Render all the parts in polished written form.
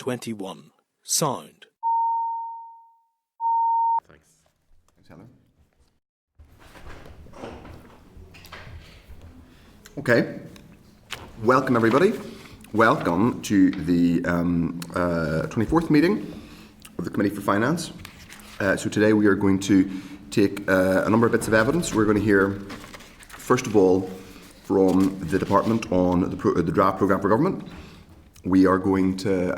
21. Sound. Thanks. Thanks, Helen. Okay. Welcome, everybody. Welcome to the 24th meeting of the Committee for Finance. So today we are going to take a number of bits of evidence. We're going to hear, first of all, from the Department on the draft programme for government. We are going to,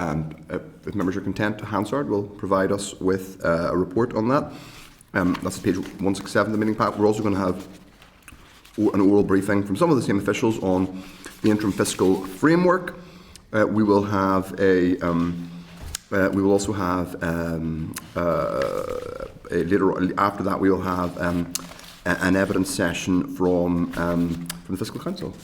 if members are content, Hansard will provide us with a report on that. That's page 167 of the meeting pack. We're also going to have an oral briefing from some of the same officials on the interim fiscal framework. We will have a. We will also have later after that we will have an evidence session from the Fiscal Council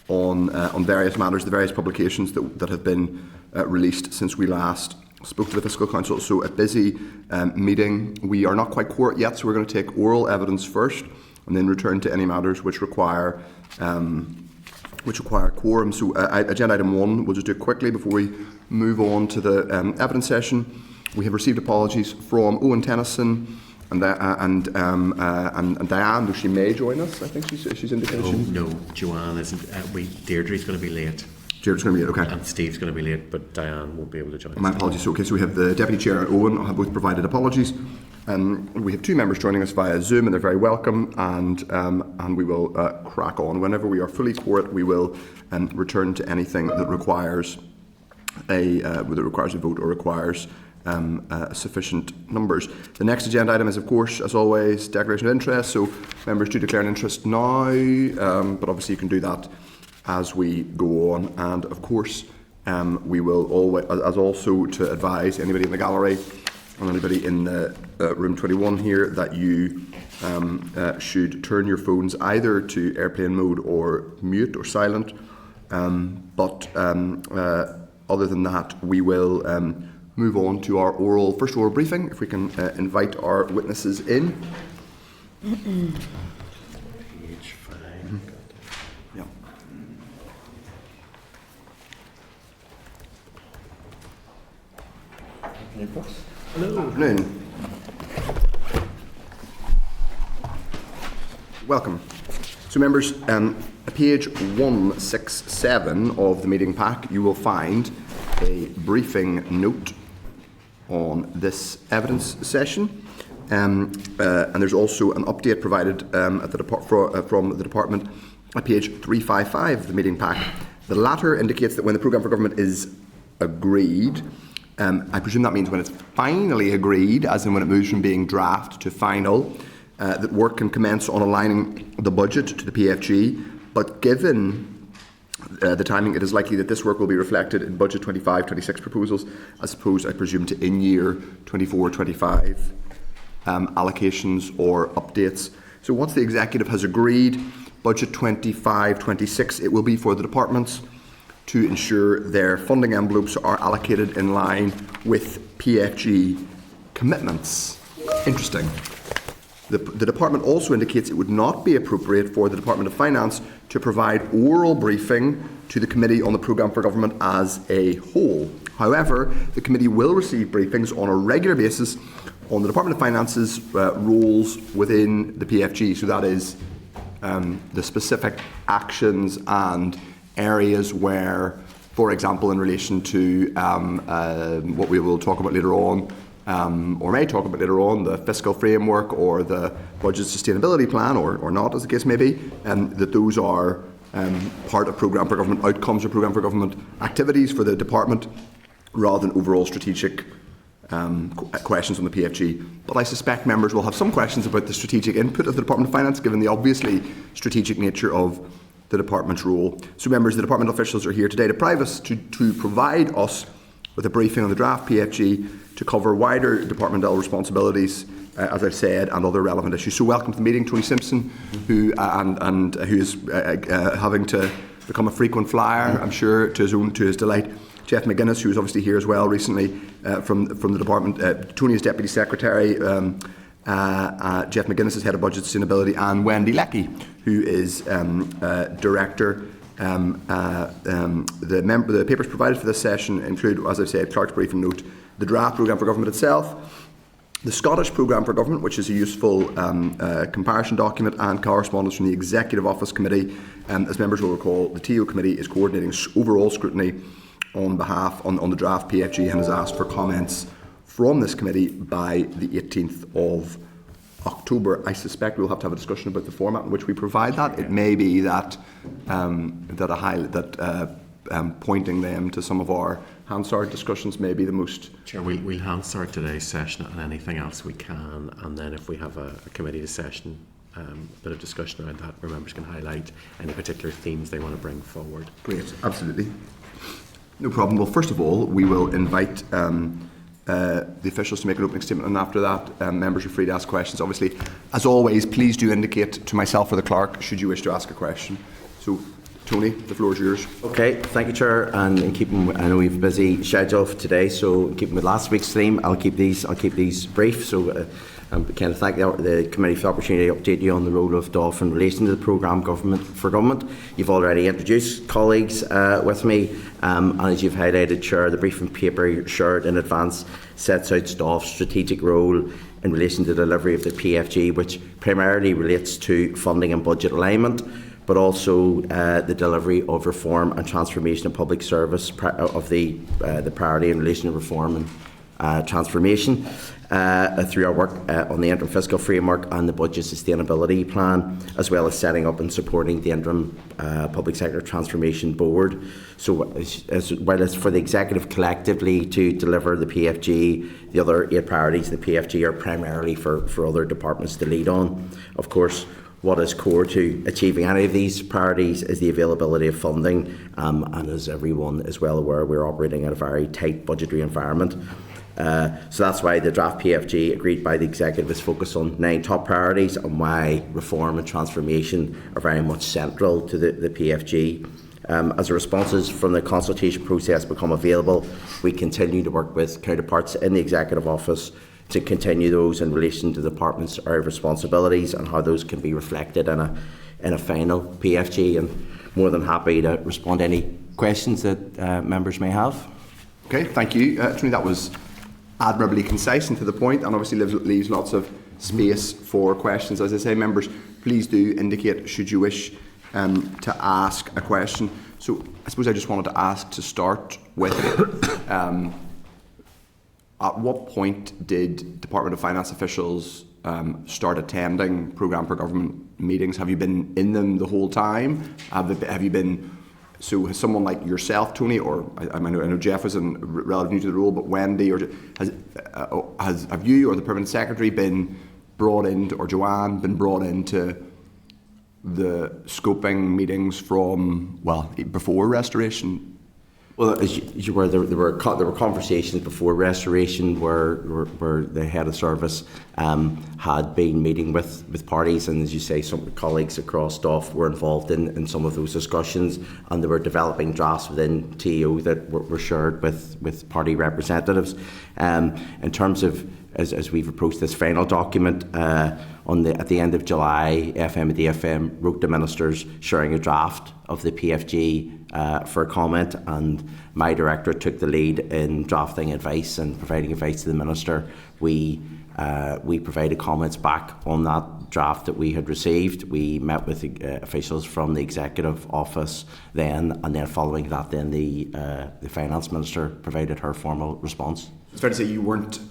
on various matters, the various publications that have been released since we last spoke to the Fiscal Council. So a busy meeting. We are not quite quorum yet, so we're going to take oral evidence first, and then return to any matters which require quorum. So agenda item 1, we'll just do it quickly before we move on to the evidence session. We have received apologies from Owen Tennyson and Diane, though she may join us. I think she's indicated. No, Joanne isn't. Deirdre's going to be late. Deirdre's going to be late, okay. And Steve's going to be late, but Diane won't be able to join us. My apologies. Okay, so we have the Deputy Chair and Owen have both provided apologies. We have 2 members joining us via Zoom, and they're very welcome. And we will crack on. Whenever we are fully quorate, we will return to anything that requires a vote or requires sufficient numbers. The next agenda item is, of course, as always, declaration of interest. So members do declare an interest now, but obviously you can do that as we go on. And of course, we will always, as also to advise anybody in the gallery and anybody in the room 21 here, that you should turn your phones either to airplane mode or mute or silent. But other than that, we will move on to our first oral briefing. If we can invite our witnesses in. Page 5. Yeah. Hello. Afternoon. Welcome. So members, page 167 of the meeting pack, you will find a briefing note on this evidence session. And there's also an update provided from the Department at page 355 of the meeting pack. The latter indicates that when the programme for government is agreed, I presume that means when it's finally agreed, as in when it moves from being draft to final, that work can commence on aligning the budget to the PFG. But given the timing, it is likely that this work will be reflected in budget 25-26 proposals, as opposed, I presume, to in-year 24-25 allocations or updates. So once the executive has agreed budget 25-26, it will be for the departments to ensure their funding envelopes are allocated in line with PFG commitments. Interesting. The department also indicates it would not be appropriate for the Department of Finance to provide oral briefing to the Committee on the Programme for Government as a whole. However, the committee will receive briefings on a regular basis on the Department of Finance's roles within the PFG. So that is the specific actions and areas where, for example, in relation to what we will talk about later on, or may talk about later on, the Fiscal Framework or the Budget Sustainability Plan, or not, as the case may be, that those are part of Programme for Government outcomes or Programme for Government activities for the department, rather than overall strategic questions on the PFG. But I suspect members will have some questions about the strategic input of the Department of Finance, given the obviously strategic nature of the department's role. So members, the department officials are here today to provide us with a briefing on the draft PFG to cover wider departmental responsibilities, as I've said, and other relevant issues. So welcome to the meeting, Tony Simpson, who is having to become a frequent flyer, I'm sure, to his delight. Jeff McGuinness, who was obviously here as well recently from the department. Tony is Deputy Secretary. Jeff McGuinness is Head of Budget Sustainability, and Wendy Leckie, who is Director The papers provided for this session include, as I said, Clerk's briefing note, the draft programme for government itself, the Scottish Programme for Government, which is a useful comparison document, and correspondence from the Executive Office Committee. As members will recall, the TO Committee is coordinating overall scrutiny on the draft PFG and has asked for comments from this committee by the 18th of October. I suspect we'll have to have a discussion about the format in which we provide that. It may be that pointing them to some of our Hansard discussions may be the most... Chair, we'll Hansard today's session and anything else we can, and then if we have a committee session, a bit of discussion around that where members can highlight any particular themes they want to bring forward. Great, absolutely. No problem. Well, first of all, we will invite the officials to make an opening statement, and after that, members are free to ask questions. Obviously, as always, please do indicate to myself or the clerk should you wish to ask a question. So, Tony, the floor is yours. Okay, thank you, Chair. And in keeping, I know we've a busy schedule for today, so in keeping with last week's theme, I'll keep these brief. So, kind of thank the committee for the opportunity to update you on the role of DOF in relation to the programme for government. You've already introduced colleagues with me, and as you've highlighted, Chair, the briefing paper shared in advance sets out DOF's strategic role in relation to the delivery of the PFG, which primarily relates to funding and budget alignment, but also the delivery of reform and transformation of public service of the priority in relation to reform and transformation through our work on the interim fiscal framework and the budget sustainability plan, as well as setting up and supporting the interim public sector transformation board. So while it's for the executive collectively to deliver the PFG, the other 8 priorities in the PFG are primarily for other departments to lead on. Of course, what is core to achieving any of these priorities is the availability of funding, and as everyone is well aware, we're operating in a very tight budgetary environment. So that's why the draft PFG agreed by the executive is focused on 9 top priorities, and why reform and transformation are very much central to the PFG. As the responses from the consultation process become available, we continue to work with counterparts in the executive office to continue those in relation to the department's area of responsibilities and how those can be reflected in a final PFG. And more than happy to respond to any questions that members may have. Okay, thank you. Tony, that was admirably concise and to the point, and obviously leaves lots of space for questions. As I say, members, please do indicate should you wish to ask a question. So I suppose I just wanted to ask to start with, at what point did Department of Finance officials start attending Programme for Government meetings? Have you been in them the whole time? Have you been... So has someone like yourself, Tony, or I know Jeff is relatively new to the role, but Wendy, or have you or the Permanent Secretary been brought into, or Joanne been brought into the scoping meetings from, well, before restoration? Well, as you were, there were conversations before restoration where the head of service had been meeting with parties, and as you say, some colleagues across DOF were involved in some of those discussions, and they were developing drafts within TO that were shared with party representatives. In terms of as we've approached this final document, at the end of July, FM and DFM wrote the ministers sharing a draft of the PFG for comment, and my directorate took the lead in drafting advice and providing advice to the minister. We provided comments back on that draft that we had received. We met with officials from the executive office then, and then following that, then the finance minister provided her formal response. It's fair to say you weren't.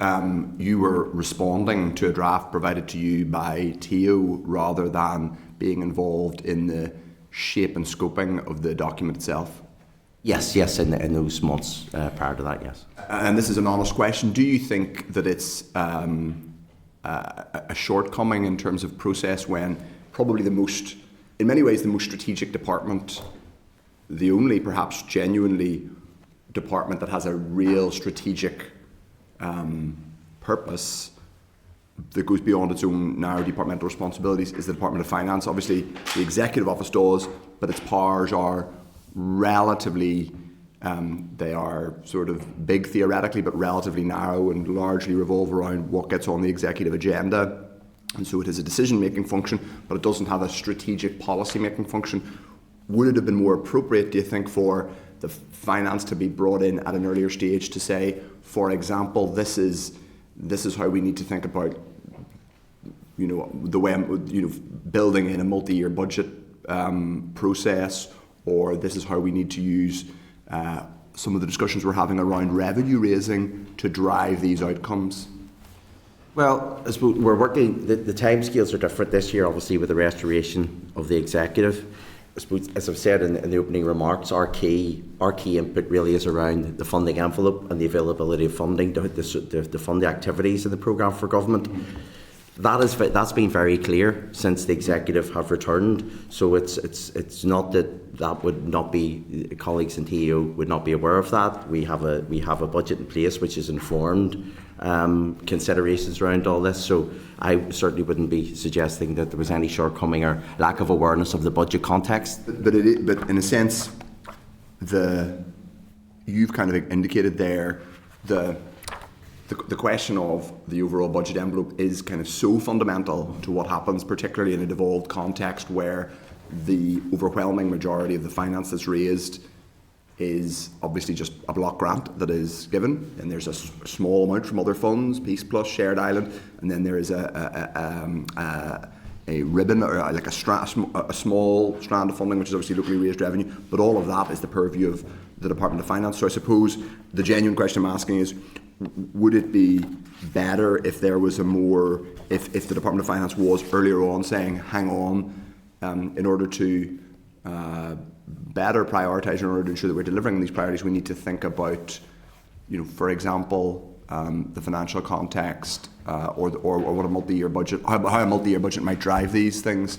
You were responding to a draft provided to you by TO rather than being involved in the shape and scoping of the document itself. Yes, in those months prior to that, yes. And this is an honest question. Do you think that it's a shortcoming in terms of process when probably in many ways the most strategic department, the only perhaps genuinely department that has a real strategic purpose that goes beyond its own narrow departmental responsibilities is the Department of Finance? Obviously, the Executive Office does, but its powers are relatively, they are sort of big theoretically, but relatively narrow and largely revolve around what gets on the executive agenda. And so it has a decision-making function, but it doesn't have a strategic policy-making function. would it have been more appropriate, do you think, for the finance to be brought in at an earlier stage to say, for example, this is how we need to think about, the way, building in a multi-year budget process, or this is how we need to use some of the discussions we're having around revenue raising to drive these outcomes? Well, I suppose we're working, the timescales are different this year, obviously, with the restoration of the executive. I suppose, as I've said in the opening remarks, our key input really is around the funding envelope and the availability of funding to fund the activities in the programme for government. That's been very clear since the executive have returned. So it's not that would not be, colleagues in TEO would not be aware of that. We have a budget in place which is informed considerations around all this. So I certainly wouldn't be suggesting that there was any shortcoming or lack of awareness of the budget context. But in a sense, you've kind of indicated there the question of the overall budget envelope is kind of so fundamental to what happens, particularly in a devolved context where the overwhelming majority of the finance that's raised is obviously just a block grant that is given, and there's a small amount from other funds, Peace Plus, Shared Island, and then there is a ribbon or like a small strand of funding which is obviously locally raised revenue, but all of that is the purview of the Department of Finance. So I suppose the genuine question I'm asking is, would it be better if there was if the Department of Finance was earlier on saying, hang on, in order to better prioritise, in order to ensure that we're delivering these priorities, we need to think about, for example, the financial context or what a multi-year budget, how a multi-year budget might drive these things?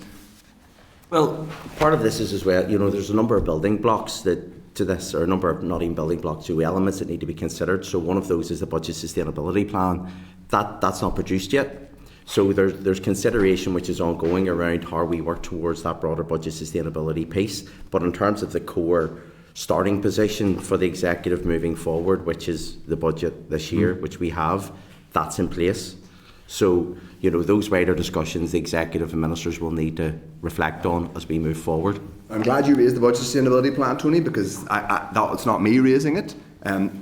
Well, part of this is as well, there's a number of building blocks to this, or a number of, not even building blocks, two elements that need to be considered. So one of those is the budget sustainability plan. That's not produced yet. So there's consideration which is ongoing around how we work towards that broader budget sustainability piece. But in terms of the core starting position for the executive moving forward, which is the budget this year, which we have, that's in place. So, those wider discussions the executive and ministers will need to reflect on as we move forward. I'm glad you raised the budget sustainability plan, Tony, because it's not me raising it.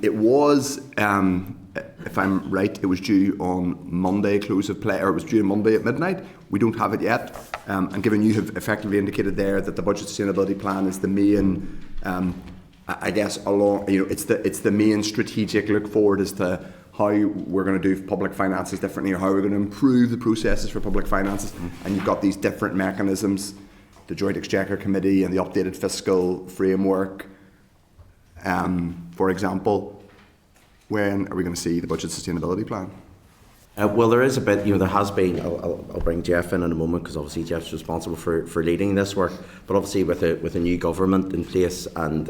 It was, if I'm right, it was due on Monday, close of play, or it was due on Monday at midnight. We don't have it yet. And given you have effectively indicated there that the budget sustainability plan is the main, I guess, it's the main strategic look forward as to how we're going to do public finances differently, or how we're going to improve the processes for public finances. And you've got these different mechanisms, the Joint Exchequer Committee and the updated Fiscal Framework, for example. When are we going to see the budget sustainability plan? Well, there is a bit, there has been, I'll bring Jeff in a moment, because obviously Jeff's responsible for leading this work, but obviously with a new government in place, and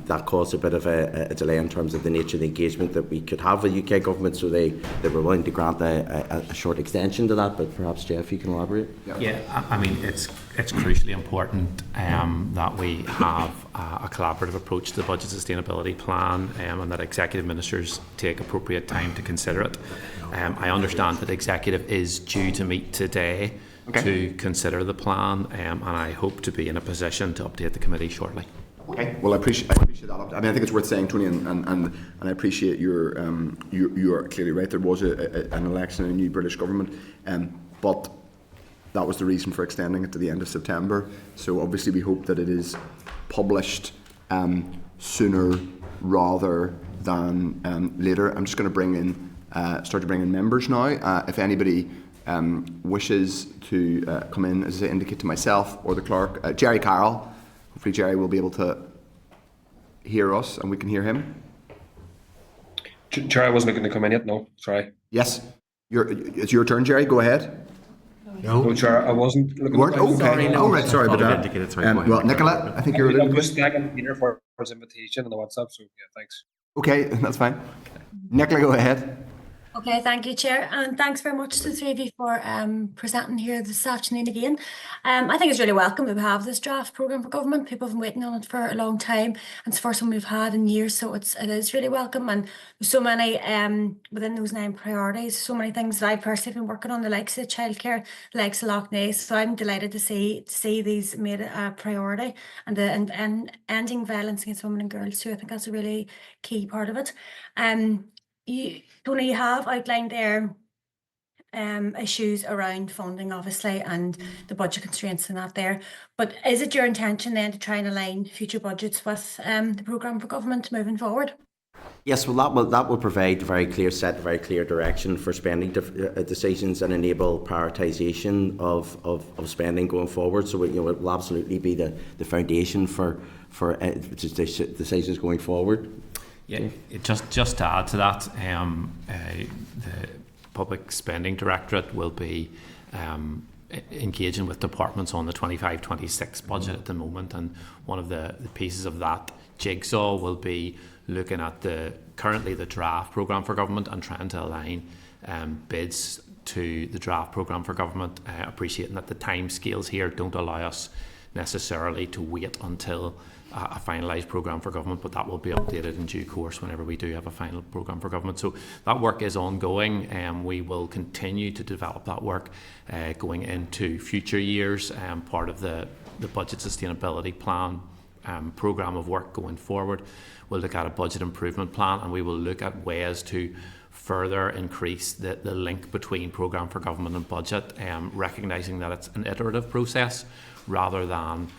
that caused a bit of a delay in terms of the nature of the engagement that we could have with the UK government, so they were willing to grant a short extension to that. But perhaps, Jeff, you can elaborate. Yeah, I mean, it's crucially important that we have a collaborative approach to the budget sustainability plan, and that executive ministers take appropriate time to consider it. I understand that executive is due to meet today to consider the plan, and I hope to be in a position to update the committee shortly. Okay. Well, I appreciate that. I mean, I think it's worth saying, Tony, and I appreciate you are clearly right. There was an election in a new British government, but that was the reason for extending it to the end of September. So obviously we hope that it is published sooner rather than later. I'm just going to start to bring in members now. If anybody wishes to come in, as I indicate to myself or the clerk, Jerry Carroll. Hopefully Jerry will be able to hear us and we can hear him. Chair, I wasn't looking to come in yet. No, sorry. Yes, it's your turn, Jerry. Go ahead. No, Chair, I wasn't looking. You weren't? Okay. No. Right. Sorry about that. Well, Nicola, I think you're. I'm just thanking Peter for his invitation on the WhatsApp. So yeah, thanks. Okay, that's fine. Nicola, go ahead. Okay, thank you, Chair, and thanks very much to the three of you for presenting here this afternoon again. I think it's really welcome that we have this draft programme for government. People have been waiting on it for a long time, and it's the first one we've had in years, so it is really welcome. And there's so many within those 9 priorities, so many things that I've personally been working on, the likes of childcare, the likes of Loch Ness. So I'm delighted to see these made a priority, and ending violence against women and girls too. I think that's a really key part of it. Tony, you have outlined there issues around funding, obviously, and the budget constraints and that there. But is it your intention then to try and align future budgets with the programme for government moving forward? Yes, well, that will provide a very clear direction for spending decisions and enable prioritisation of spending going forward. So it will absolutely be the foundation for decisions going forward. Yeah, just to add to that, the Public Spending Directorate will be engaging with departments on the 25-26 budget at the moment, and one of the pieces of that jigsaw will be looking at currently the draft programme for government and trying to align bids to the draft programme for government, appreciating that the time scales here don't allow us necessarily to wait until a finalised programme for government, but that will be updated in due course whenever we do have a final programme for government. So that work is ongoing, and we will continue to develop that work going into future years. Part of the budget sustainability plan programme of work going forward, we'll look at a budget improvement plan, and we will look at ways to further increase the link between programme for government and budget, recognising that it's an iterative process rather than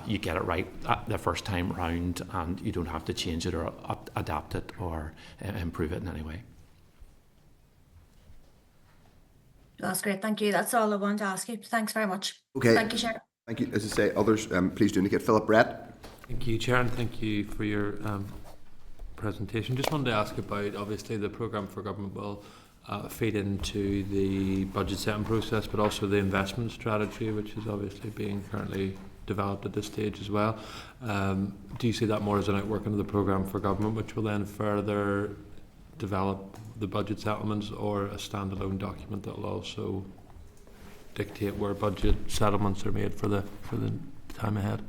you get it right the first time round and you don't have to change it or adapt it or improve it in any way. That's great, thank you. That's all I wanted to ask you. Thanks very much. Okay. Thank you, Chair. Thank you. As I say, others, please do indicate. Philip Brett. Thank you, Chair, and thank you for your presentation. Just wanted to ask about, obviously, the programme for government will feed into the budget setting process, but also the investment strategy, which is obviously being currently developed at this stage as well. Do you see that more as an outworking of the programme for government, which will then further develop the budget settlements, or a standalone document that will also dictate where budget settlements are made for the time ahead?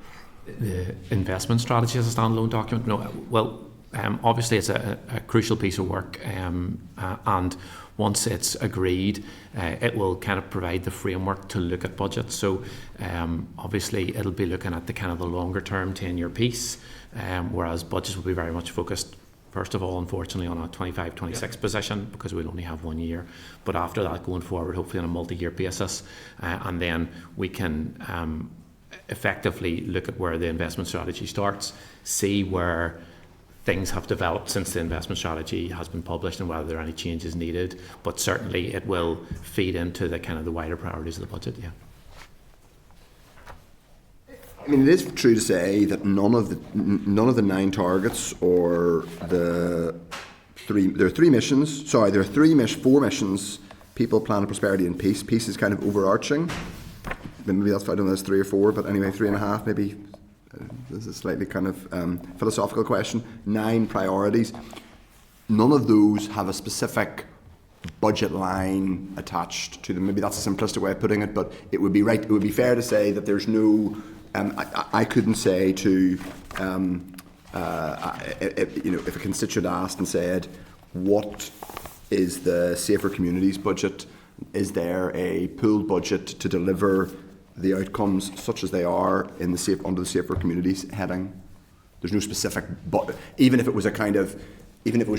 The investment strategy as a standalone document? No, well, obviously it's a crucial piece of work, and once it's agreed, it will kind of provide the framework to look at budgets. So obviously it'll be looking at the kind of the longer term 10-year piece, whereas budgets will be very much focused, first of all, unfortunately, on a 25-26 position, because we'll only have 1 year. But after that, going forward, hopefully on a multi-year basis, and then we can effectively look at where the investment strategy starts, see where things have developed since the investment strategy has been published and whether there are any changes needed. But certainly it will feed into the kind of the wider priorities of the budget. Yeah. I mean, it is true to say that none of the 9 targets or there are 3 missions. Sorry, there are 4 missions: people, planet, prosperity, and peace. Peace is kind of overarching. Maybe that's, I don't know, that's 3 or 4, but anyway, 3.5 maybe. This is a slightly kind of philosophical question. 9 priorities. None of those have a specific budget line attached to them. Maybe that's a simplistic way of putting it, but it would be right. It would be fair to say that there's no. I couldn't say to, if a constituent asked and said, "What is the Safer Communities budget? Is there a pooled budget to deliver the outcomes such as they are in the under the Safer Communities heading?" There's no specific, but even if it was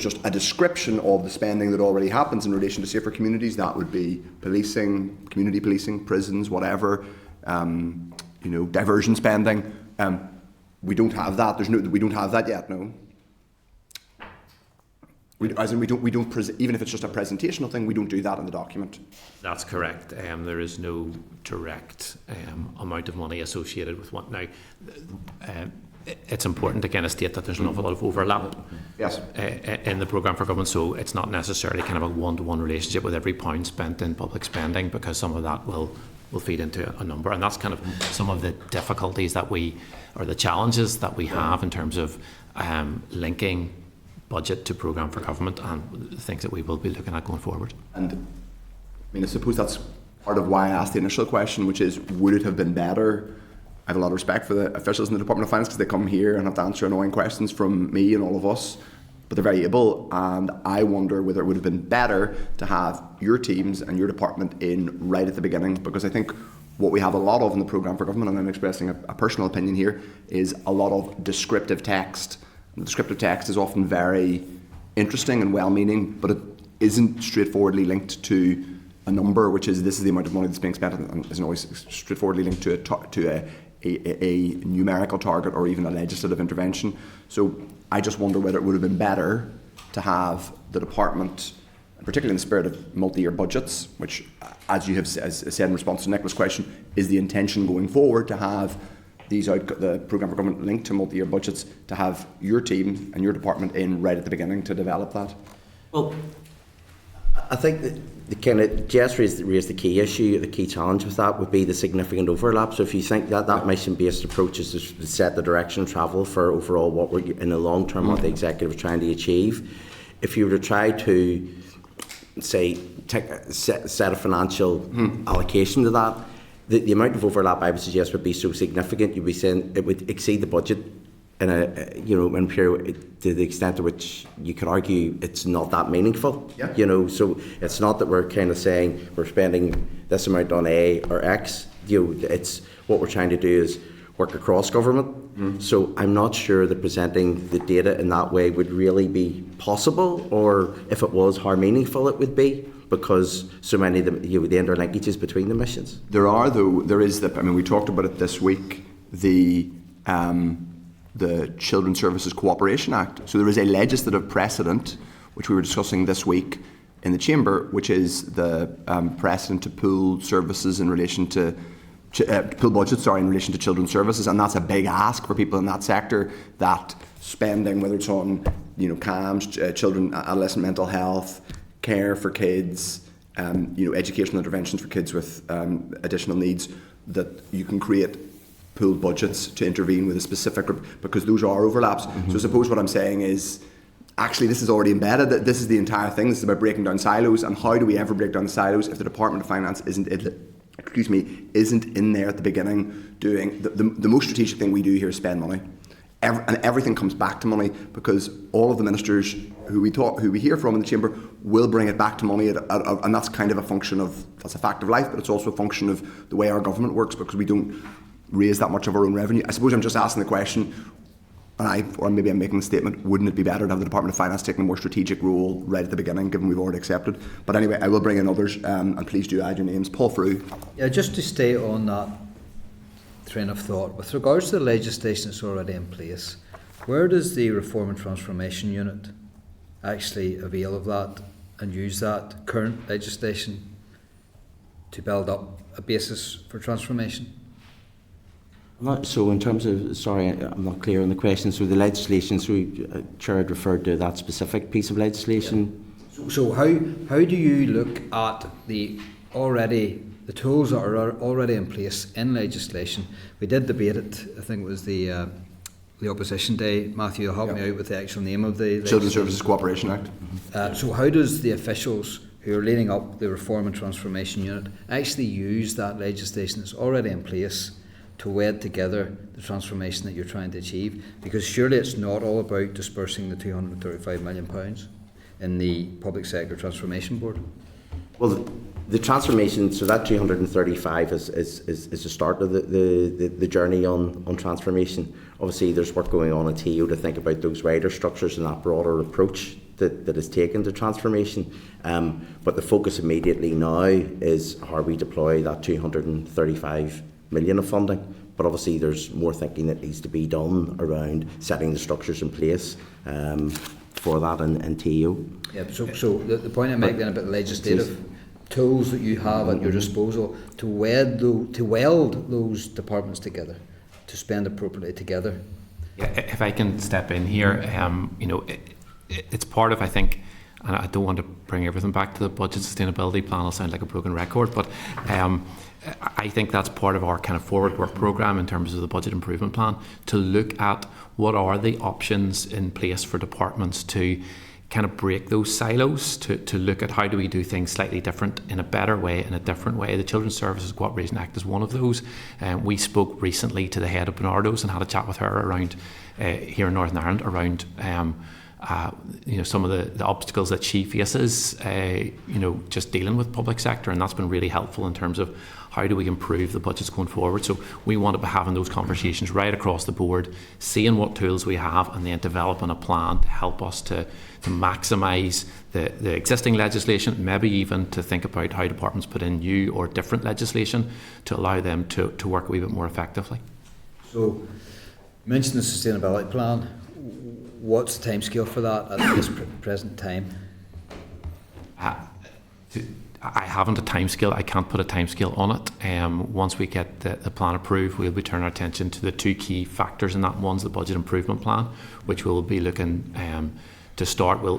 just a description of the spending that already happens in relation to safer communities, that would be policing, community policing, prisons, whatever, diversion spending. We don't have that. We don't have that yet. No. Even if it's just a presentational thing, we don't do that in the document. That's correct. There is no direct amount of money associated with one. Now, it's important to kind of state that there's an awful lot of overlap in the programme for government, so it's not necessarily kind of a one-to-one relationship with every pound spent in public spending, because some of that will feed into a number, and that's kind of some of the difficulties or the challenges that we have in terms of linking budget to programme for government, and things that we will be looking at going forward. And I mean, I suppose that's part of why I asked the initial question, which is, would it have been better? I have a lot of respect for the officials in the Department of Finance because they come here and have to answer annoying questions from me and all of us, but they're very able, and I wonder whether it would have been better to have your teams and your department in right at the beginning, because I think what we have a lot of in the programme for government, and I'm expressing a personal opinion here, is a lot of descriptive text. And the descriptive text is often very interesting and well-meaning, but it isn't straightforwardly linked to a number, which is this is the amount of money that's being spent, and isn't always straightforwardly linked to a numerical target or even a legislative intervention. So I just wonder whether it would have been better to have the department, particularly in the spirit of multi-year budgets, which, as you have said in response to Nicola's question, is the intention going forward to have the programme for government linked to multi-year budgets, to have your team and your department in right at the beginning to develop that. Well, I think that the kind of Jess raised the key issue, the key challenge with that would be the significant overlap. So if you think that mission-based approach is to set the direction of travel for overall what we're in the long term, what the executive is trying to achieve, if you were to try to say set a financial allocation to that, the amount of overlap I would suggest would be so significant. You'd be saying it would exceed the budget in in a period to the extent to which you could argue it's not that meaningful. Yeah. So it's not that we're kind of saying we're spending this amount on A or X. It's what we're trying to do is work across government. So I'm not sure that presenting the data in that way would really be possible, or if it was, how meaningful it would be, because so many of the interlinkages between the missions. There is we talked about it this week, the Children's Services Cooperation Act. So there is a legislative precedent, which we were discussing this week in the Chamber, which is the precedent to pool services in relation to pool budgets, in relation to children's services, and that's a big ask for people in that sector. That spending, whether it's on CAMS, children, adolescent mental health, care for kids, educational interventions for kids with additional needs, that you can create pooled budgets to intervene with a specific group, because those are overlaps. So I suppose what I'm saying is, actually this is already embedded, that this is the entire thing. This is about breaking down silos, and how do we ever break down the silos if the Department of Finance isn't in there at the beginning doing the most strategic thing we do here is spend money. And everything comes back to money, because all of the ministers who we hear from in the Chamber will bring it back to money, and that's kind of a function of, that's a fact of life, but it's also a function of the way our government works, because we don't raise that much of our own revenue. I suppose I'm just asking the question, or maybe I'm making a statement, wouldn't it be better to have the Department of Finance taking a more strategic role right at the beginning, given we've already accepted? But anyway, I will bring in others, and please do add your names. Paul Frew. Yeah, just to stay on that train of thought, with regards to the legislation that's already in place, where does the Reform and Transformation Unit actually avail of that and use that current legislation to build up a basis for transformation? So in terms of, sorry, I'm not clear on the question. So the legislation, Chair had referred to that specific piece of legislation. Yeah. So how do you look at the tools that are already in place in legislation? We did debate it. I think it was the opposition day. Matthew, you'll help me out with the actual name of the Children's Services Cooperation Act. So how does the officials who are leading up the Reform and Transformation Unit actually use that legislation that's already in place to wed together the transformation that you're trying to achieve? Because surely it's not all about dispersing the £235 million in the Public Sector Transformation Board. Well, the transformation, so that 235 is the start of the journey on transformation. Obviously there's work going on at TO to think about those wider structures and that broader approach that is taken to transformation. But the focus immediately now is how we deploy that 235 million of funding. But obviously there's more thinking that needs to be done around setting the structures in place for that in TO. Yeah, so the point I'm making about legislative tools that you have at your disposal to weld those departments together, to spend appropriately together. Yeah, if I can step in here, it's part of, I think, and I don't want to bring everything back to the budget sustainability plan, I'll sound like a broken record, but I think that's part of our kind of forward work programme in terms of the budget improvement plan, to look at what are the options in place for departments to kind of break those silos, to look at how do we do things slightly different, in a better way, in a different way. The Children's Services Cooperation Act is one of those. We spoke recently to the head of Bernardo's and had a chat with her around here in Northern Ireland around some of the obstacles that she faces, just dealing with public sector, and that's been really helpful in terms of how do we improve the budgets going forward. So we want to be having those conversations right across the board, seeing what tools we have, and then developing a plan to help us to maximise the existing legislation, maybe even to think about how departments put in new or different legislation to allow them to work a wee bit more effectively. So, you mentioned the sustainability plan. What's the timescale for that at this present time? I haven't a timescale. I can't put a timescale on it. Once we get the plan approved, we'll be turning our attention to the two key factors in that. One's the budget improvement plan, which we'll be looking to start. We'll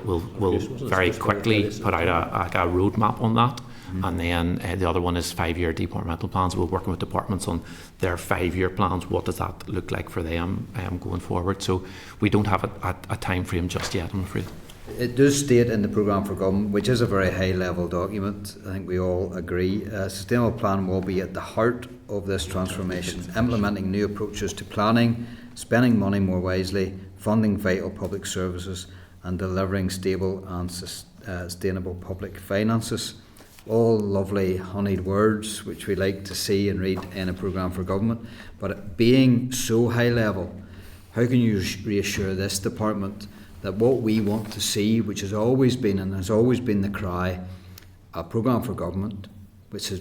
very quickly put out a roadmap on that. And then the other one is 5-year departmental plans. We're working with departments on their 5-year plans. What does that look like for them going forward? So we don't have a time frame just yet, I'm afraid. It does state in the Programme for Government, which is a very high-level document, I think we all agree, a sustainable plan will be at the heart of this transformation, implementing new approaches to planning, spending money more wisely, funding vital public services, and delivering stable and sustainable public finances. All lovely honeyed words which we like to see and read in a Programme for Government, but being so high level, how can you reassure this department that what we want to see, which has always been the cry, a Programme for Government which is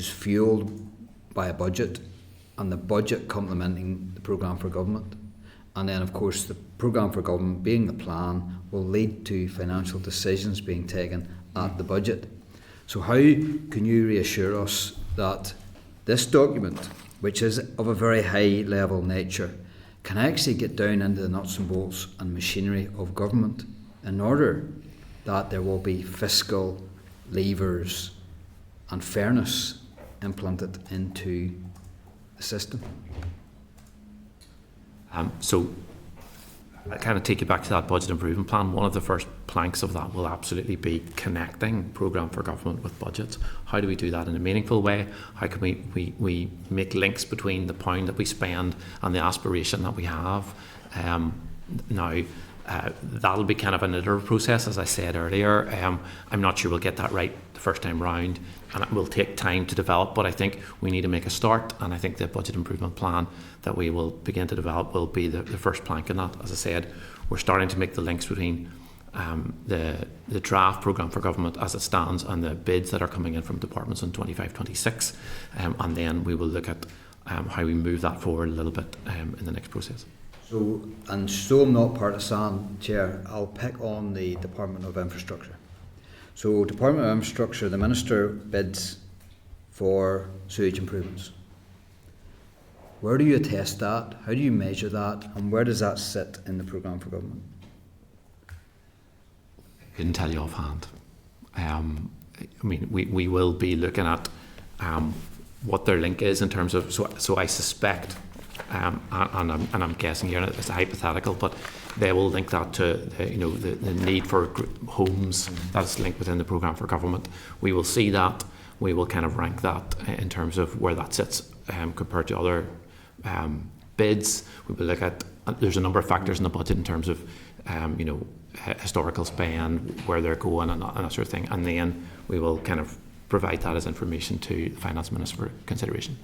fuelled by a budget, and the budget complementing the Programme for Government, and then of course the Programme for Government being the plan will lead to financial decisions being taken at the budget. So how can you reassure us that this document, which is of a very high level nature, can actually get down into the nuts and bolts and machinery of government in order that there will be fiscal levers and fairness implanted into the system? So I kind of take you back to that budget improvement plan. One of the first planks of that will absolutely be connecting Programme for Government with budgets. How do we do that in a meaningful way? How can we make links between the pound that we spend and the aspiration that we have? That'll be kind of an iterative process, as I said earlier. I'm not sure we'll get that right the first time round, and it will take time to develop, but I think we need to make a start, and I think the budget improvement plan that we will begin to develop will be the first plank in that. As I said, we're starting to make the links between the draft Programme for Government as it stands and the bids that are coming in from departments in 25-26, and then we will look at how we move that forward a little bit in the next process. So I'm not partisan, Chair, I'll pick on the Department of Infrastructure. So Department of Infrastructure, the Minister bids for sewage improvements. Where do you attest that? How do you measure that? And where does that sit in the Programme for Government? I couldn't tell you offhand. We will be looking at what their link is in terms of, so I suspect, and I'm guessing here, it's a hypothetical, but they will link that to the need for homes that's linked within the Programme for Government. We will see that. We will kind of rank that in terms of where that sits compared to other bids. We will look at, there's a number of factors in the budget in terms of historical spend, where they're going, and that sort of thing, and then we will kind of provide that as information to the Finance Minister for consideration.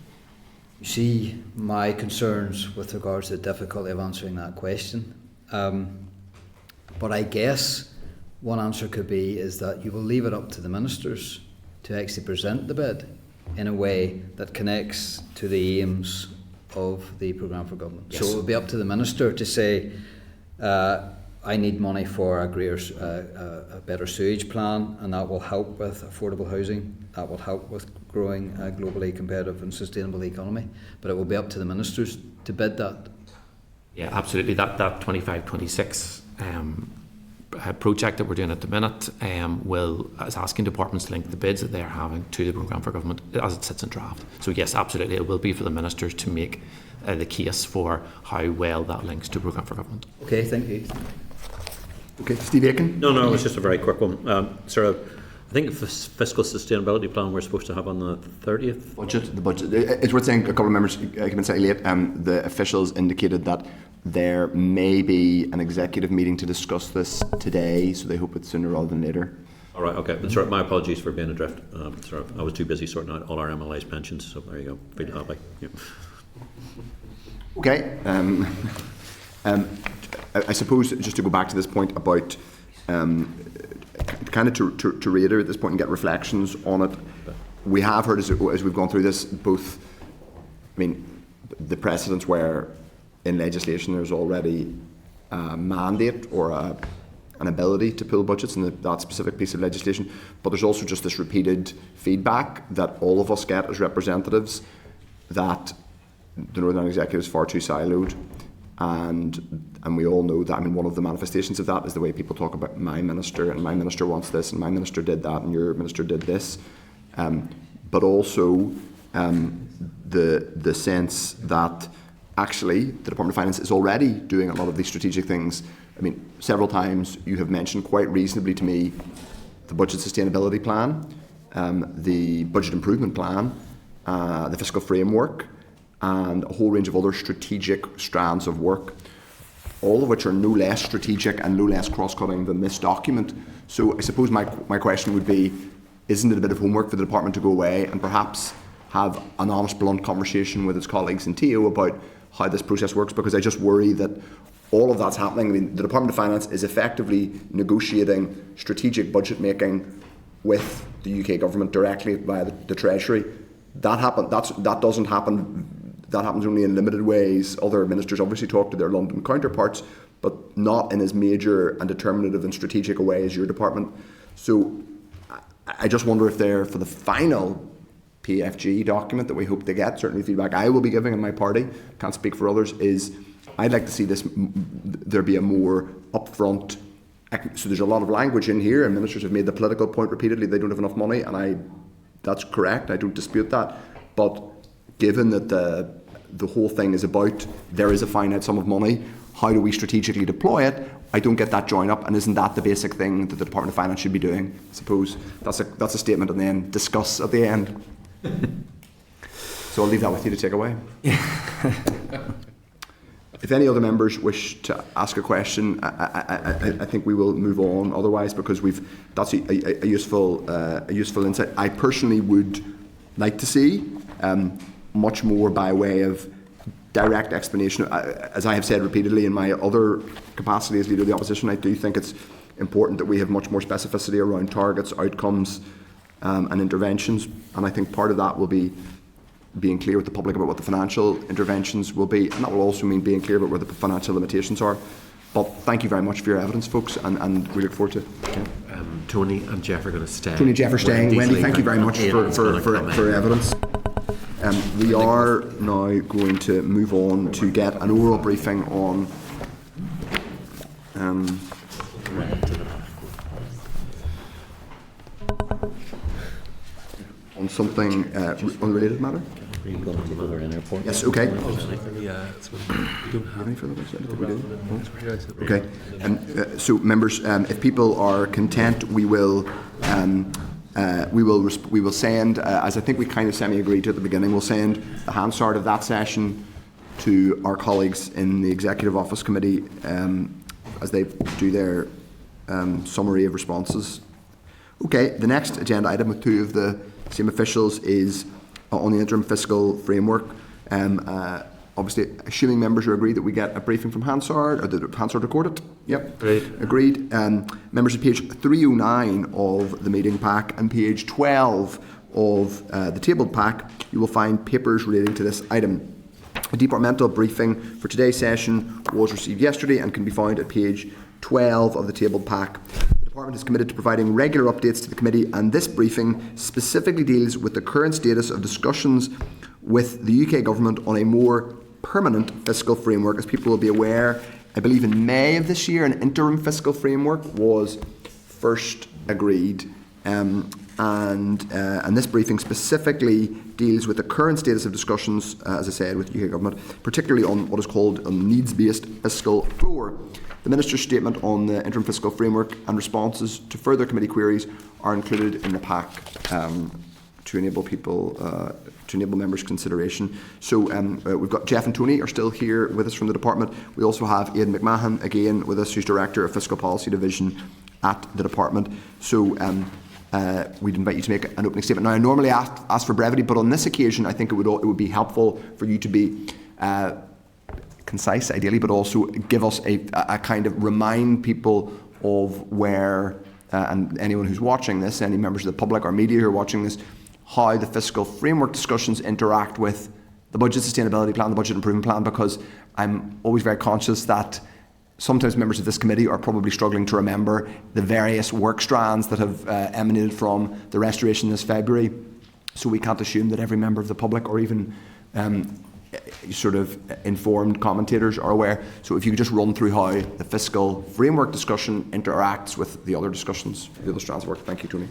You see my concerns with regards to the difficulty of answering that question. But I guess one answer could be is that you will leave it up to the ministers to actually present the bid in a way that connects to the aims of the Programme for Government. Yes. So it will be up to the minister to say, I need money for a better sewage plan, and that will help with affordable housing, that will help with growing a globally competitive and sustainable economy, but it will be up to the ministers to bid that. Yeah, absolutely. That 25-26 project that we're doing at the minute is asking departments to link the bids that they are having to the programme for government as it sits in draft. So yes, absolutely, it will be for the ministers to make the case for how well that links to programme for government. Okay, thank you. Okay, Steve Aiken? No, it was just a very quick one. I think the fiscal sustainability plan we're supposed to have on the 30th. The budget. It's worth saying, a couple of members came in slightly late. The officials indicated that there may be an executive meeting to discuss this today, so they hope it's sooner rather than later. All right, okay. That's right. My apologies for being adrift. I was too busy sorting out all our MLA's pensions, so there you go. Feel happy. Yep. Okay. I suppose just to go back to this point about kind of to reiterate at this point and get reflections on it. We have heard as we've gone through this both, I mean, the precedents where in legislation there's already a mandate or an ability to pull budgets in that specific piece of legislation, but there's also just this repeated feedback that all of us get as representatives that the Northern Ireland Executive is far too siloed, and we all know that. I mean, one of the manifestations of that is the way people talk about my minister, and my minister wants this, and my minister did that, and your minister did this, but also the sense that actually the Department of Finance is already doing a lot of these strategic things. I mean, several times you have mentioned quite reasonably to me the budget sustainability plan, the budget improvement plan, the fiscal framework, and a whole range of other strategic strands of work, all of which are no less strategic and no less cross-cutting than this document. So I suppose my question would be, isn't it a bit of homework for the department to go away and perhaps have an honest, blunt conversation with its colleagues in TO about how this process works? Because I just worry that all of that's happening. I mean, the Department of Finance is effectively negotiating strategic budget making with the UK government directly via the Treasury. That doesn't happen. That happens only in limited ways. Other ministers obviously talk to their London counterparts, but not in as major and determinative and strategic a way as your department. So I just wonder if they're, for the final PFG document that we hope to get, certainly feedback I will be giving in my party, can't speak for others, is I'd like to see there be a more upfront. So there's a lot of language in here, and ministers have made the political point repeatedly they don't have enough money, and that's correct, I don't dispute that. But given that the whole thing is about there is a finite sum of money, how do we strategically deploy it? I don't get that join up, and isn't that the basic thing that the Department of Finance should be doing? I suppose that's a statement, and then discuss at the end. So I'll leave that with you to take away. If any other members wish to ask a question, I think we will move on otherwise, because that's a useful insight. I personally would like to see much more by way of direct explanation. As I have said repeatedly in my other capacity as Leader of the Opposition, I do think it's important that we have much more specificity around targets, outcomes and interventions, and I think part of that will be being clear with the public about what the financial interventions will be, and that will also mean being clear about where the financial limitations are. But thank you very much for your evidence, folks, and we look forward to it. Tony and Jeff are going to stay. Tony and Jeff are staying. Wendy, thank you very much for evidence. We are now going to move on to get an oral briefing on something unrelated matter. Yes, okay. Okay. So, members, if people are content, we will send, as I think we kind of semi-agreed to at the beginning, we'll send the Hansard of that session to our colleagues in the Executive Office Committee as they do their summary of responses. Okay, the next agenda item with two of the same officials is on the interim fiscal framework. Obviously, assuming members are agreed that we get a briefing from Hansard, or that Hansard record it. Yep. Agreed. Members, at page 309 of the meeting pack and page 12 of the tabled pack, you will find papers relating to this item. A departmental briefing for today's session was received yesterday and can be found at page 12 of the tabled pack. The Department is committed to providing regular updates to the committee, and this briefing specifically deals with the current status of discussions with the UK Government on a more permanent fiscal framework. As people will be aware, I believe in May of this year, an interim fiscal framework was first agreed, and this briefing specifically deals with the current status of discussions, as I said, with the UK Government, particularly on what is called a needs-based fiscal floor. The Minister's statement on the interim fiscal framework and responses to further committee queries are included in the pack to enable members' consideration. So we've got Jeff and Tony are still here with us from the department. We also have Aidan McMahon again with us, who's Director of Fiscal Policy Division at the department. So we'd invite you to make an opening statement. Now, I normally ask for brevity, but on this occasion, I think it would be helpful for you to be concise, ideally, but also give us a kind of remind people of where, and anyone who's watching this, any members of the public or media who are watching this, how the fiscal framework discussions interact with the budget sustainability plan, the budget improvement plan, because I'm always very conscious that sometimes members of this committee are probably struggling to remember the various work strands that have emanated from the restoration this February. So we can't assume that every member of the public or even sort of informed commentators are aware. So if you could just run through how the fiscal framework discussion interacts with the other discussions, the other strands of work. Thank you, Tony.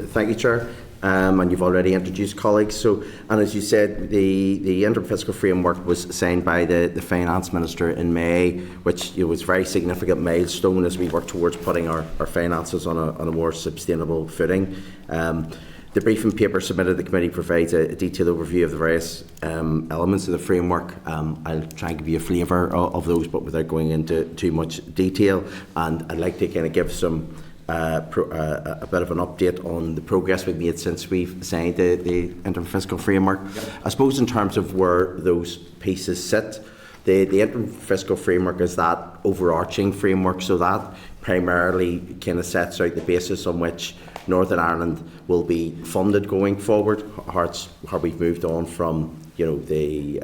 Thank you, Chair. And you've already introduced colleagues. So, and as you said, the interim fiscal framework was signed by the Finance Minister in May, which was a very significant milestone as we work towards putting our finances on a more sustainable footing. The briefing paper submitted to the committee provides a detailed overview of the various elements of the framework. I'll try and give you a flavour of those, but without going into too much detail. And I'd like to kind of give some a bit of an update on the progress we've made since we've signed the interim fiscal framework. Yep. I suppose in terms of where those pieces sit, the interim fiscal framework is that overarching framework, so that primarily kind of sets out the basis on which Northern Ireland will be funded going forward. How we've moved on from the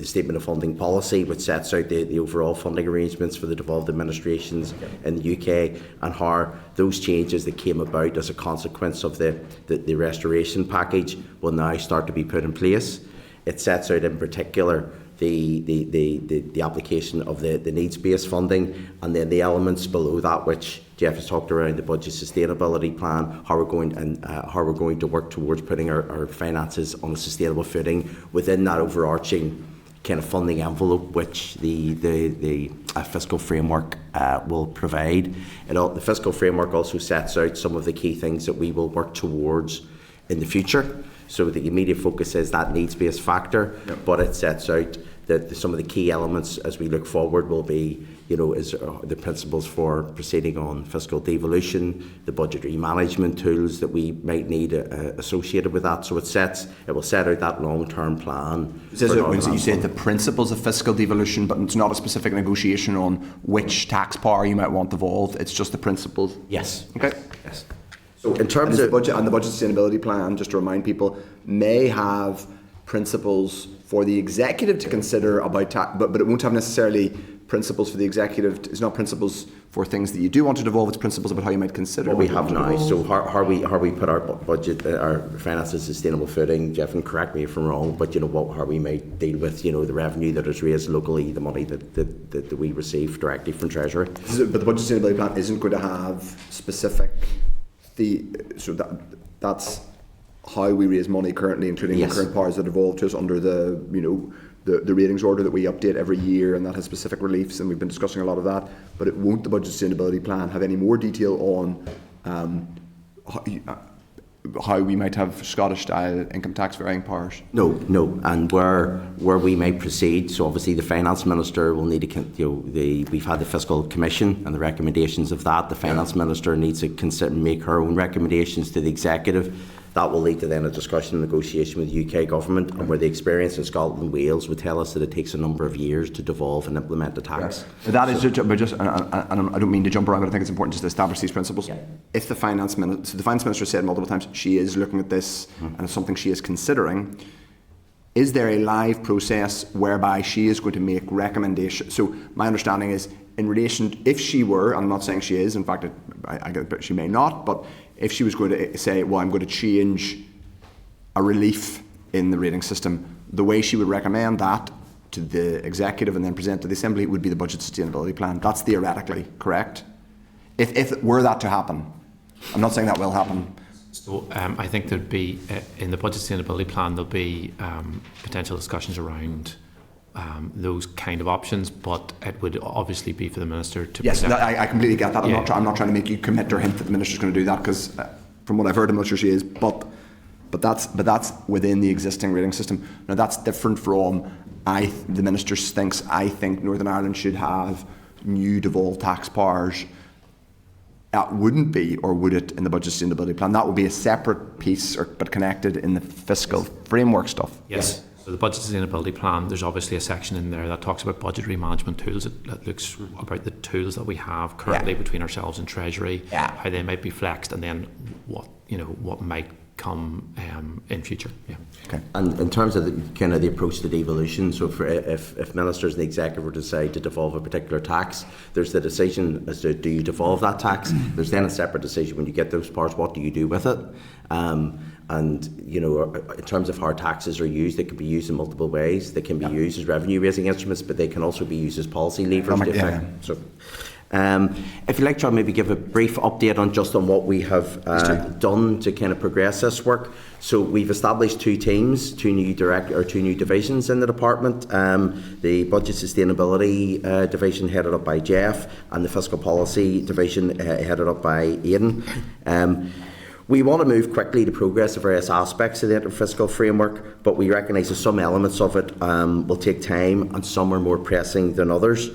statement of funding policy, which sets out the overall funding arrangements for the devolved administrations in the UK, and how those changes that came about as a consequence of the restoration package will now start to be put in place. It sets out in particular the application of the needs-based funding, and then the elements below that which Jeff has talked around, the budget sustainability plan, how we're going to work towards putting our finances on a sustainable footing within that overarching kind of funding envelope which the fiscal framework will provide. The fiscal framework also sets out some of the key things that we will work towards in the future. So the immediate focus is that needs-based factor, but it sets out that some of the key elements as we look forward will be, is the principles for proceeding on fiscal devolution, the budgetary management tools that we might need associated with that. So it will set out that long-term plan. You said the principles of fiscal devolution, but it's not a specific negotiation on which tax power you might want devolved. It's just the principles. Yes. Okay. Yes. So in terms of the budget and the budget sustainability plan, just to remind people, may have principles for the executive to consider about tax, but it won't have necessarily principles for the executive. It's not principles for things that you do want to devolve. It's principles about how you might consider what we have now. So how we put our budget, our finances sustainable footing. Jeff, and correct me if I'm wrong, but how we might deal with the revenue that is raised locally, the money that we receive directly from Treasury. But the budget sustainability plan isn't going to have specific. That's how we raise money currently, including the current powers that evolve to us under the ratings order that we update every year, and that has specific reliefs, and we've been discussing a lot of that. But it won't, the budget sustainability plan, have any more detail on how we might have Scottish-style income tax varying powers? No, and where we might proceed. So obviously the Finance Minister will need to, we've had the Fiscal Commission and the recommendations of that. The Finance Minister needs to make her own recommendations to the Executive. That will lead to then a discussion and negotiation with the UK Government, and where the experience in Scotland and Wales would tell us that it takes a number of years to devolve and implement a tax. But that is just, and I don't mean to jump around, but I think it's important just to establish these principles. Yeah. If the Finance Minister said multiple times she is looking at this and it's something she is considering, is there a live process whereby she is going to make recommendations? So my understanding is, in relation, if she were, and I'm not saying she is, in fact, but she may not, but if she was going to say, well, I'm going to change a relief in the rating system, the way she would recommend that to the executive and then present to the assembly would be the budget sustainability plan. That's theoretically correct. If were that to happen, I'm not saying that will happen. So I think there'd be, in the budget sustainability plan, there'll be potential discussions around those kind of options, but it would obviously be for the Minister to Yes, present. I completely get that. Yeah. I'm not trying to make you commit or hint that the Minister's going to do that, because from what I've heard, I'm not sure she is, but that's within the existing rating system. Now that's different from the Minister thinks I think Northern Ireland should have new devolved tax powers. That wouldn't be, or would it, in the budget sustainability plan? That would be a separate piece, but connected in the fiscal framework stuff. Yes. So the budget sustainability plan, there's obviously a section in there that talks about budgetary management tools. It looks about the tools that we have currently between ourselves and Treasury, how they might be flexed, and then what might come in future. Yeah. Okay. And in terms of the approach to devolution, so if ministers and the executive were to decide to devolve a particular tax, there's the decision as to do you devolve that tax. There's then a separate decision when you get those powers, what do you do with it? And in terms of how taxes are used, they can be used in multiple ways. They can be used as revenue raising instruments, but they can also be used as policy levers. So, if you'd like to maybe give a brief update on what we have done to kind of progress this work. So we've established two teams, two new divisions in the department. The Budget Sustainability Division headed up by Jeff, and the Fiscal Policy Division headed up by Aidan. We want to move quickly to progress the various aspects of the Fiscal Framework, but we recognise that some elements of it will take time, and some are more pressing than others.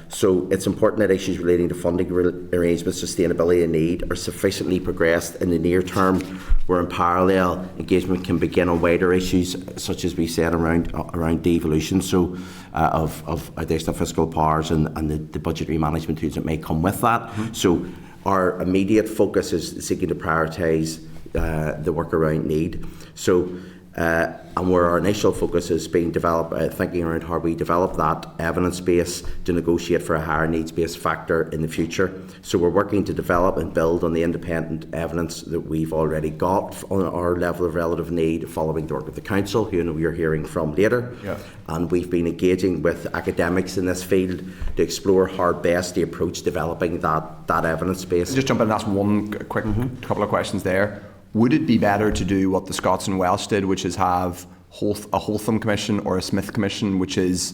So it's important that issues relating to funding arrangements, sustainability and need are sufficiently progressed in the near term, where in parallel engagement can begin on wider issues such as we said around devolution, so of additional fiscal powers and the budgetary management tools that may come with that. Mm-hmm. So our immediate focus is seeking to prioritise the work around need. So and where our initial focus is being developed, thinking around how we develop that evidence base to negotiate for a higher needs-based factor in the future. So we're working to develop and build on the independent evidence that we've already got on our level of relative need following the work of the Council, who we are hearing from later. Yeah. And we've been engaging with academics in this field to explore how best to approach developing that evidence base. Just jump in and ask one quick couple of questions there. Would it be better to do what the Scots and Welsh did, which is have a Holtham Commission or a Smith Commission, which is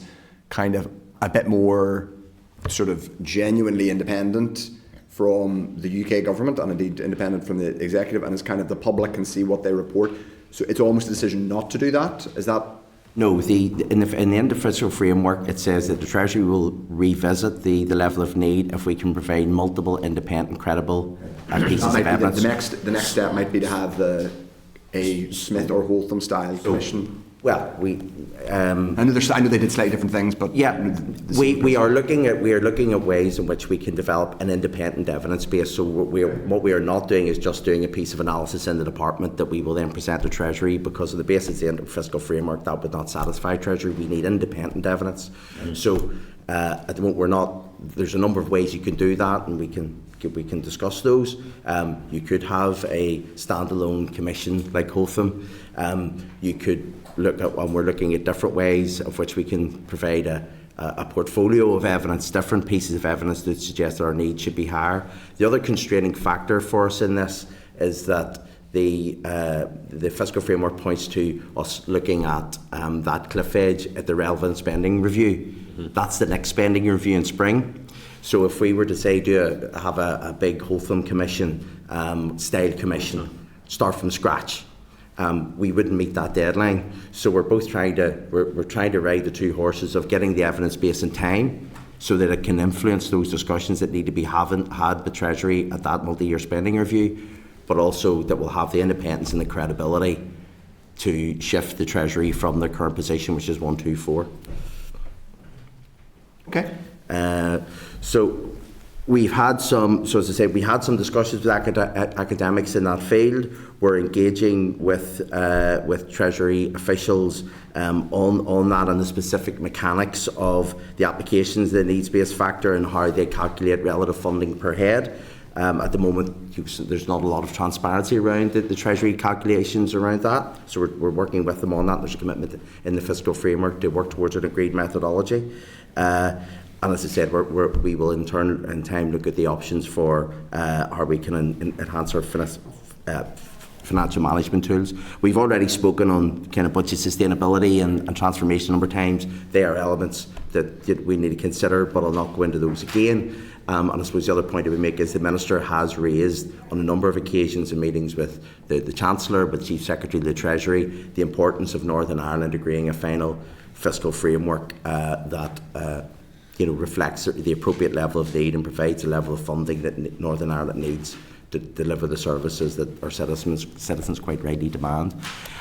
kind of a bit more sort of genuinely independent from the UK government and indeed independent from the executive, and it's kind of the public can see what they report? So it's almost a decision not to do that? Is that... No, in the end of Fiscal Framework, it says that the Treasury will revisit the level of need if we can provide multiple independent, credible pieces of evidence. The next step might be to have a Smith or Holtham style commission. Well, I know they did slightly different things, but yeah, we are looking at ways in which we can develop an independent evidence base. So what we are not doing is just doing a piece of analysis in the department that we will then present to Treasury, because of the basis of the Fiscal Framework that would not satisfy Treasury. We need independent evidence. Mm-hmm. So at the moment there's a number of ways you can do that, and we can discuss those. You could have a standalone commission like Holtham. You could look at, and we're looking at different ways of which we can provide a portfolio of evidence, different pieces of evidence that suggest that our needs should be higher. The other constraining factor for us in this is that the Fiscal Framework points to us looking at that cliff edge at the relevant spending review. Mm-hmm. That's the next spending review in spring. So if we were to say have a big Holtham Commission style commission, start from scratch, we wouldn't meet that deadline. So we're trying to ride the two horses of getting the evidence base in time, so that it can influence those discussions that need to be had with Treasury at that multi-year spending review, but also that will have the independence and the credibility to shift the Treasury from their current position, which is 124. Okay. So we've had some, so as I say, we had some discussions with academics in that field. We're engaging with Treasury officials on that and the specific mechanics of the applications, the needs-based factor, and how they calculate relative funding per head. At the moment, there's not a lot of transparency around the Treasury calculations around that, so we're working with them on that. There's a commitment in the Fiscal Framework to work towards an agreed methodology. And as I said, we will in time look at the options for how we can enhance our financial management tools. We've already spoken on kind of budget sustainability and transformation a number of times. They are elements that we need to consider, but I'll not go into those again. And I suppose the other point I would make is the Minister has raised on a number of occasions in meetings with the Chancellor, with Chief Secretary of the Treasury, the importance of Northern Ireland agreeing a final fiscal framework that reflects the appropriate level of need and provides the level of funding that Northern Ireland needs to deliver the services that our citizens quite rightly demand.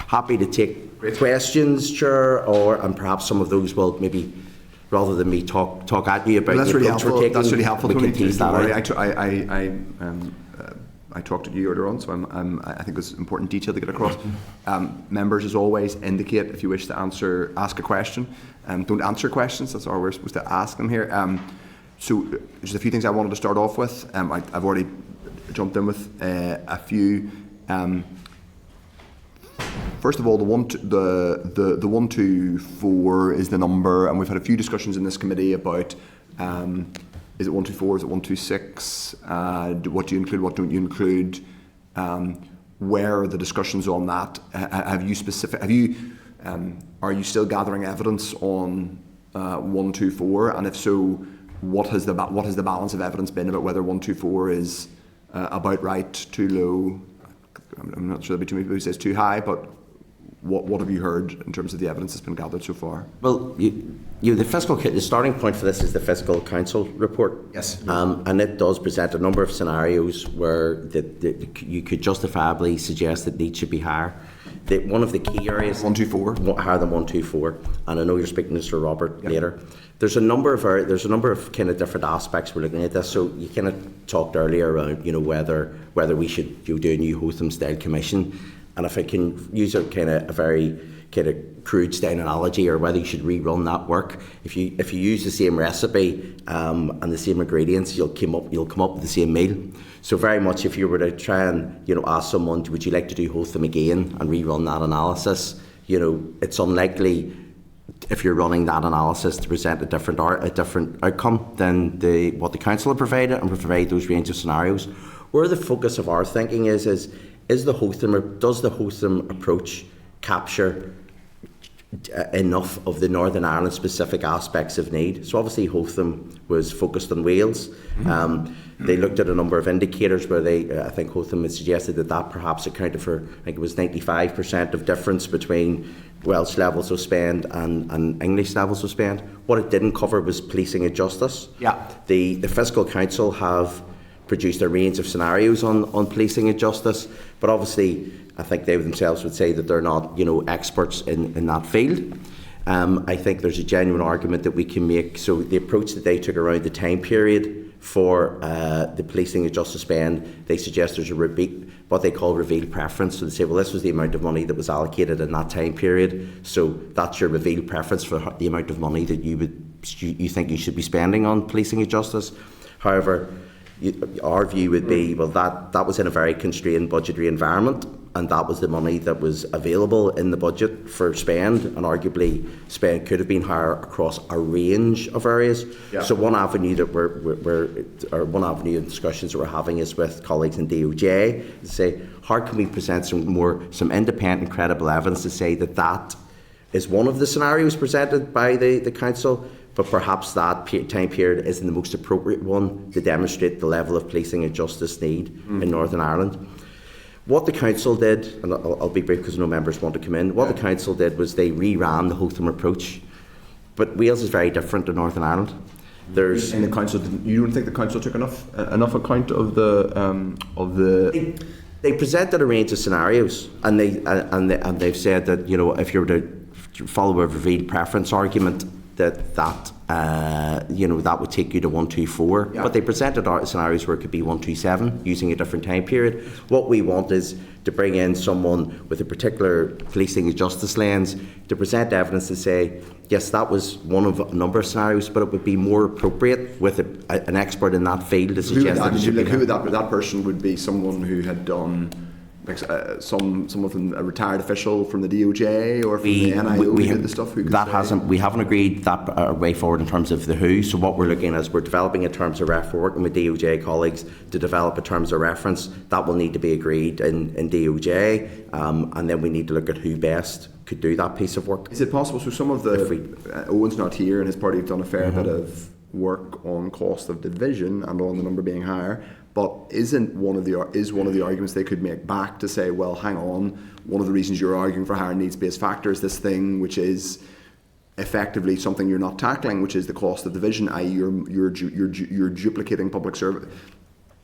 Happy to take questions, Chair, and perhaps some of those will maybe, rather than me talk at you about that's really helpful. That's really helpful. We can tease that out. I talked to you earlier on, so I think it's important detail to get across. Members, as always, indicate if you wish to ask a question. Don't answer questions. That's all we're supposed to ask them here. So there's a few things I wanted to start off with. I've already jumped in with a few. First of all, the 124 is the number, and we've had a few discussions in this committee about is it 124, is it 126? What do you include? What don't you include? Where are the discussions on that? Are you still gathering evidence on 124? And if so, what has the balance of evidence been about whether 124 is about right, too low? I'm not sure there'll be too many people who say it's too high, but what have you heard in terms of the evidence that's been gathered so far? Well, the starting point for this is the Fiscal Council report. Yes. And it does present a number of scenarios where you could justifiably suggest that needs should be higher. One of the key areas... 124? Higher than 124. And I know you're speaking to Sir Robert later. There's a number of kind of different aspects we're looking at this. So you kind of talked earlier around, whether we should do a new Hotham-style commission. And if I can use a very kind of crude style analogy, or whether you should rerun that work, if you use the same recipe and the same ingredients, you'll come up with the same meal. So very much, if you were to try and ask someone, would you like to do Hotham again and rerun that analysis, it's unlikely, if you're running that analysis, to present a different outcome than what the council have provided, and provide those range of scenarios. Where the focus of our thinking does the Hotham approach capture enough of the Northern Ireland specific aspects of need? So obviously Hotham was focused on Wales. They looked at a number of indicators where I think Hotham had suggested that perhaps accounted for, I think it was 95% of difference between Welsh levels of spend and English levels of spend. What it didn't cover was policing and justice. Yeah. The Fiscal Council have produced a range of scenarios on policing and justice, but obviously I think they themselves would say that they're not experts in that field. I think there's a genuine argument that we can make. So the approach that they took around the time period for the policing and justice spend, they suggest there's what they call revealed preference. So they say, well, this was the amount of money that was allocated in that time period, so that's your revealed preference for the amount of money that you think you should be spending on policing and justice. However, our view would be, well, that was in a very constrained budgetary environment, and that was the money that was available in the budget for spend, and arguably spend could have been higher across a range of areas. Yeah. So one avenue that one avenue of discussions that we're having is with colleagues in DOJ to say, how can we present some independent, credible evidence to say that is one of the scenarios presented by the council, but perhaps that time period isn't the most appropriate one to demonstrate the level of policing and justice need in Northern Ireland. What the council did, and I'll be brief because no members want to come in, what the council did was they re-ran the Hotham approach. But Wales is very different to Northern Ireland. And the council, you don't think the council took enough account of the They presented a range of scenarios, and they've said that if you were to follow a revealed preference argument, that that would take you to 124. Yeah. But they presented scenarios where it could be 127 using a different time period. What we want is to bring in someone with a particular policing and justice lens to present evidence to say, yes, that was one of a number of scenarios, but it would be more appropriate with an expert in that field to suggest that person would be someone who had done someone from a retired official from the DOJ or from the NIO who did the stuff. We haven't agreed that way forward in terms of the who. So what we're looking at is we're developing in terms of we're working with DOJ colleagues to develop in terms of reference. That will need to be agreed in DOJ, and then we need to look at who best could do that piece of work. Is it possible? So some of Owen's not here, and his party have done a fair bit of work on cost of division and on the number being higher. But is one of the arguments they could make back to say, well, hang on, one of the reasons you're arguing for higher needs-based factor is this thing which is effectively something you're not tackling, which is the cost of division, i.e. you're duplicating public service.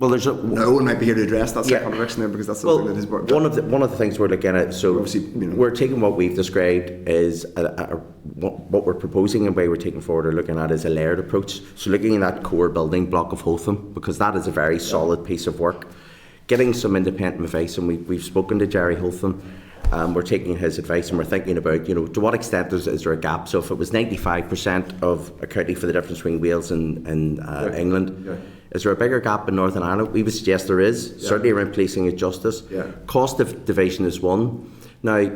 Well, no one might be here to address that contradiction there, because that's something that is one of the things we're looking at. So we're taking what we've described is what we're proposing, and the way we're taking forward or looking at is a layered approach. So looking at that core building block of Hotham, because that is a very solid piece of work. Getting some independent advice, and we've spoken to Jerry Hotham. We're taking his advice, and we're thinking about, to what extent is there a gap. So if it was 95% of accounting for the difference between Wales and England. Is there a bigger gap in Northern Ireland? We would suggest there is, certainly around policing and justice. Cost of division is one. Now,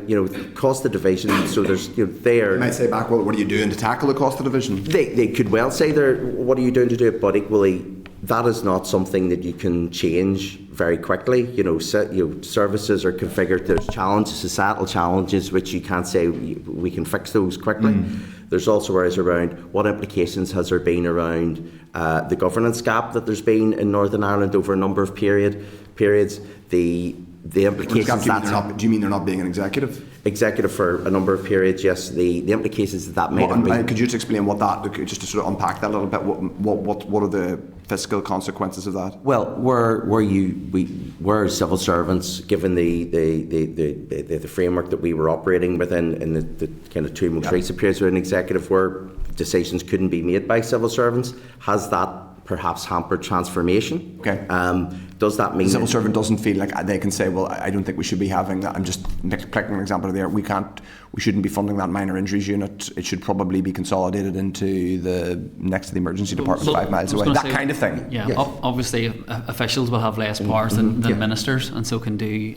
cost of division, so there's, they are... You might say back, well, what are you doing to tackle the cost of division? They could well say, what are you doing to do it? But equally, that is not something that you can change very quickly. Services are configured, there's challenges, societal challenges, which you can't say we can fix those quickly. There's also areas around what implications has there been around the governance gap that there's been in Northern Ireland over a number of periods. The implications. Do you mean they're not being an executive? Executive for a number of periods, yes. The implications that might have been. Could you just explain what that? Just to sort of unpack that a little bit. What are the fiscal consequences of that? Well, we're civil servants, given the framework that we were operating within in the kind of two most recent periods with an executive, where decisions couldn't be made by civil servants. Has that perhaps hampered transformation? Okay. Does that mean the civil servant doesn't feel like they can say, well, I don't think we should be having that? I'm just picking an example there. We shouldn't be funding that minor injuries unit. It should probably be consolidated into the next to the emergency department 5 miles away. That kind of thing. Yeah. Yes. Obviously, officials will have less powers than ministers, and so can do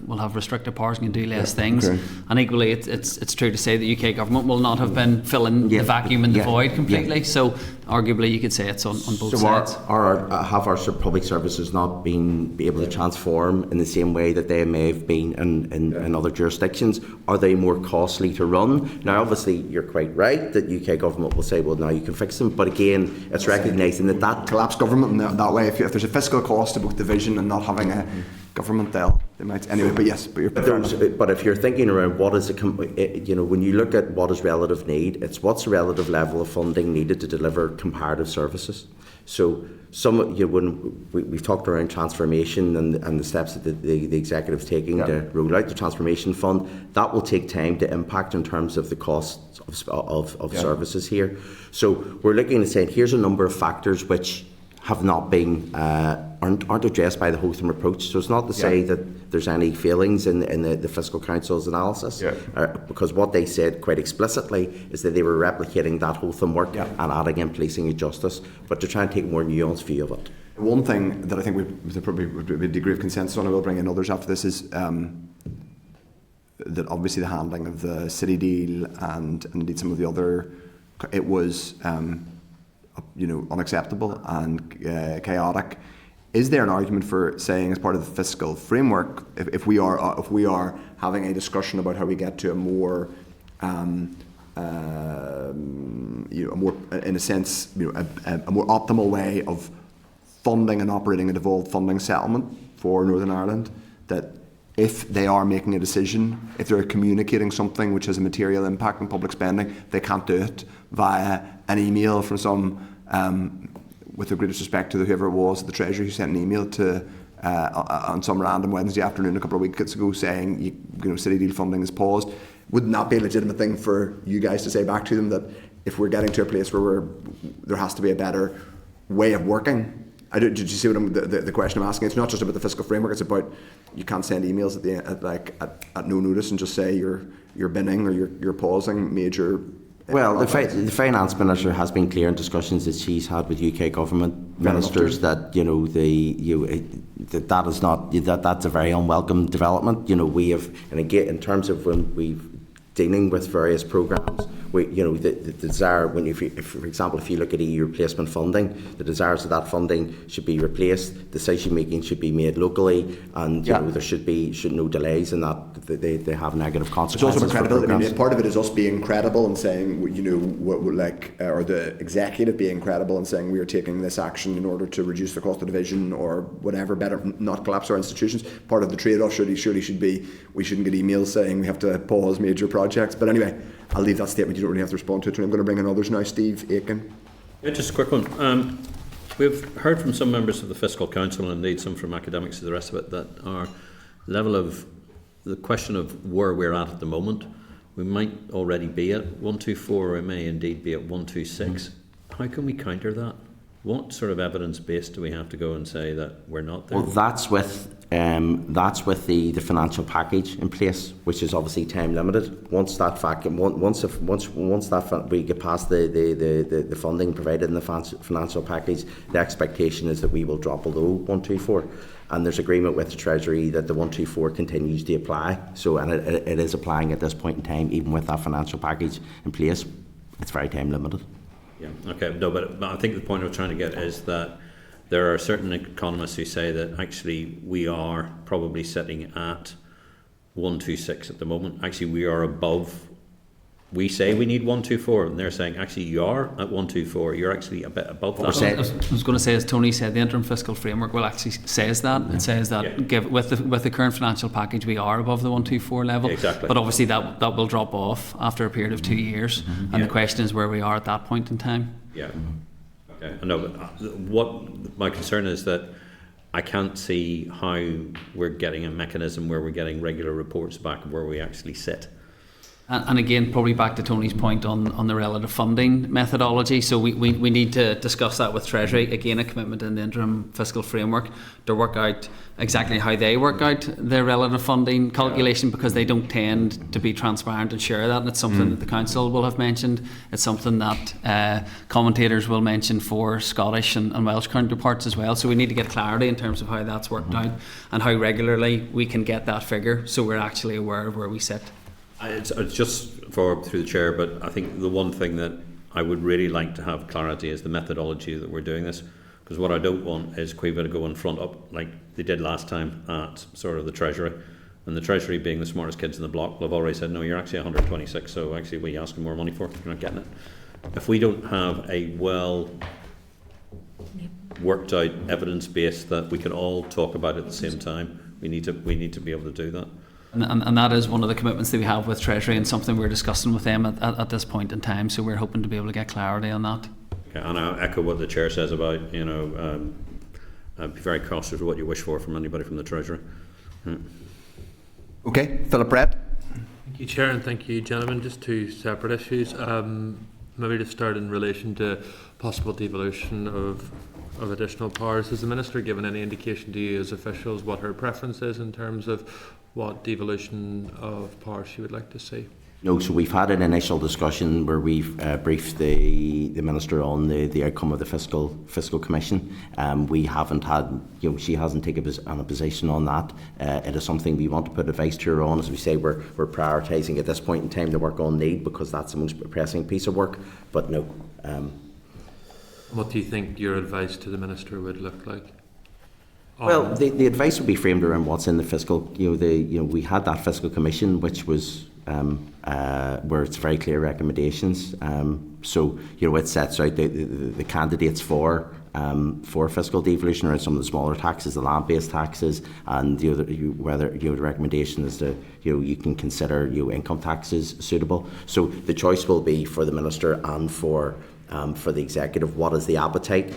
will have restricted powers and can do less things. Okay. And equally, it's true to say the UK government will not have been filling the vacuum and the void completely. Yeah. So arguably, you could say it's on both sides. Have our public services not been able to transform in the same way that they may have been in other jurisdictions? Are they more costly to run? Now, obviously, you're quite right that UK government will say, well, now you can fix them. But again, it's recognising that collapse government in that way. If there's a fiscal cost to both division and not having a government, they might anyway. But yes, but if you're thinking around what is when you look at what is relative need, it's what's the relative level of funding needed to deliver comparative services. So when we've talked around transformation and the steps that the executive's taking to roll out the transformation fund, that will take time to impact in terms of the costs of services here. So we're looking at saying here's a number of factors which have not been aren't addressed by the Hotham approach. So it's not to say that there's any failings in the Fiscal Council's analysis, because what they said quite explicitly is that they were replicating that Hotham work and adding in policing and justice, but to try and take a more nuanced view of it. One thing that I think there probably would be a degree of consensus on, I will bring in others after this, is that obviously the handling of the city deal and indeed some of the other, it was unacceptable and chaotic. Is there an argument for saying, as part of the fiscal framework, if we are having a discussion about how we get to a more in a sense, a more optimal way of funding and operating a devolved funding settlement for Northern Ireland, that if they are making a decision, if they're communicating something which has a material impact on public spending, they can't do it via an email from some, with the greatest respect to whoever it was at the Treasury who sent an email to on some random Wednesday afternoon a couple of weeks ago saying, city deal funding is paused. Wouldn't that be a legitimate thing for you guys to say back to them, that if we're getting to a place where there has to be a better way of working. Did you see what the question I'm asking? It's not just about the fiscal framework. It's about you can't send emails at no notice and just say you're binning or you're pausing major. Well, the finance minister has been clear in discussions that she's had with UK government ministers that that is not that's a very unwelcome development. We have, and again, in terms of when we've dealing with various programmes, the desire, if, for example, if you look at EU replacement funding, the desires of that funding should be replaced, decision making should be made locally, and there should no delays in that. They have negative consequences. It's also about credibility. Part of it is us being credible and saying, or the executive being credible and saying we are taking this action in order to reduce the cost of division or whatever, better not collapse our institutions. Part of the trade-off surely should be we shouldn't get emails saying we have to pause major projects. But anyway, I'll leave that statement. You don't really have to respond to it. I'm going to bring in others now. Steve Aiken. Yeah, just a quick one. We've heard from some members of the Fiscal Council, and indeed some from academics and the rest of it, that our level of the question of where we're at the moment, we might already be at 124, or we may indeed be at 126. How can we counter that? What sort of evidence base do we have to go and say that we're not there? Well, that's with the financial package in place, which is obviously time limited. Once we get past the funding provided in the financial package, the expectation is that we will drop below 124. And there's agreement with the Treasury that the 124 continues to apply. So, and it is applying at this point in time, even with that financial package in place. It's very time limited. Yeah, okay. No, but I think the point I'm trying to get is that there are certain economists who say that actually we are probably sitting at 126 at the moment. Actually, we are above. We say we need 124, and they're saying actually you are at 124. You're actually a bit above that. I was going to say, as Tony said, the interim fiscal framework actually says that. It says that with the current financial package, we are above the 124 level. Exactly. But obviously that will drop off after a period of 2 years, and the question is where we are at that point in time. Yeah. Okay. I know, but what my concern is that I can't see how we're getting a mechanism where we're getting regular reports back of where we actually sit. And again, probably back to Tony's point on the relative funding methodology. So we need to discuss that with Treasury. Again, a commitment in the interim fiscal framework to work out exactly how they work out their relative funding calculation, because they don't tend to be transparent and share that. And it's something that the Council will have mentioned. It's something that commentators will mention for Scottish and Welsh counterparts as well. So we need to get clarity in terms of how that's worked out and how regularly we can get that figure, so we're actually aware of where we sit. It's just through the chair, but I think the one thing that I would really like to have clarity is the methodology that we're doing this, because what I don't want is Cueva to go and front up like they did last time at sort of the Treasury, and the Treasury, being the smartest kids in the block, will have already said no, you're actually 126, so actually what are you asking more money for? You're not getting it. If we don't have a well worked out evidence base that we can all talk about at the same time, we need to be able to do that. And that is one of the commitments that we have with Treasury, and something we're discussing with them at this point in time. So we're hoping to be able to get clarity on that. Okay, and I echo what the chair says about, be very cautious of what you wish for from anybody from the Treasury. Okay, Philip Brett. Thank you, Chair, and thank you, gentlemen. Just two separate issues. Maybe to start in relation to possible devolution of additional powers. Has the Minister given any indication to you as officials what her preference is in terms of what devolution of powers she would like to see? No, so we've had an initial discussion where we've briefed the Minister on the outcome of the Fiscal Commission. We haven't had, she hasn't taken a position on that. It is something we want to put advice to her on. As we say, we're prioritising at this point in time the work on need, because that's the most pressing piece of work. But no. What do you think your advice to the Minister would look like? Well, the advice would be framed around what's in the fiscal. We had that Fiscal Commission, which was where it's very clear recommendations. So it sets out the candidates for fiscal devolution around some of the smaller taxes, the land-based taxes, and the recommendation is that you can consider income taxes suitable. So the choice will be for the Minister and for the Executive. What is the appetite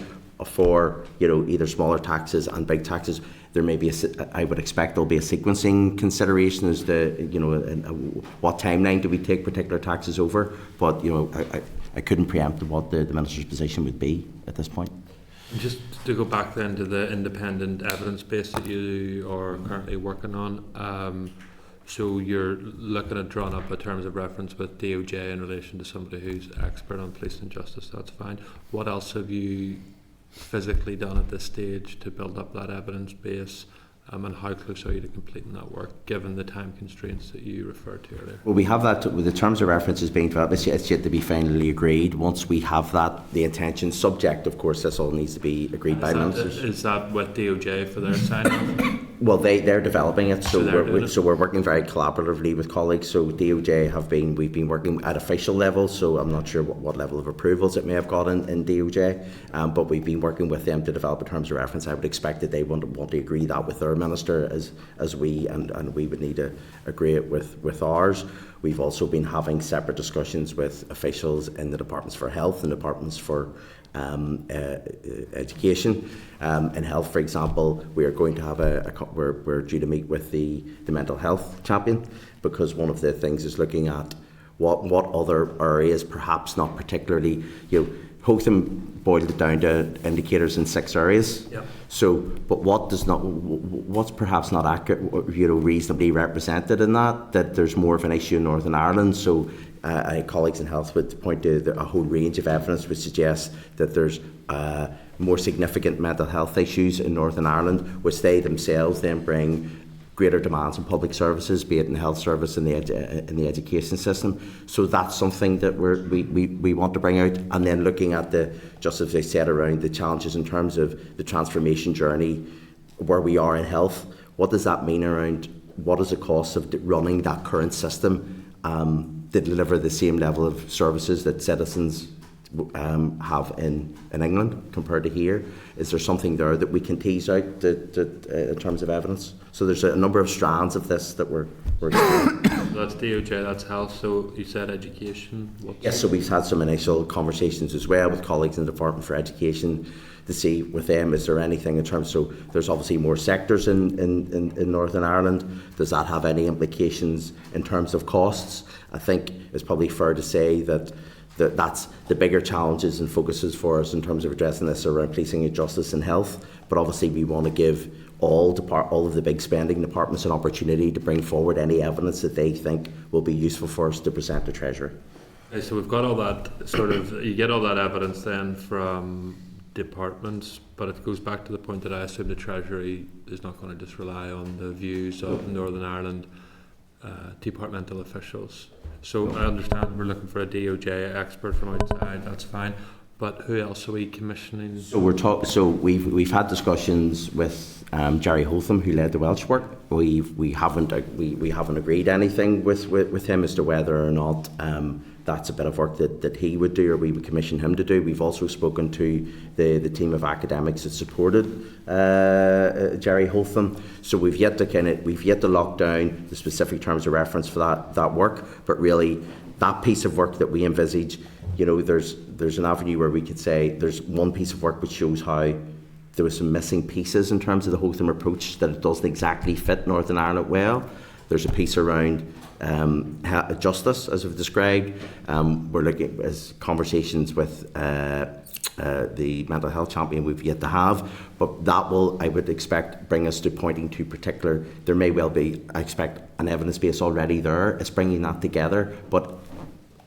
for either smaller taxes and big taxes? There may be I would expect there'll be a sequencing consideration as to what timeline do we take particular taxes over. But I couldn't preempt what the Minister's position would be at this point. Just to go back then to the independent evidence base that you are currently working on, so you're looking at drawing up a terms of reference with DOJ in relation to somebody who's expert on police and justice, that's fine. What else have you physically done at this stage to build up that evidence base? And how close are you to completing that work, given the time constraints that you referred to earlier? Well, we have that with the terms of reference is being developed. It's yet to be finally agreed. Once we have that, the intention, subject, of course, this all needs to be agreed by ministers. Is that with DOJ for their sign-off? Well, they're developing it, so we're working very collaboratively with colleagues. So DOJ we've been working at official level. So I'm not sure what level of approvals it may have got in DOJ, but we've been working with them to develop a terms of reference. I would expect that they want to agree that with their minister as we and we would need to agree it with ours. We've also been having separate discussions with officials in the departments for health and departments for education. In health, for example, we are going to have we're due to meet with the mental health champion, because one of the things is looking at what other areas, perhaps not particularly, Hotham boiled it down to indicators in 6 areas. Yep. So, but what's perhaps not accurate, reasonably represented in that there's more of an issue in Northern Ireland. So, colleagues in health would point to a whole range of evidence which suggests that there's more significant mental health issues in Northern Ireland, which they themselves then bring greater demands on public services, be it in the health service and in the education system. So that's something that we want to bring out, and then looking at just as I said, around the challenges in terms of the transformation journey, where we are in health. What does that mean around what is the cost of running that current system to deliver the same level of services that citizens have in England compared to here? Is there something there that we can tease out in terms of evidence? So there's a number of strands of this that we're doing. So that's DOJ, that's health. So you said education. Yes, so we've had some initial conversations as well with colleagues in the Department for Education to see with them, is there anything in terms, so there's obviously more sectors in Northern Ireland. Does that have any implications in terms of costs? I think it's probably fair to say that's the bigger challenges and focuses for us in terms of addressing this around policing and justice and health. But obviously we want to give all of the big spending departments an opportunity to bring forward any evidence that they think will be useful for us to present to Treasury. Okay, so we've got all that you get all that evidence then from departments, but it goes back to the point that I assume the Treasury is not going to just rely on the views of Northern Ireland departmental officials. So I understand we're looking for a DOJ expert from outside, that's fine. But who else are we commissioning? So we've had discussions with Jerry Hotham, who led the Welsh work. We haven't agreed anything with him as to whether or not that's a bit of work that he would do or we would commission him to do. We've also spoken to the team of academics that supported Jerry Hotham. So we've yet to lock down the specific terms of reference for that work. But really, that piece of work that we envisage, there's an avenue where we could say there's one piece of work which shows how there were some missing pieces in terms of the Hotham approach, that it doesn't exactly fit Northern Ireland well. There's a piece around justice, as we've described. We're looking at conversations with the mental health champion we've yet to have, but that will, I would expect, bring us to pointing to particular, there may well be, I expect, an evidence base already there. It's bringing that together, but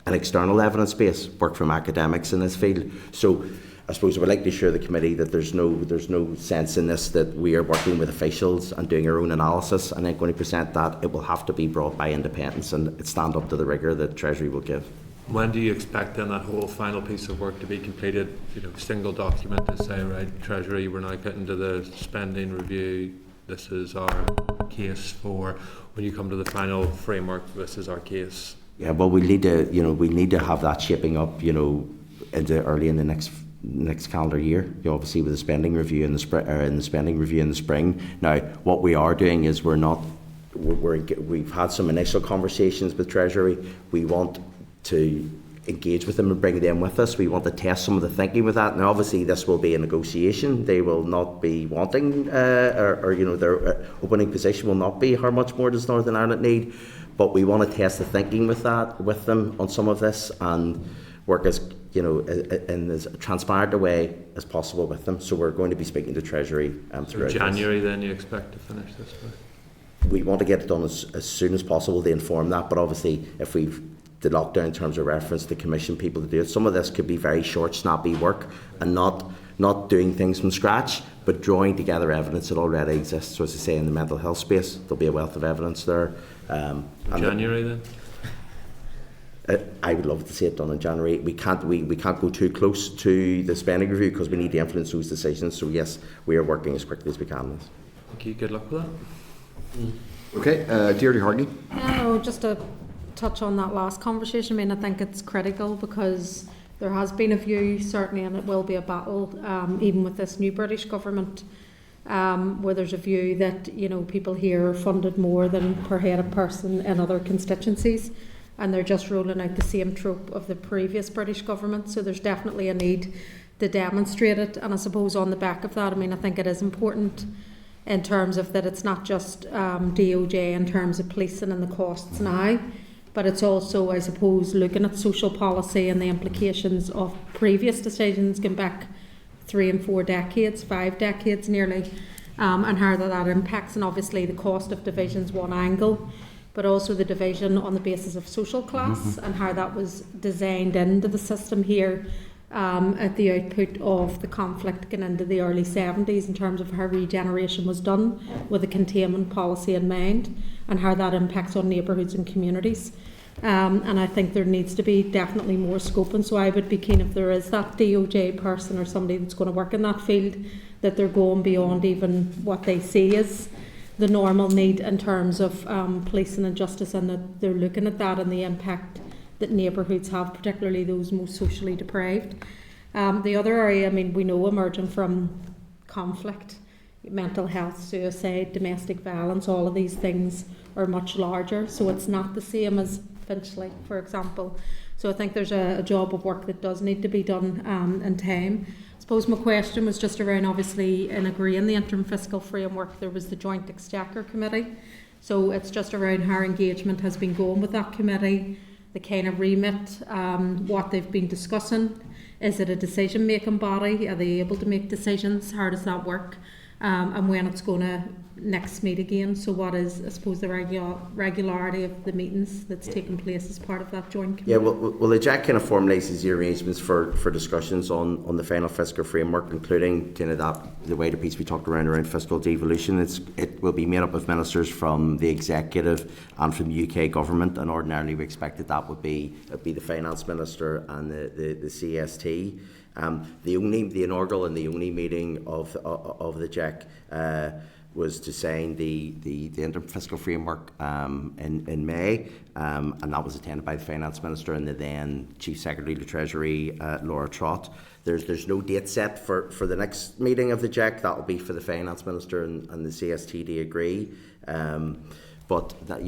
an external evidence base, work from academics in this field. So I suppose I would like to assure the committee that there's no sense in this that we are working with officials and doing our own analysis and then going to present that. It will have to be brought by independence and stand up to the rigour that Treasury will give. When do you expect then that whole final piece of work to be completed? Single document to say, right, Treasury, we're now getting to the spending review. This is our case for when you come to the final framework. This is our case. Yeah, well, we need to have that shaping up, into early in the next calendar year. Obviously, with the spending review in the spring. Now, what we are doing is we've had some initial conversations with Treasury. We want to engage with them and bring them with us. We want to test some of the thinking with that. Now, obviously, this will be a negotiation. They will not be wanting, their opening position will not be how much more does Northern Ireland need. But we want to test the thinking with them on some of this, and work as in as transparent a way as possible with them. So we're going to be speaking to Treasury throughout January. Then you expect to finish this by? We want to get it done as soon as possible to inform that, but obviously if we've the lockdown in terms of reference to commission people to do it, some of this could be very short, snappy work and not doing things from scratch, but drawing together evidence that already exists. So as I say, in the mental health space, there'll be a wealth of evidence there. January then? I would love to see it done in January. We can't go too close to the spending review because we need to influence those decisions. So yes, we are working as quickly as we can on this. Thank you. Good luck with that. Okay, Deirdre Hargey. Just to touch on that last conversation, I mean, I think it's critical because there has been a view, certainly, and it will be a battle, even with this new British government, where there's a view that, people here are funded more than per head of person in other constituencies, and they're just rolling out the same trope of the previous British government. So there's definitely a need to demonstrate it, and I suppose on the back of that, I mean, I think it is important in terms of that it's not just DOJ in terms of policing and the costs now, but it's also, I suppose, looking at social policy and the implications of previous decisions going back 3 and 4 decades, 5 decades nearly, and how that impacts. And obviously the cost of division's one angle, but also the division on the basis of social class and how that was designed into the system here at the output of the conflict going into the early 70s in terms of how regeneration was done with a containment policy in mind and how that impacts on neighbourhoods and communities. And I think there needs to be definitely more scope, and so I would be keen if there is that DOJ person or somebody that's going to work in that field, that they're going beyond even what they see as the normal need in terms of policing and justice, and that they're looking at that and the impact that neighbourhoods have, particularly those most socially deprived. The other area, I mean, we know emerging from conflict, mental health, suicide, domestic violence, all of these things are much larger, so it's not the same as Finchley, for example. So I think there's a job of work that does need to be done in time. I suppose my question was just around, obviously, in agreeing the interim fiscal framework, there was the Joint Exchequer Committee. So it's just around how engagement has been going with that committee, the kind of remit, what they've been discussing. Is it a decision-making body? Are they able to make decisions? How does that work? And when it's going to next meet again. So what is, I suppose, the regularity of the meetings that's taking place as part of that joint committee? Yeah, well the JAC kind of formulates the arrangements for discussions on the final fiscal framework, including kind of the wider piece we talked around fiscal devolution. It will be made up of ministers from the executive and from the UK government, and ordinarily we expected that would be the finance minister and the CST. The inaugural and the only meeting of the JAC was to sign the interim fiscal framework in May, and that was attended by the finance minister and the then chief secretary to Treasury, Laura Trott. There's no date set for the next meeting of the JAC. That will be for the finance minister and the CST to agree. But that,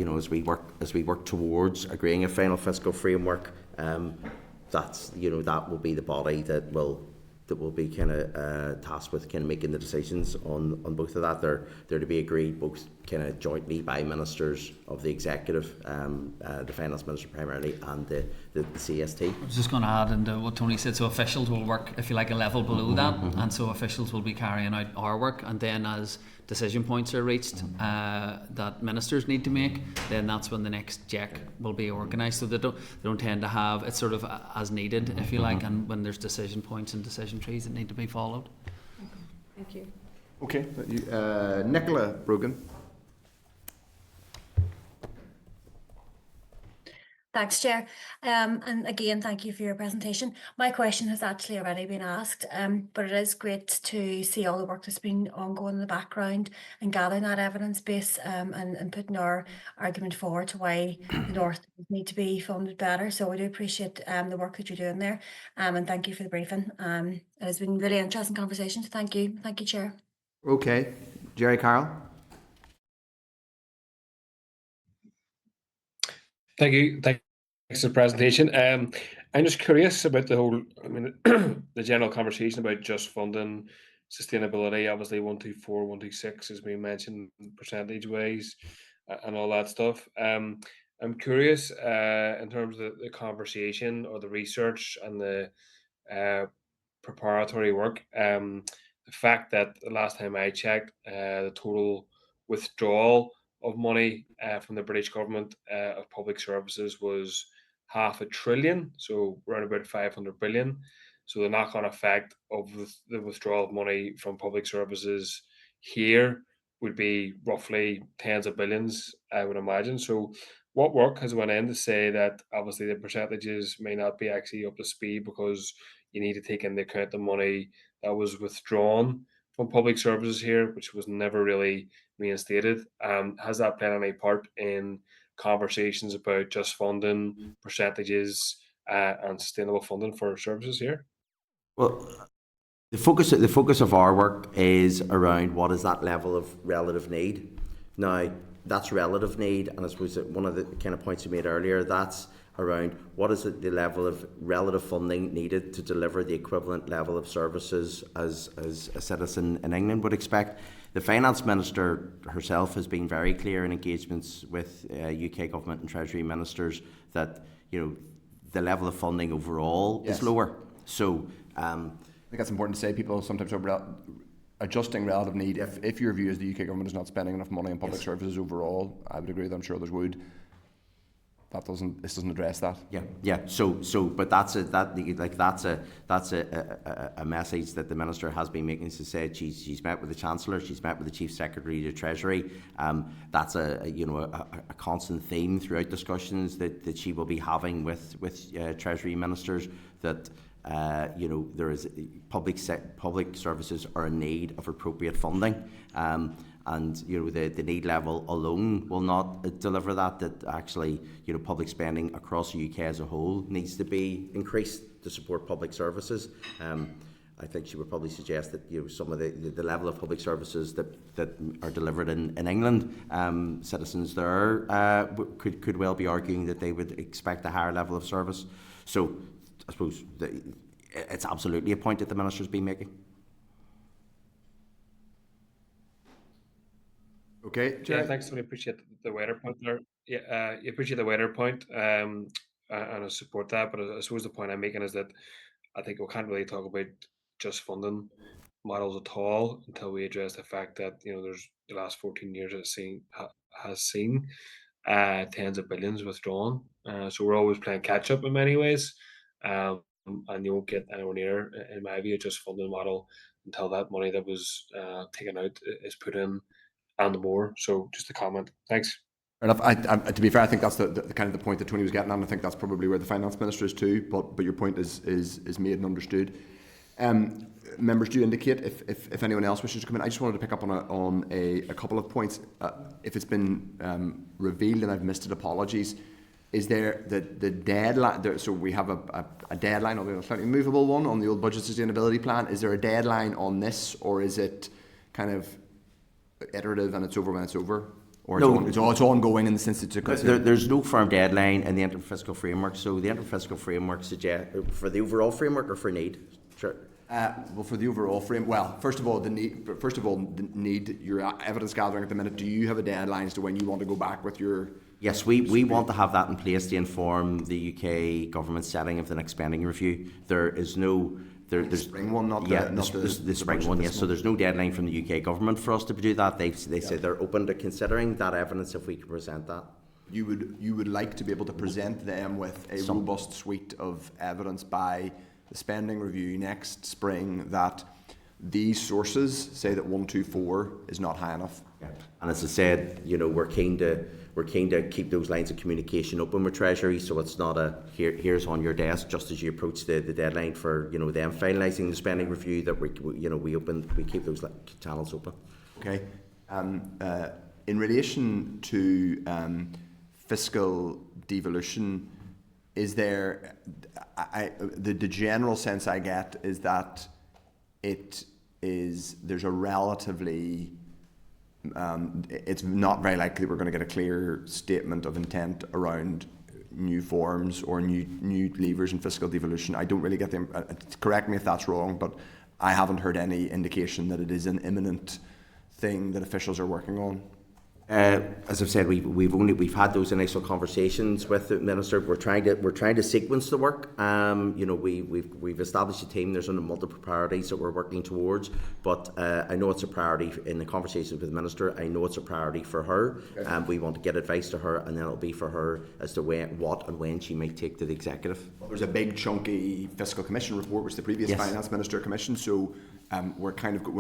as we work towards agreeing a final fiscal framework, that will be the body that will be kind of tasked with kind of making the decisions on both of that. They're to be agreed both kind of jointly by ministers of the executive, the finance minister primarily, and the CST. I was just going to add into what Tony said. So officials will work, if you like, a level below that, and so officials will be carrying out our work, and then as decision points are reached that ministers need to make, then that's when the next JEC will be organised. So they don't tend to have, it's sort of as needed, if you like, and when there's decision points and decision trees that need to be followed. Thank you. Okay, Nicola Brogan. Thanks, Chair. And again, thank you for your presentation. My question has actually already been asked, but it is great to see all the work that's been ongoing in the background and gathering that evidence base and putting our argument forward to why the North need to be funded better. So we do appreciate the work that you're doing there, and thank you for the briefing. It has been really interesting conversation. So thank you, Chair. Okay, Jerry Carroll. Thank you. Thanks for the presentation. I'm just curious about the whole, the general conversation about just funding sustainability. Obviously, 124, 126 has been mentioned percentage-wise and all that stuff. I'm curious in terms of the conversation or the research and the preparatory work. The fact that the last time I checked, the total withdrawal of money from the British government of public services was $500 billion, so around about 500 billion. So the knock-on effect of the withdrawal of money from public services here would be roughly tens of billions, I would imagine. So what work has went in to say that obviously the percentages may not be actually up to speed because you need to take into account the money that was withdrawn from public services here, which was never really reinstated. Has that played any part in conversations about just funding percentages and sustainable funding for services here? Well, the focus of our work is around what is that level of relative need. Now, that's relative need, and I suppose that one of the kind of points you made earlier, that's around what is the level of relative funding needed to deliver the equivalent level of services as a citizen in England would expect. The Finance Minister herself has been very clear in engagements with UK Government and Treasury Ministers that the level of funding overall is lower. So I think that's important to say. People sometimes are adjusting relative need. If your view is the UK government is not spending enough money on public services overall, I would agree with. I'm sure others would. This doesn't address that. Yeah. So, but that's a message that the minister has been making. She said she's met with the Chancellor, she's met with the Chief Secretary of the Treasury. That's a constant theme throughout discussions that she will be having with Treasury ministers. That there is public services are in need of appropriate funding. And the need level alone will not deliver that. That actually public spending across the UK as a whole needs to be increased to support public services. I think she would probably suggest that some of the level of public services that are delivered in England, citizens there could well be arguing that they would expect a higher level of service. So I suppose it's absolutely a point that the minister's been making. Okay, yeah, thanks. I appreciate the wider point there. Yeah, you appreciate the wider point, and I support that. But I suppose the point I'm making is that I think we can't really talk about just funding models at all until we address the fact that there's the last 14 years has seen tens of billions withdrawn. So we're always playing catch up in many ways, and you won't get anywhere near, in my view, just funding model until that money that was taken out is put in and more. So just a comment. Thanks. Fair enough. To be fair, I think that's the kind of the point that Tony was getting at, and I think that's probably where the Finance Minister is too. But your point is made and understood. Members do indicate if anyone else wishes to come in. I just wanted to pick up on a couple of points. If it's been revealed and I've missed it, apologies. Is there the deadline? So we have a deadline, although a slightly movable one, on the old budget sustainability plan. Is there a deadline on this, or is it kind of iterative and it's over when it's over? Or it's ongoing in the sense that there's no firm deadline in the interim fiscal framework. So the interim fiscal framework suggests for the overall framework or for need. Sure. Well, for the overall frame, first of all, the need. Your evidence gathering at the minute. Do you have a deadline as to when you want to go back with your? Yes, we want to have that in place to inform the UK government setting of the next spending review. There is no. There's spring one, not the spring one. Yes, so there's no deadline from the UK government for us to do that. They say they're open to considering that evidence if we can present that. You would like to be able to present them with a robust suite of evidence by the spending review next spring that these sources say that 124 is not high enough. Yeah. And as I said, we're keen to keep those lines of communication open with Treasury, so it's not here's on your desk just as you approach the deadline for them finalising the spending review, that we keep those channels open. Okay. In relation to fiscal devolution, is there the general sense I get is that there's a relatively it's not very likely we're going to get a clear statement of intent around new forms or new levers in fiscal devolution. I don't really get them. Correct me if that's wrong, but I haven't heard any indication that it is an imminent thing that officials are working on. As I've said, we've had those initial conversations with the minister. We're trying to sequence the work. We've established a team. There's multiple priorities that we're working towards. But I know it's a priority in the conversations with the minister. I know it's a priority for her. Okay. We want to get advice to her, and then it'll be for her as to what and when she might take to the executive. Well, there's a big chunky fiscal commission report, which the previous finance minister commissioned. So we're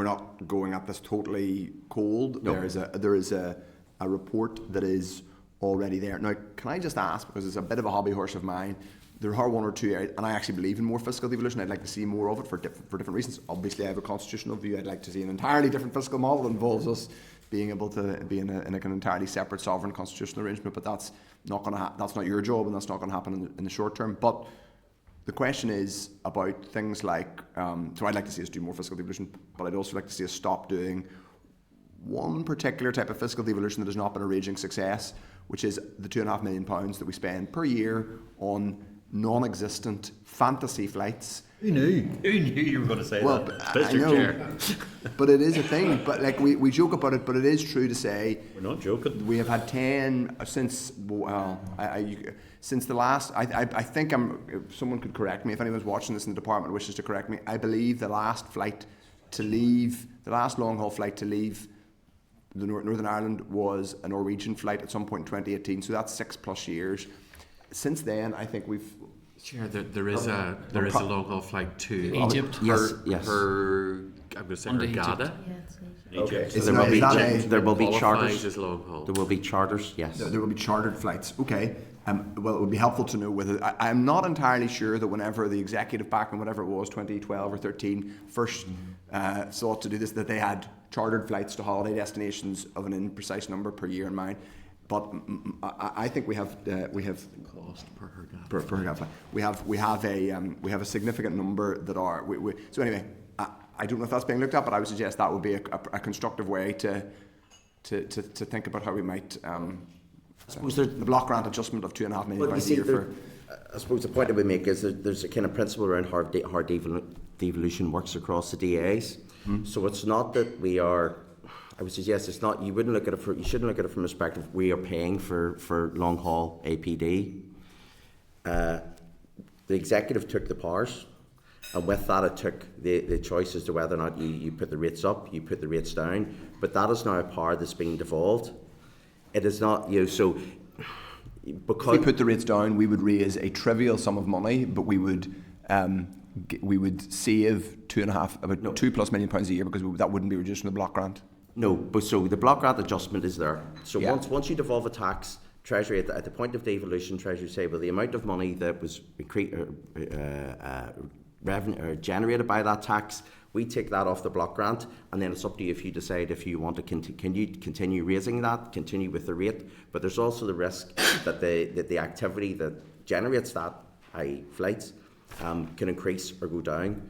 not going at this totally cold. No. There is a report that is already there. Now, can I just ask, because it's a bit of a hobby horse of mine, there are one or two areas, and I actually believe in more fiscal devolution. I'd like to see more of it for different reasons. Obviously, I have a constitutional view. I'd like to see an entirely different fiscal model that involves us being able to be in an entirely separate sovereign constitutional arrangement, but that's not going to that's not your job, and that's not going to happen in the short term. But the question is about things like, so I'd like to see us do more fiscal devolution, but I'd also like to see us stop doing one particular type of fiscal devolution that has not been a raging success, which is the £2.5 million that we spend per year on non-existent fantasy flights. Who knew you were going to say that? I know, but it is a thing. But like we joke about it, but it is true to say we're not joking. We have had 10 since since the last. I think if someone could correct me if anyone's watching this in the department wishes to correct me. I believe the last long haul flight to leave the Northern Ireland was a Norwegian flight at some point in 2018, so that's 6+ years. Since then, I think we've... Chair, there is a long haul flight to Egypt. Yes. I'm going to say Hurghada. Okay. There will be charters. As long haul. There will be charters. Yes. There will be chartered flights. Okay. Well, it would be helpful to know whether I'm not entirely sure that whenever the executive back in whatever it was 2012 or 13 first sought to do this, that they had chartered flights to holiday destinations of an imprecise number per year in mind. But I think we have cost per Hurghada. Per flight. We have a significant number that are. So anyway, I don't know if that's being looked at, but I would suggest that would be a constructive way to think about how we might. I suppose the block grant adjustment of £2.5 million a year for. I suppose the point that we make is that there's a kind of principle around how devolution works across the DAs. Mm-hmm. So it's not that we are. I would suggest it's not. You shouldn't look at it from the perspective we are paying for long haul APD. The executive took the powers, and with that it took the choice as to whether or not you put the rates up, you put the rates down. But that is now a power that's being devolved. It is not so. Because if we put the rates down, we would raise a trivial sum of money, but we would save about £2+ million a year because that wouldn't be reduced from the block grant. No, but so the block grant adjustment is there. So once you devolve a tax, Treasury at the point of devolution, Treasury say, well, the amount of money that was generated by that tax, we take that off the block grant, and then it's up to you if you decide if you want to continue raising that, continue with the rate. But there's also the risk that the activity that generates that, i.e. flights, can increase or go down.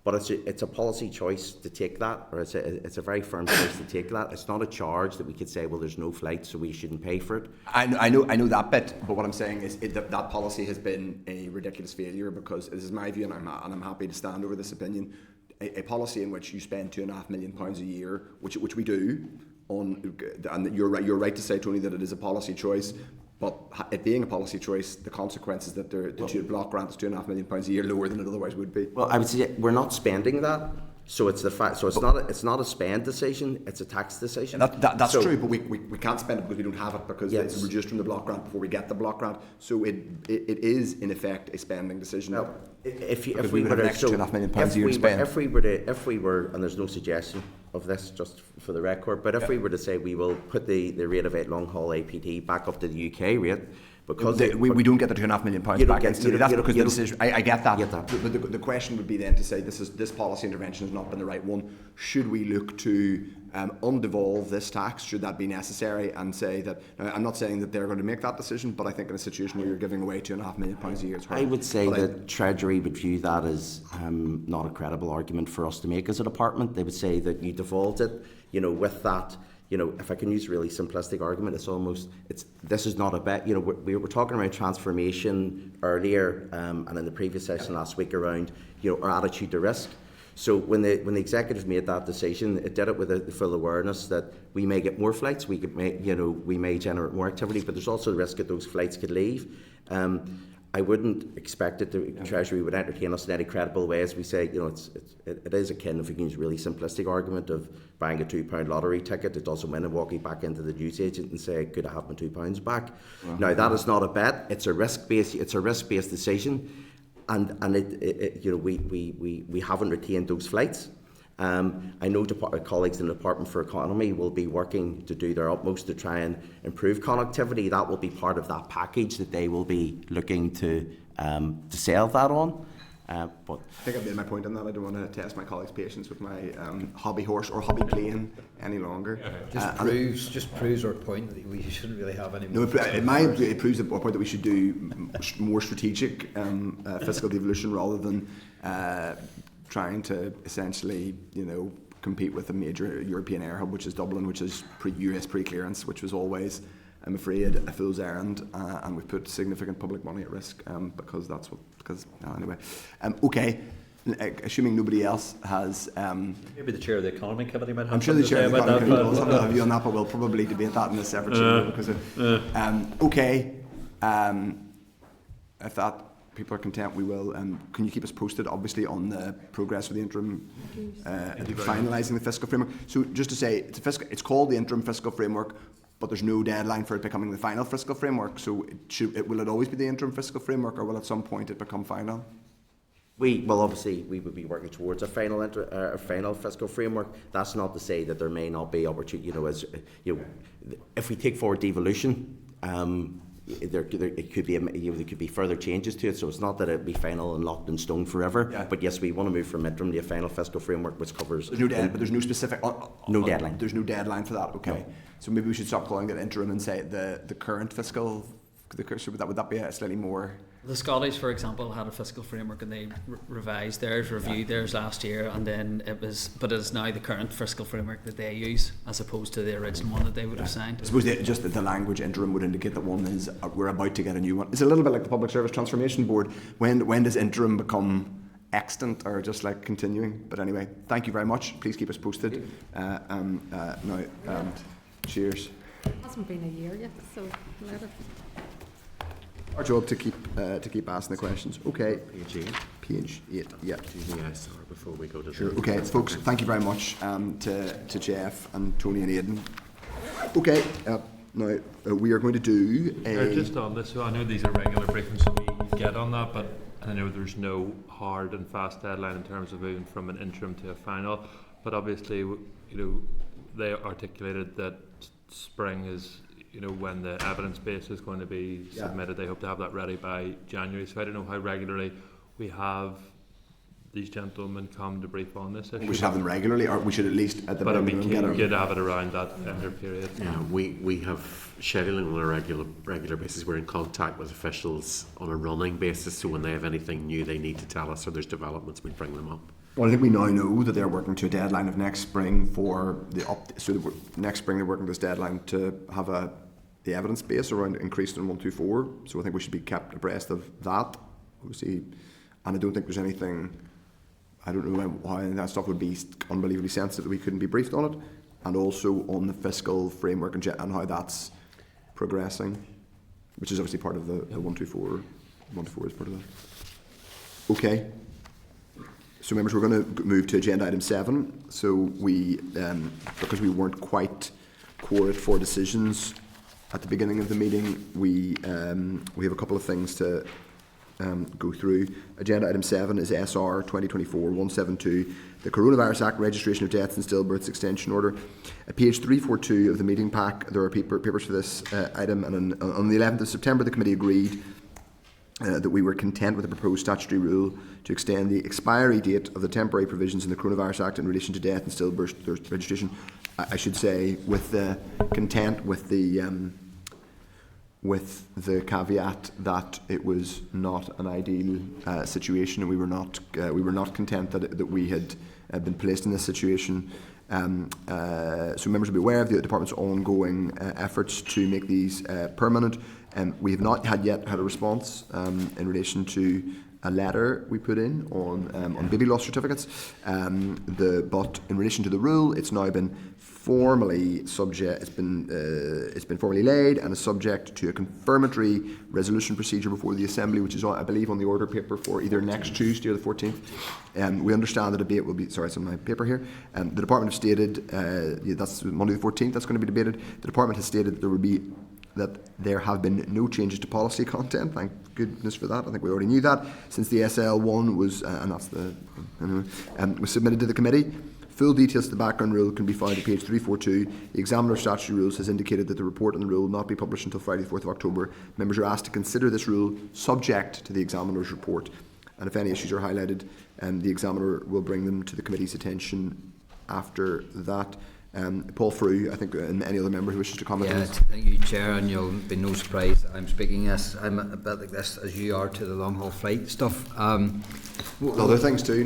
But it's a policy choice to take that, or it's a very firm choice to take that. It's not a charge that we could say, well, there's no flight, so we shouldn't pay for it. I know that bit, but what I'm saying is that policy has been a ridiculous failure because this is my view, and I'm happy to stand over this opinion. A policy in which you spend £2.5 million a year, which we do, and you're right to say, Tony, that it is a policy choice. But it being a policy choice, the consequences that the block grant is £2.5 million a year lower than it otherwise would be. Well, I would say we're not spending that, so it's the fact. So it's not a spend decision; it's a tax decision. That's true, but we can't spend it because we don't have it because it's reduced from the block grant before we get the block grant. So it is in effect a spending decision. No, if we would have an extra £2.5 million a year to spend. If we were, and there's no suggestion of this, just for the record, but if we were to say we will put the rate of long haul APD back up to the UK rate, because we don't get the £2.5 million back instantly. That's because the decision. I get that. But the question would be then to say this policy intervention has not been the right one. Should we look to undevolve this tax? Should that be necessary? And say that I'm not saying that they're going to make that decision, but I think in a situation where you're giving away £2.5 million a year, it's hard. I would say that Treasury would view that as not a credible argument for us to make as a department. They would say that you devolved it, with that. If I can use a really simplistic argument, this is not a bet. We were talking around transformation earlier, and in the previous session last week around, our attitude to risk. So when the executive made that decision, it did it with the full awareness that we may get more flights, we may generate more activity, but there's also the risk that those flights could leave. I wouldn't expect that the Treasury would entertain us in any credible way as we say, it is akin, if we can use a really simplistic argument, of buying a £2 lottery ticket. It doesn't win and walking back into the newsagent and say, could I have my £2 back? Now, that is not a bet. It's a risk-based decision. And we haven't retained those flights. I know colleagues in the Department for Economy will be working to do their utmost to try and improve connectivity. That will be part of that package that they will be looking to sell that on. But I think I've made my point on that. I don't want to test my colleagues' patience with my hobby horse or hobby plane any longer. Just proves our point that we shouldn't really have any more. No, it proves the point that we should do more strategic fiscal devolution rather than trying to essentially, compete with a major European air hub, which is Dublin, which is US pre-clearance, which was always, I'm afraid, a fool's errand, and we've put significant public money at risk anyway. Okay, assuming nobody else has. Maybe the chair of the Economy Committee might have. I'm sure the chair of the Economy Committee will have a view on that, but we'll probably debate that in a separate chamber because if that. People are content, we will. Can you keep us posted, obviously, on the progress of the interim, finalising the fiscal framework? So just to say, it's called the interim fiscal framework, but there's no deadline for it becoming the final fiscal framework. So will it always be the interim fiscal framework, or will at some point it become final? Obviously, we would be working towards a final fiscal framework. That's not to say that there may not be opportunity. If we take forward devolution. There could be further changes to it, so it's not that it'd be final and locked in stone forever. Yeah. But yes, we want to move from interim to a final fiscal framework, which covers. But there's no specific. No deadline. There's no deadline for that. Okay. No. So maybe we should stop calling it interim and say the current fiscal. So would that be a slightly more? The Scottish, for example, had a fiscal framework and they revised theirs, reviewed theirs last year, and then it is now the current fiscal framework that they use as opposed to the original one that they would have signed. I suppose just the language interim would indicate that one is we're about to get a new one. It's a little bit like the Public Service Transformation Board. When does interim become extant or just like continuing? But anyway, thank you very much. Please keep us posted. Cheers. It hasn't been a year yet, so let it. Our job to keep asking the questions. Okay. Page 8. Yeah. Before we go to. Sure. Okay, folks. Thank you very much to Jeff and Tony and Aidan. Okay. Now we are going to do just on this. So I know these are regular briefings, so we get on that, but I know there's no hard and fast deadline in terms of moving from an interim to a final. But obviously, they articulated that spring is. When the evidence base is going to be submitted, they hope to have that ready by January. So I don't know how regularly we have these gentlemen come to brief on this issue. We should have them regularly, or we should at least at the minimum get them. Good to have it around that end period. Yeah, we have scheduling on a regular basis. We're in contact with officials on a running basis, so when they have anything new they need to tell us or there's developments, we bring them up. Well, I think we now know that they're working to a deadline of next spring for next spring they're working to this deadline to have the evidence base around increased in 124. So I think we should be kept abreast of that, obviously. And I don't think there's anything. I don't know why that stuff would be unbelievably sensitive that we couldn't be briefed on it, and also on the fiscal framework and how that's progressing, which is obviously part of the 124. 124 is part of that. Okay. So members, we're going to move to agenda item 7. So we, because we weren't quite quorate for decisions at the beginning of the meeting, we have a couple of things to go through. Agenda item 7 is SR 2024-172, the Coronavirus Act Registration of Deaths and Stillbirths Extension Order. At page 342 of the meeting pack, there are papers for this item, and on the 11th of September, the committee agreed that we were content with the proposed statutory rule to extend the expiry date of the temporary provisions in the Coronavirus Act in relation to death and stillbirth registration. I should say, with the content with the caveat that it was not an ideal situation, and we were not content that we had been placed in this situation. So members will be aware of the department's ongoing efforts to make these permanent. We have not yet had a response in relation to a letter we put in on baby loss certificates. But in relation to the rule, it's now been formally subject. It's been formally laid and is subject to a confirmatory resolution procedure before the Assembly, which is, I believe, on the order paper for either next Tuesday or the 14th. We understand the debate will be. Sorry, it's on my paper here. The Department have stated that's Monday the 14th. That's going to be debated. The Department has stated that there have been no changes to policy content. Thank goodness for that. I think we already knew that since the SL1 was, and that's was submitted to the committee. Full details of the background rule can be found at page 342. The Examiner of Statutory Rules has indicated that the report on the rule will not be published until Friday the 4th of October. Members are asked to consider this rule subject to the Examiner's report, and if any issues are highlighted, the Examiner will bring them to the committee's attention after that. Paul Frew, I think, and any other member who wishes to comment on this. Thank you, Chair, and you'll be no surprise I'm speaking this. I'm a bit like this as you are to the long haul flight stuff. Other things too. We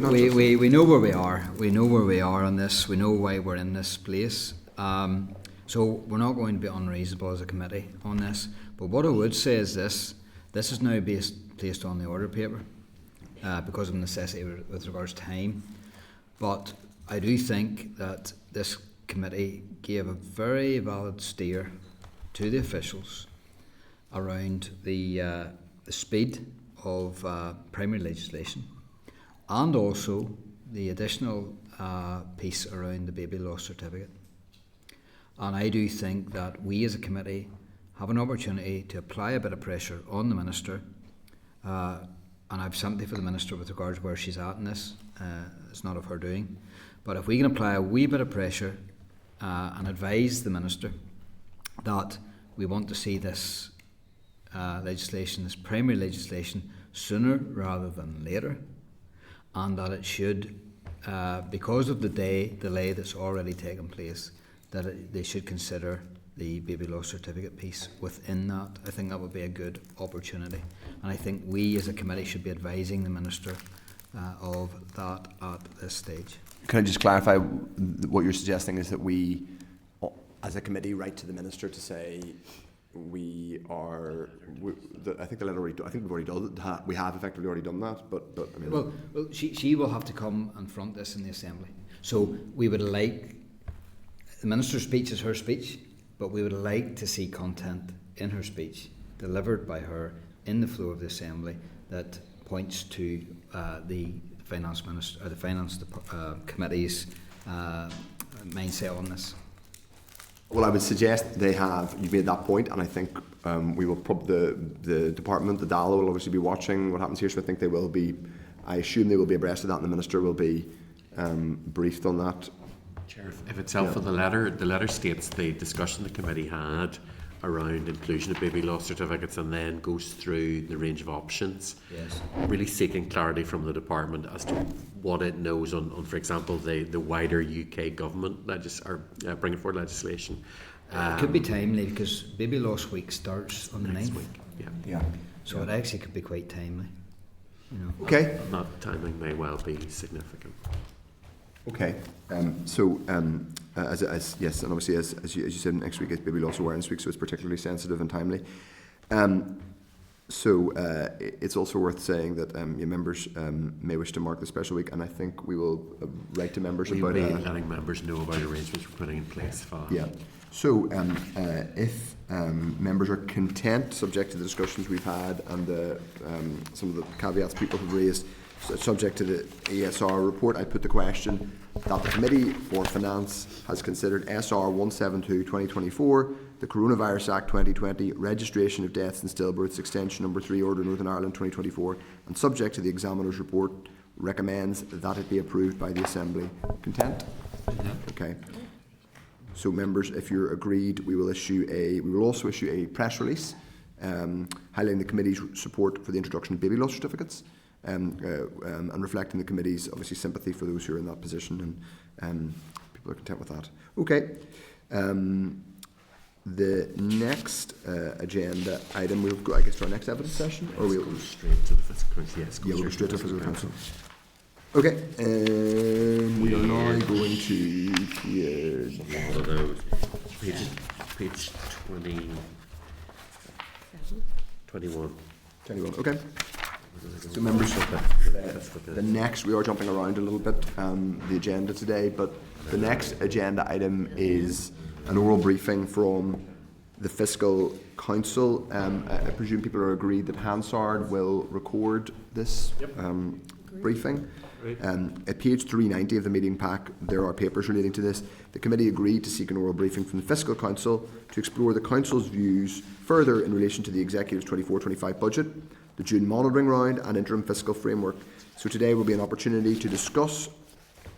know where we are. We know where we are on this. We know why we're in this place. So we're not going to be unreasonable as a committee on this. But what I would say is this is now placed on the order paper because of necessity with regards to time. But I do think that this committee gave a very valid steer to the officials around the speed of primary legislation and also the additional piece around the baby loss certificate. And I do think that we as a committee have an opportunity to apply a bit of pressure on the Minister, and I've sympathy for the Minister with regards to where she's at in this. It's not of her doing. But if we can apply a wee bit of pressure and advise the Minister that we want to see this legislation, this primary legislation, sooner rather than later, and that it should, because of the delay that's already taken place, that they should consider the baby loss certificate piece within that. I think that would be a good opportunity, and I think we as a committee should be advising the Minister of that at this stage. Can I just clarify what you're suggesting is that we, as a committee, write to the Minister to say I think the letter already. I think we've already done it. We have effectively already done that. But I mean, well, she will have to come and front this in the Assembly. So we would like the Minister's speech is her speech, but we would like to see content in her speech delivered by her in the floor of the Assembly that points to the Finance Minister or the Finance Committee's mindset on this. Well, I would suggest you've made that point, and I think we will the department, the DALA, will obviously be watching what happens here, so I think I assume they will be abreast of that, and the Minister will be briefed on that. Chair, if it's helpful, the letter states the discussion the committee had around inclusion of baby loss certificates and then goes through the range of options. Yes. Really seeking clarity from the department as to what it knows on for example, the wider UK government bringing forward legislation. It could be timely because baby loss week starts on the 9th. Week. Yeah. So it actually could be quite timely. Okay. And that timing may well be significant. Okay. Yes, and obviously as you said, next week is Baby Loss Awareness Week, so it's particularly sensitive and timely. It's also worth saying that your members may wish to mark the special week, and I think we will write to members about letting members know about arrangements we're putting in place. Yeah. So if members are content, subject to the discussions we've had and some of the caveats people have raised, subject to the ESR report, I put the question that the Committee for Finance has considered SR 172/2024, the Coronavirus Act 2020, Registration of Deaths and Stillbirths, Extension Number 3, Order Northern Ireland 2024, and subject to the Examiner's report, recommends that it be approved by the Assembly. Content? Okay. So members, if you're agreed, we will also issue a press release highlighting the Committee's support for the introduction of baby loss certificates. And reflecting the Committee's obviously sympathy for those who are in that position, and people are content with that. Okay. The next agenda item, we'll go, I guess, to our next evidence session, or we'll go straight to the Fiscal Council. Yes, we'll go straight to the Fiscal Council. Okay. We are now going to page 20. 21. 21. Okay. So members, the next, we are jumping around a little bit, the agenda today, but the next agenda item is an oral briefing from the Fiscal Council. I presume people are agreed that Hansard will record this briefing. At page 390 of the meeting pack, there are papers relating to this. The committee agreed to seek an oral briefing from the Fiscal Council to explore the Council's views further in relation to the Executive's 24-25 budget, the June monitoring round and interim fiscal framework. So today will be an opportunity to discuss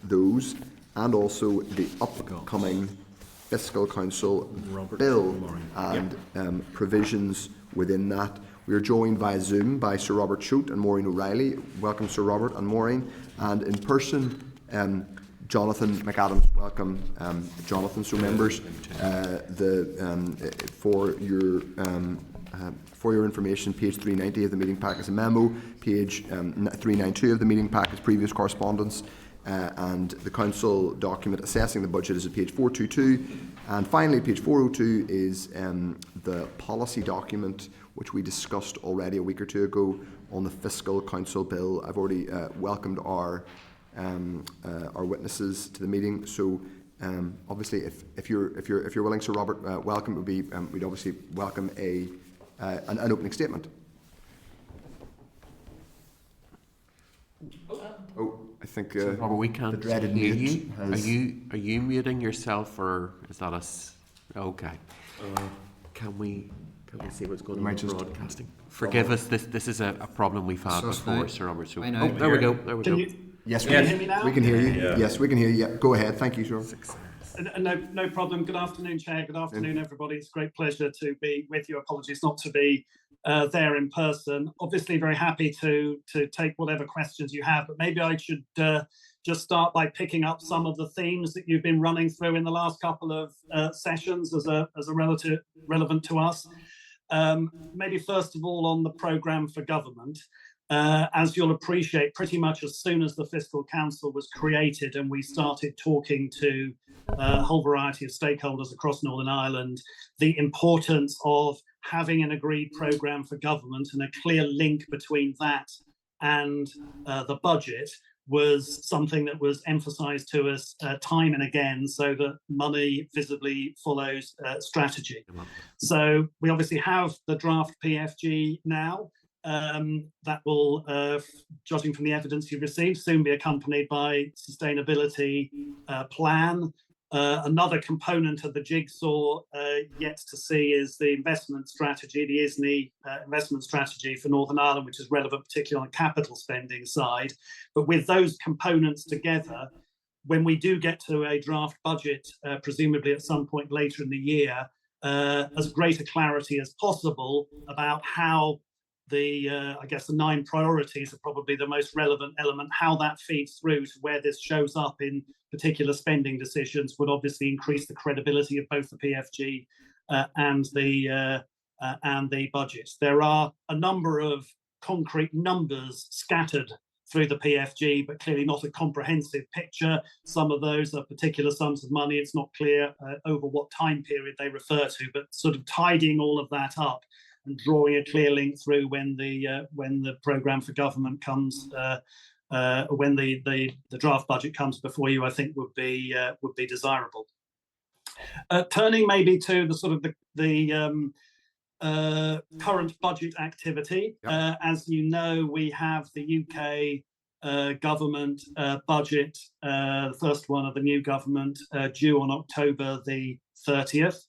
those and also the upcoming Fiscal Council bill and provisions within that. We are joined via Zoom by Sir Robert Choate and Maureen O'Reilly. Welcome, Sir Robert and Maureen. And in person, Jonathan McAdams. Welcome, Jonathan. So members, for your information, page 390 of the meeting pack is a memo. Page 392 of the meeting pack is previous correspondence. And the Council document assessing the budget is at page 422. And finally, page 402 is the policy document, which we discussed already a week or two ago on the Fiscal Council bill. I've already welcomed our witnesses to the meeting. So obviously, if you're willing, Sir Robert, welcome. It would be we'd obviously welcome an opening statement. I think Robert, we can't the dreaded hear mute you. Are you muting yourself, or is that us? Okay. Can we see what's going on with broadcasting? Forgive us. This is a problem we've had before, Sir Robert. So, there we go. There we go. Yes, we can hear me now. We can hear you. Yeah. Yes, we can hear you. Yeah. Go ahead. Thank you, sir. No problem. Good afternoon, Chair. Good afternoon, everybody. It's a great pleasure to be with you. Apologies not to be there in person. Obviously, very happy to take whatever questions you have, but maybe I should just start by picking up some of the themes that you've been running through in the last couple of sessions as a relevant to us. Maybe first of all on the programme for government. As you'll appreciate, pretty much as soon as the Fiscal Council was created and we started talking to a whole variety of stakeholders across Northern Ireland, the importance of having an agreed programme for government and a clear link between that and the budget was something that was emphasised to us time and again, so that money visibly follows strategy. So we obviously have the draft PFG now. That will, judging from the evidence you've received, soon be accompanied by sustainability plan. Another component of the jigsaw yet to see is the investment strategy, the ISNI investment strategy for Northern Ireland, which is relevant particularly on the capital spending side. But with those components together, when we do get to a draft budget, presumably at some point later in the year, as greater clarity as possible about how I guess the 9 priorities are probably the most relevant element. How that feeds through to where this shows up in particular spending decisions would obviously increase the credibility of both the PFG and the budgets. There are a number of concrete numbers scattered through the PFG, but clearly not a comprehensive picture. Some of those are particular sums of money. It's not clear over what time period they refer to, but sort of tidying all of that up and drawing a clear link through when the programme for government comes, when the draft budget comes before you, I think would be desirable. Turning maybe to the sort of the current budget activity. As you know, we have the UK government budget, the first one of the new government, due on October the 30th.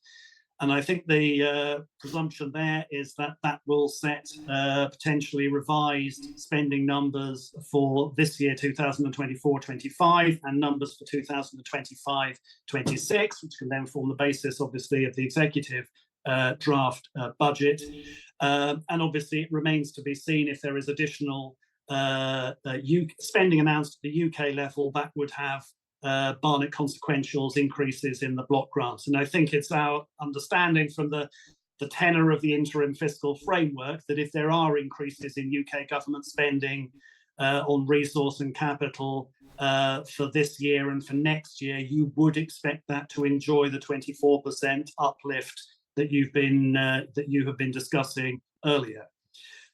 And I think the presumption there is that that will set potentially revised spending numbers for this year, 2024-25, and numbers for 2025-26, which can then form the basis, obviously, of the executive draft budget. And obviously, it remains to be seen if there is additional spending announced at the UK level that would have Barnett consequentials increases in the block grants. And I think it's our understanding from the tenor of the interim fiscal framework that if there are increases in UK government spending on resource and capital for this year and for next year, you would expect that to enjoy the 24% uplift that you have been discussing earlier.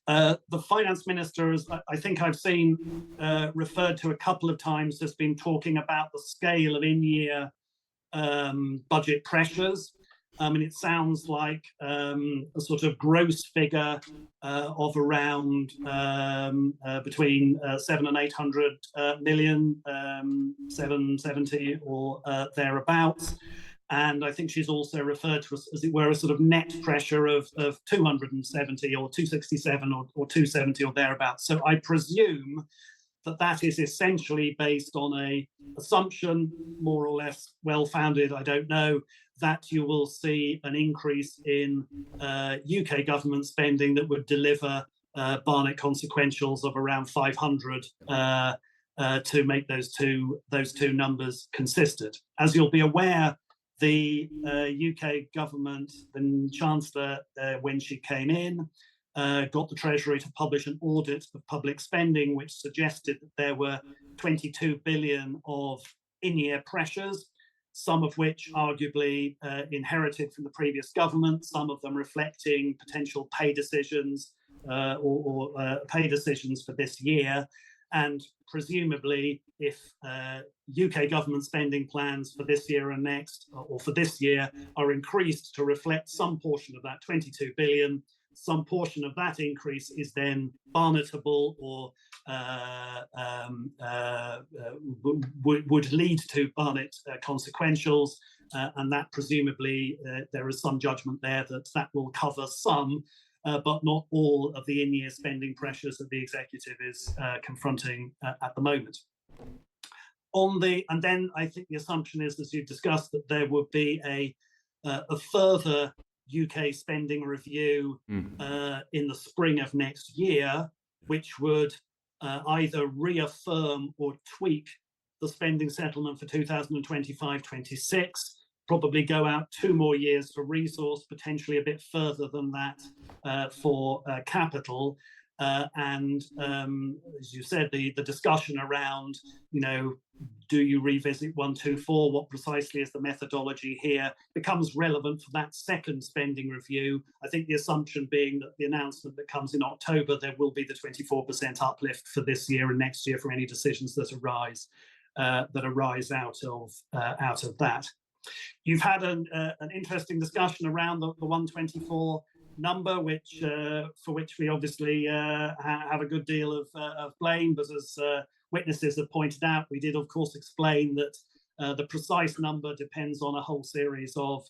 The Finance Minister, as I think I've seen referred to a couple of times, has been talking about the scale of in-year budget pressures. And it sounds like a sort of gross figure of around between 700 and 800 million, 770 or thereabouts. And I think she's also referred to as it were a sort of net pressure of 270 or 267 or 270 or thereabouts. So I presume that is essentially based on a assumption, more or less well-founded, I don't know, that you will see an increase in UK government spending that would deliver Barnett consequentials of around 500 to make those two numbers consistent. As you'll be aware, the UK government, the Chancellor, when she came in, got the Treasury to publish an audit of public spending, which suggested that there were 22 billion of in-year pressures, some of which arguably inherited from the previous government, some of them reflecting potential pay decisions or pay decisions for this year. And presumably, if UK government spending plans for this year and next, or for this year, are increased to reflect some portion of that 22 billion, some portion of that increase is then Barnettable or would lead to Barnett consequentials, and that presumably there is some judgment there that will cover some, but not all of the in-year spending pressures that the executive is confronting at the moment. And then I think the assumption is, as you discussed, that there would be a further UK spending review in the spring of next year, which would either reaffirm or tweak the spending settlement for 2025-26, probably go out 2 more years for resource, potentially a bit further than that for capital. And as you said, the discussion around, do you revisit 124? What precisely is the methodology here becomes relevant for that second spending review. I think the assumption being that the announcement that comes in October, there will be the 24% uplift for this year and next year for any decisions that arise out of that. You've had an interesting discussion around the 124 number, for which we obviously have a good deal of blame, but as witnesses have pointed out, we did of course explain that the precise number depends on a whole series of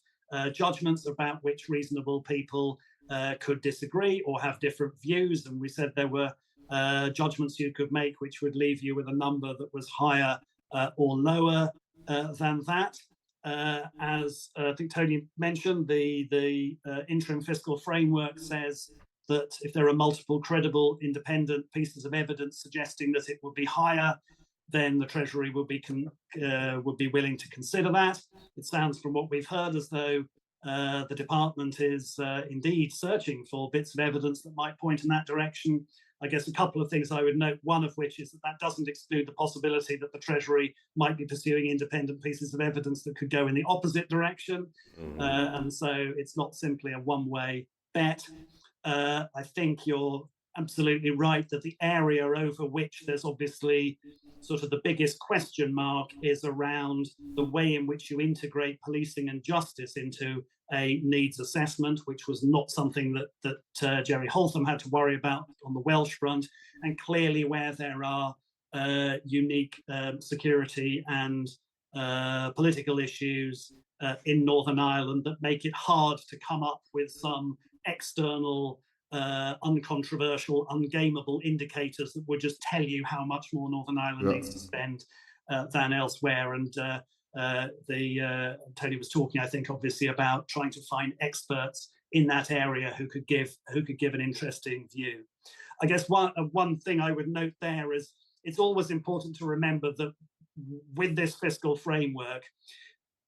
judgments about which reasonable people could disagree or have different views, and we said there were judgments you could make which would leave you with a number that was higher or lower than that. As I think Tony mentioned, the interim fiscal framework says that if there are multiple credible independent pieces of evidence suggesting that it would be higher, then the Treasury would be willing to consider that. It sounds from what we've heard as though the department is indeed searching for bits of evidence that might point in that direction. I guess a couple of things I would note, one of which is that doesn't exclude the possibility that the Treasury might be pursuing independent pieces of evidence that could go in the opposite direction. And so it's not simply a one-way bet. I think you're absolutely right that the area over which there's obviously sort of the biggest question mark is around the way in which you integrate policing and justice into a needs assessment, which was not something that Jerry Holtham had to worry about on the Welsh front, and clearly where there are unique security and political issues in Northern Ireland that make it hard to come up with some external uncontroversial, ungameable indicators that would just tell you how much more Northern Ireland needs to spend than elsewhere. And Tony was talking, I think, obviously about trying to find experts in that area who could give an interesting view. I guess one thing I would note there is it's always important to remember that with this fiscal framework,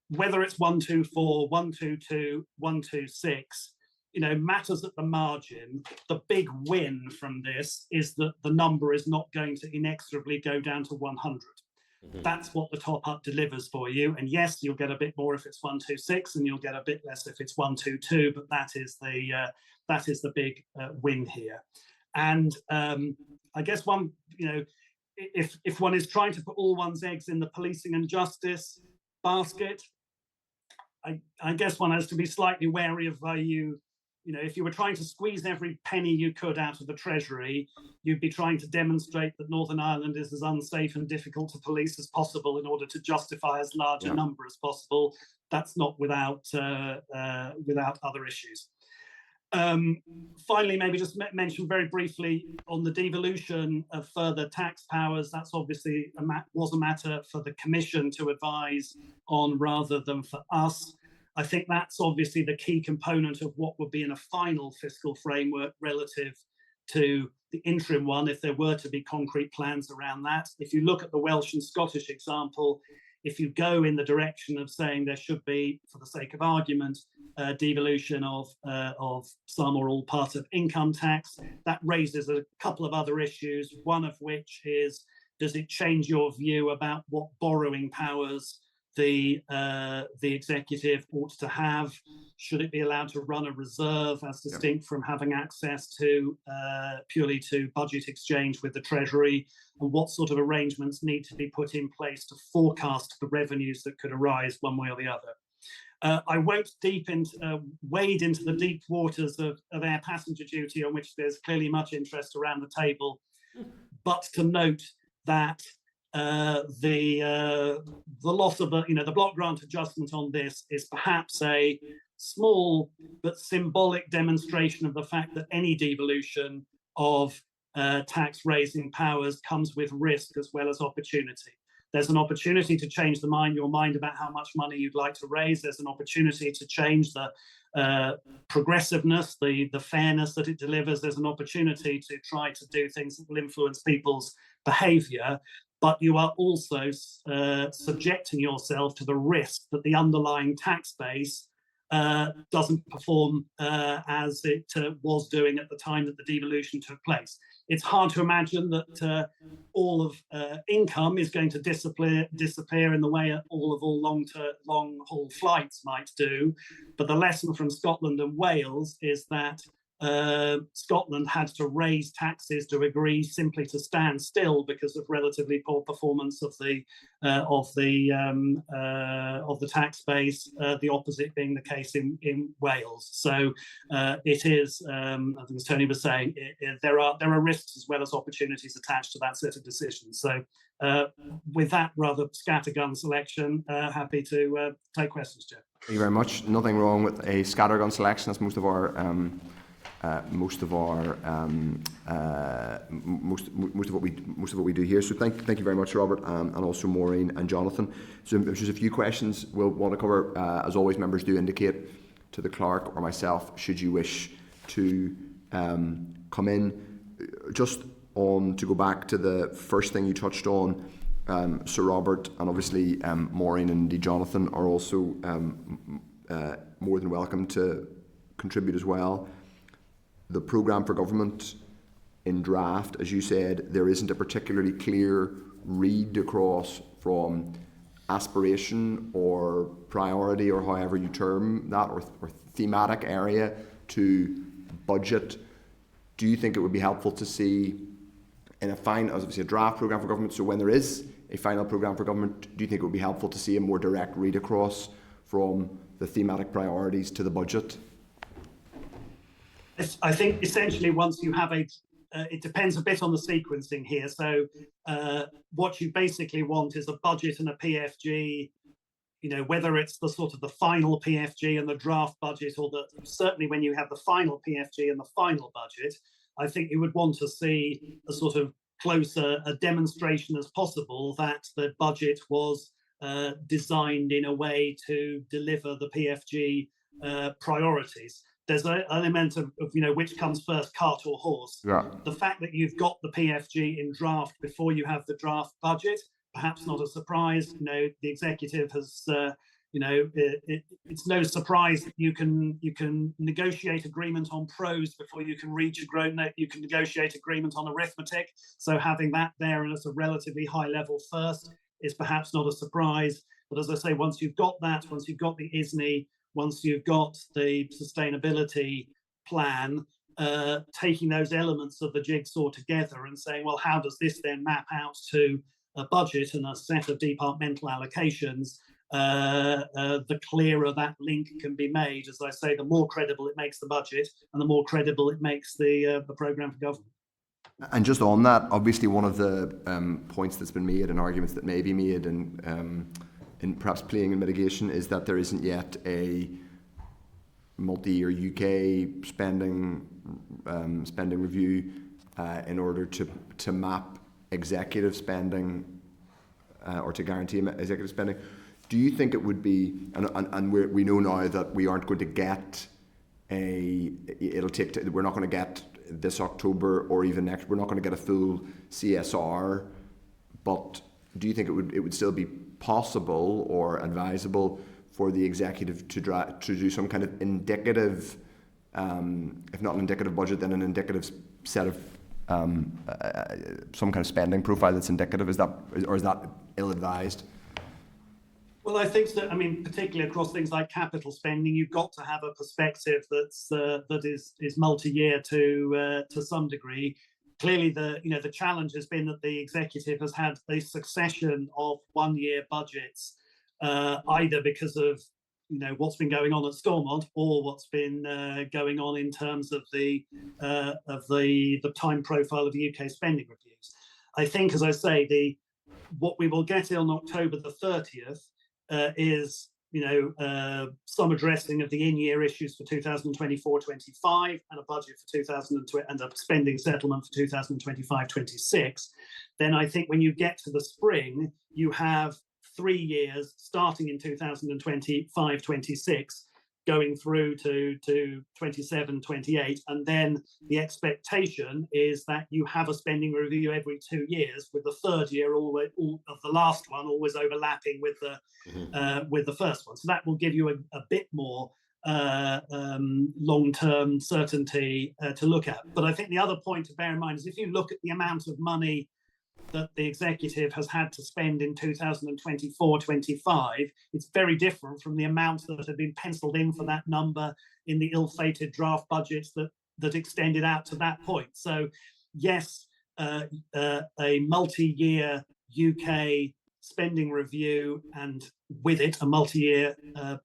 whether it's 124, 122, 126, matters at the margin. The big win from this is that the number is not going to inexorably go down to 100. That's what the top up delivers for you. And yes, you'll get a bit more if it's 126, and you'll get a bit less if it's 122. But that is the big win here. And I guess one, if one is trying to put all one's eggs in the policing and justice basket, I guess one has to be slightly wary of if you were trying to squeeze every penny you could out of the Treasury, you'd be trying to demonstrate that Northern Ireland is as unsafe and difficult to police as possible in order to justify as large a number as possible. That's not without other issues. Finally, maybe just mention very briefly on the devolution of further tax powers. That's obviously was a matter for the Commission to advise on rather than for us. I think that's obviously the key component of what would be in a final fiscal framework relative to the interim one, if there were to be concrete plans around that. If you look at the Welsh and Scottish example, if you go in the direction of saying there should be, for the sake of argument, devolution of some or all part of income tax, that raises a couple of other issues, one of which is, does it change your view about what borrowing powers the executive ought to have? Should it be allowed to run a reserve as distinct from having access to purely to budget exchange with the Treasury? And what sort of arrangements need to be put in place to forecast the revenues that could arise one way or the other? I won't wade into the deep waters of air passenger duty, on which there's clearly much interest around the table, but to note that the loss of the block grant adjustment on this is perhaps a small but symbolic demonstration of the fact that any devolution of tax raising powers comes with risk as well as opportunity. There's an opportunity to change your mind about how much money you'd like to raise. There's an opportunity to change the progressiveness, the fairness that it delivers. There's an opportunity to try to do things that will influence people's behaviour. But you are also subjecting yourself to the risk that the underlying tax base doesn't perform as it was doing at the time that the devolution took place. It's hard to imagine that all of income is going to disappear in the way all long-haul flights might do. But the lesson from Scotland and Wales is that Scotland had to raise taxes to agree simply to stand still because of relatively poor performance of the tax base. The opposite being the case in Wales. So it is, I think as Tony was saying, there are risks as well as opportunities attached to that set of decisions. So with that rather scattergun selection, happy to take questions, Jeff. Thank you very much. Nothing wrong with a scattergun selection. That's most of what we do here. So thank you very much, Robert, and also Maureen and Jonathan. So there's just a few questions we'll want to cover. As always, members do indicate to the clerk or myself should you wish to come in. Just on to go back to the first thing you touched on, Sir Robert, and obviously Maureen and indeed Jonathan are also more than welcome to contribute as well. The programme for government in draft, as you said, there isn't a particularly clear read across from aspiration or priority or however you term that or thematic area to budget. Do you think it would be helpful to see in obviously a draft programme for government, so when there is a final programme for government, do you think it would be helpful to see a more direct read across from the thematic priorities to the budget? I think essentially once you have it depends a bit on the sequencing here. So what you basically want is a budget and a PFG, whether it's the sort of the final PFG and the draft budget, or certainly when you have the final PFG and the final budget, I think you would want to see a sort of closer a demonstration as possible that the budget was designed in a way to deliver the PFG priorities. There's an element of which comes first, cart or horse. Yeah. The fact that you've got the PFG in draft before you have the draft budget, perhaps not a surprise. The executive has, it's no surprise that you can negotiate agreement on prose before you can reach you can negotiate agreement on arithmetic. So having that there at a relatively high level first is perhaps not a surprise. But as I say, once you've got that, once you've got the ISNI, once you've got the sustainability plan, taking those elements of the jigsaw together and saying, well, how does this then map out to a budget and a set of departmental allocations? The clearer that link can be made. As I say, the more credible it makes the budget, and the more credible it makes the programme for government. And just on that, obviously one of the points that's been made and arguments that may be made in perhaps playing in mitigation is that there isn't yet a multi-year UK spending review in order to map executive spending or to guarantee executive spending. Do you think it would be, and we know now that we aren't going to get we're not going to get this October or even next, we're not going to get a full CSR, but do you think it would still be possible or advisable for the executive to do some kind of indicative, if not an indicative budget, then an indicative set of some kind of spending profile that's indicative? Is that ill-advised? Well, I think that, I mean, particularly across things like capital spending, you've got to have a perspective that is multi-year to some degree. Clearly, the challenge has been that the executive has had a succession of one-year budgets, either because of what's been going on at Stormont or what's been going on in terms of the time profile of the UK spending reviews. I think, as I say, what we will get on October the 30th is some addressing of the in-year issues for 2024-25 and a budget for 2020 and a spending settlement for 2025-26. Then I think when you get to the spring, you have 3 years starting in 2025-26 going through to 27-28, and then the expectation is that you have a spending review every 2 years, with the third year all of the last one always overlapping with the first one. So that will give you a bit more long-term certainty to look at. But I think the other point to bear in mind is if you look at the amount of money that the executive has had to spend in 2024-25, it's very different from the amount that had been penciled in for that number in the ill-fated draft budgets that extended out to that point. So yes, a multi-year UK spending review and with it a multi-year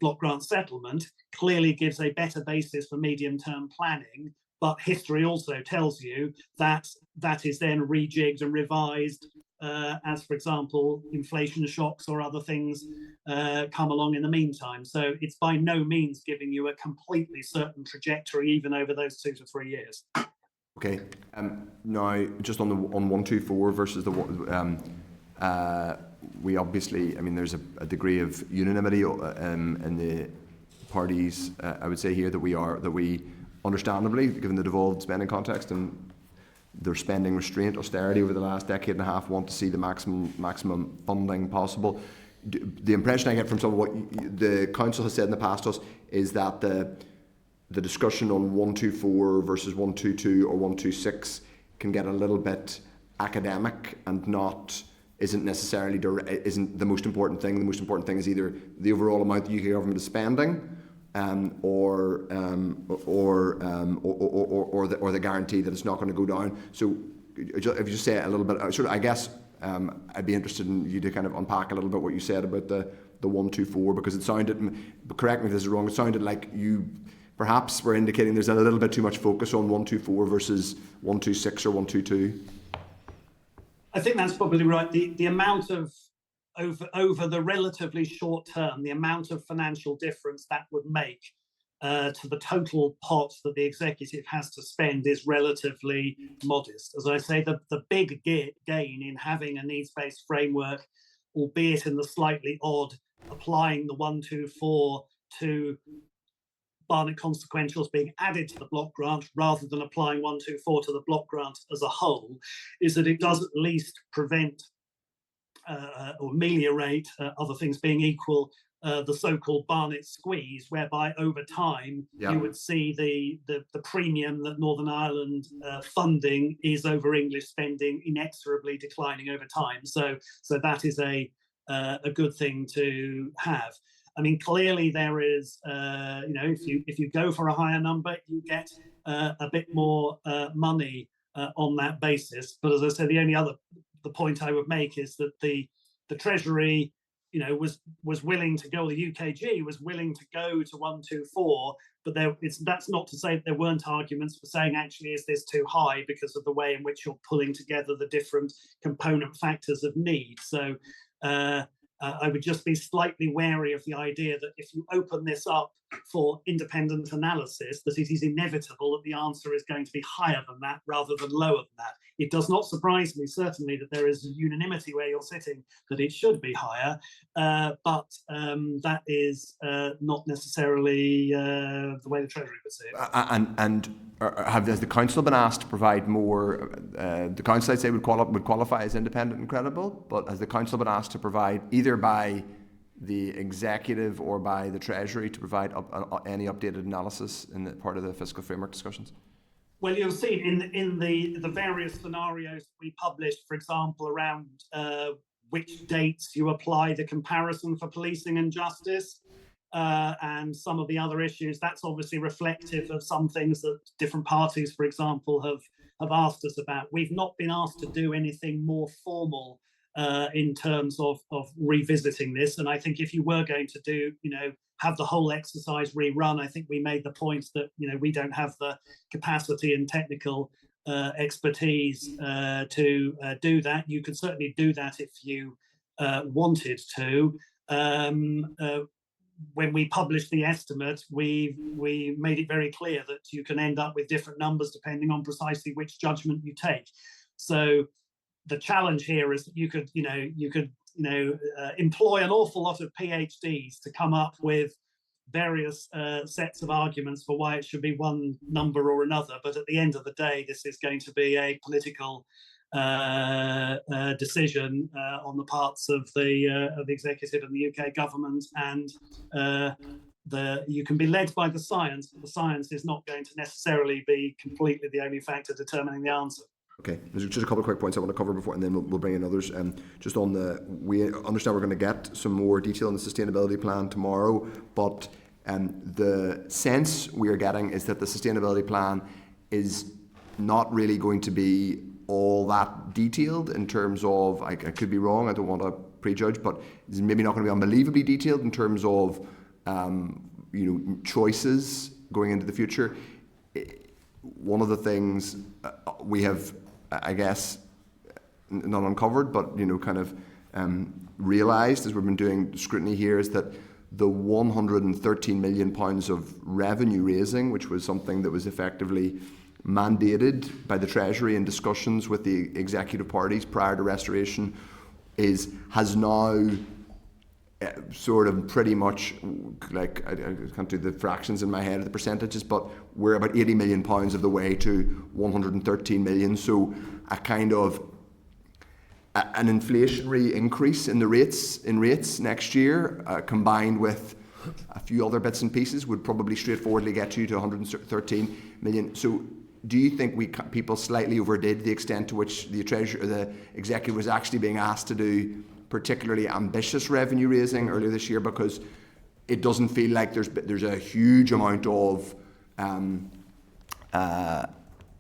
block grant settlement clearly gives a better basis for medium-term planning. But history also tells you that that is then rejigged and revised as, for example, inflation shocks or other things come along in the meantime. So it's by no means giving you a completely certain trajectory, even over those 2 to 3 years. Okay. Now, just on 124 versus the we obviously, I mean, there's a degree of unanimity in the parties. I would say here that we understandably, given the devolved spending context and their spending restraint, austerity over the last decade and a half, want to see the maximum funding possible. The impression I get from some of what the council has said in the past to us is that the discussion on 124 versus 122 or 126 can get a little bit academic and isn't necessarily isn't the most important thing. The most important thing is either the overall amount the UK government is spending, or the guarantee that it's not going to go down. So if you just say a little bit, sort of, I guess I'd be interested in you to kind of unpack a little bit what you said about the 124, because it sounded, correct me if this is wrong, it sounded like you perhaps were indicating there's a little bit too much focus on 124 versus 126 or 122. I think that's probably right. The amount of over the relatively short term, the amount of financial difference that would make to the total pot that the executive has to spend is relatively modest. As I say, the big gain in having a needs-based framework, albeit in the slightly odd applying the 124 to Barnet consequentials being added to the block grant rather than applying 124 to the block grant as a whole, is that it does at least prevent or ameliorate, other things being equal, the so-called Barnet squeeze, whereby over time you would see the premium that Northern Ireland funding is over English spending inexorably declining over time. So that is a good thing to have. I mean, clearly there is, if you go for a higher number, you get a bit more money on that basis. But as I said, the point I would make is that the Treasury, was willing to go, the UKG was willing to go to 124, but that's not to say that there weren't arguments for saying, actually, is this too high because of the way in which you're pulling together the different component factors of need. So I would just be slightly wary of the idea that if you open this up for independent analysis, that it is inevitable that the answer is going to be higher than that rather than lower than that. It does not surprise me, certainly, that there is unanimity where you're sitting that it should be higher, but that is not necessarily the way the Treasury would see it. Has the Council been asked to provide more? The Council, I'd say, would qualify as independent and credible, but has the Council been asked to provide, either by the Executive or by the Treasury, to provide any updated analysis in the part of the Fiscal Framework discussions? Well, you'll see in the various scenarios we published, for example, around which dates you apply the comparison for policing and justice, and some of the other issues, that's obviously reflective of some things that different parties, for example, have asked us about. We've not been asked to do anything more formal in terms of revisiting this. And I think if you were going to do, have the whole exercise rerun, I think we made the point that, we don't have the capacity and technical expertise to do that. You could certainly do that if you wanted to. When we published the estimate, we made it very clear that you can end up with different numbers depending on precisely which judgment you take. So the challenge here is that you could employ an awful lot of PhDs to come up with various sets of arguments for why it should be one number or another. But at the end of the day, this is going to be a political decision on the parts of the Executive and the UK government, and you can be led by the science, but the science is not going to necessarily be completely the only factor determining the answer. Okay, there's just a couple of quick points I want to cover before, and then we'll bring in others. Just on we understand we're going to get some more detail on the sustainability plan tomorrow, but the sense we are getting is that the sustainability plan is not really going to be all that detailed in terms of, I could be wrong, I don't want to prejudge, but it's maybe not going to be unbelievably detailed in terms of choices going into the future. One of the things we have, I guess, not uncovered, but realised as we've been doing scrutiny here, is that the £113 million of revenue raising, which was something that was effectively mandated by the Treasury in discussions with the executive parties prior to restoration, has now sort of pretty much, like, I can't do the fractions in my head of the percentages, but we're about £80 million of the way to 113 million. So a kind of an inflationary increase in the rates next year, combined with a few other bits and pieces, would probably straightforwardly get you to 113 million. So do you think people slightly overdid the extent to which the Treasury or the Executive was actually being asked to do particularly ambitious revenue raising earlier this year, because it doesn't feel like there's a huge amount of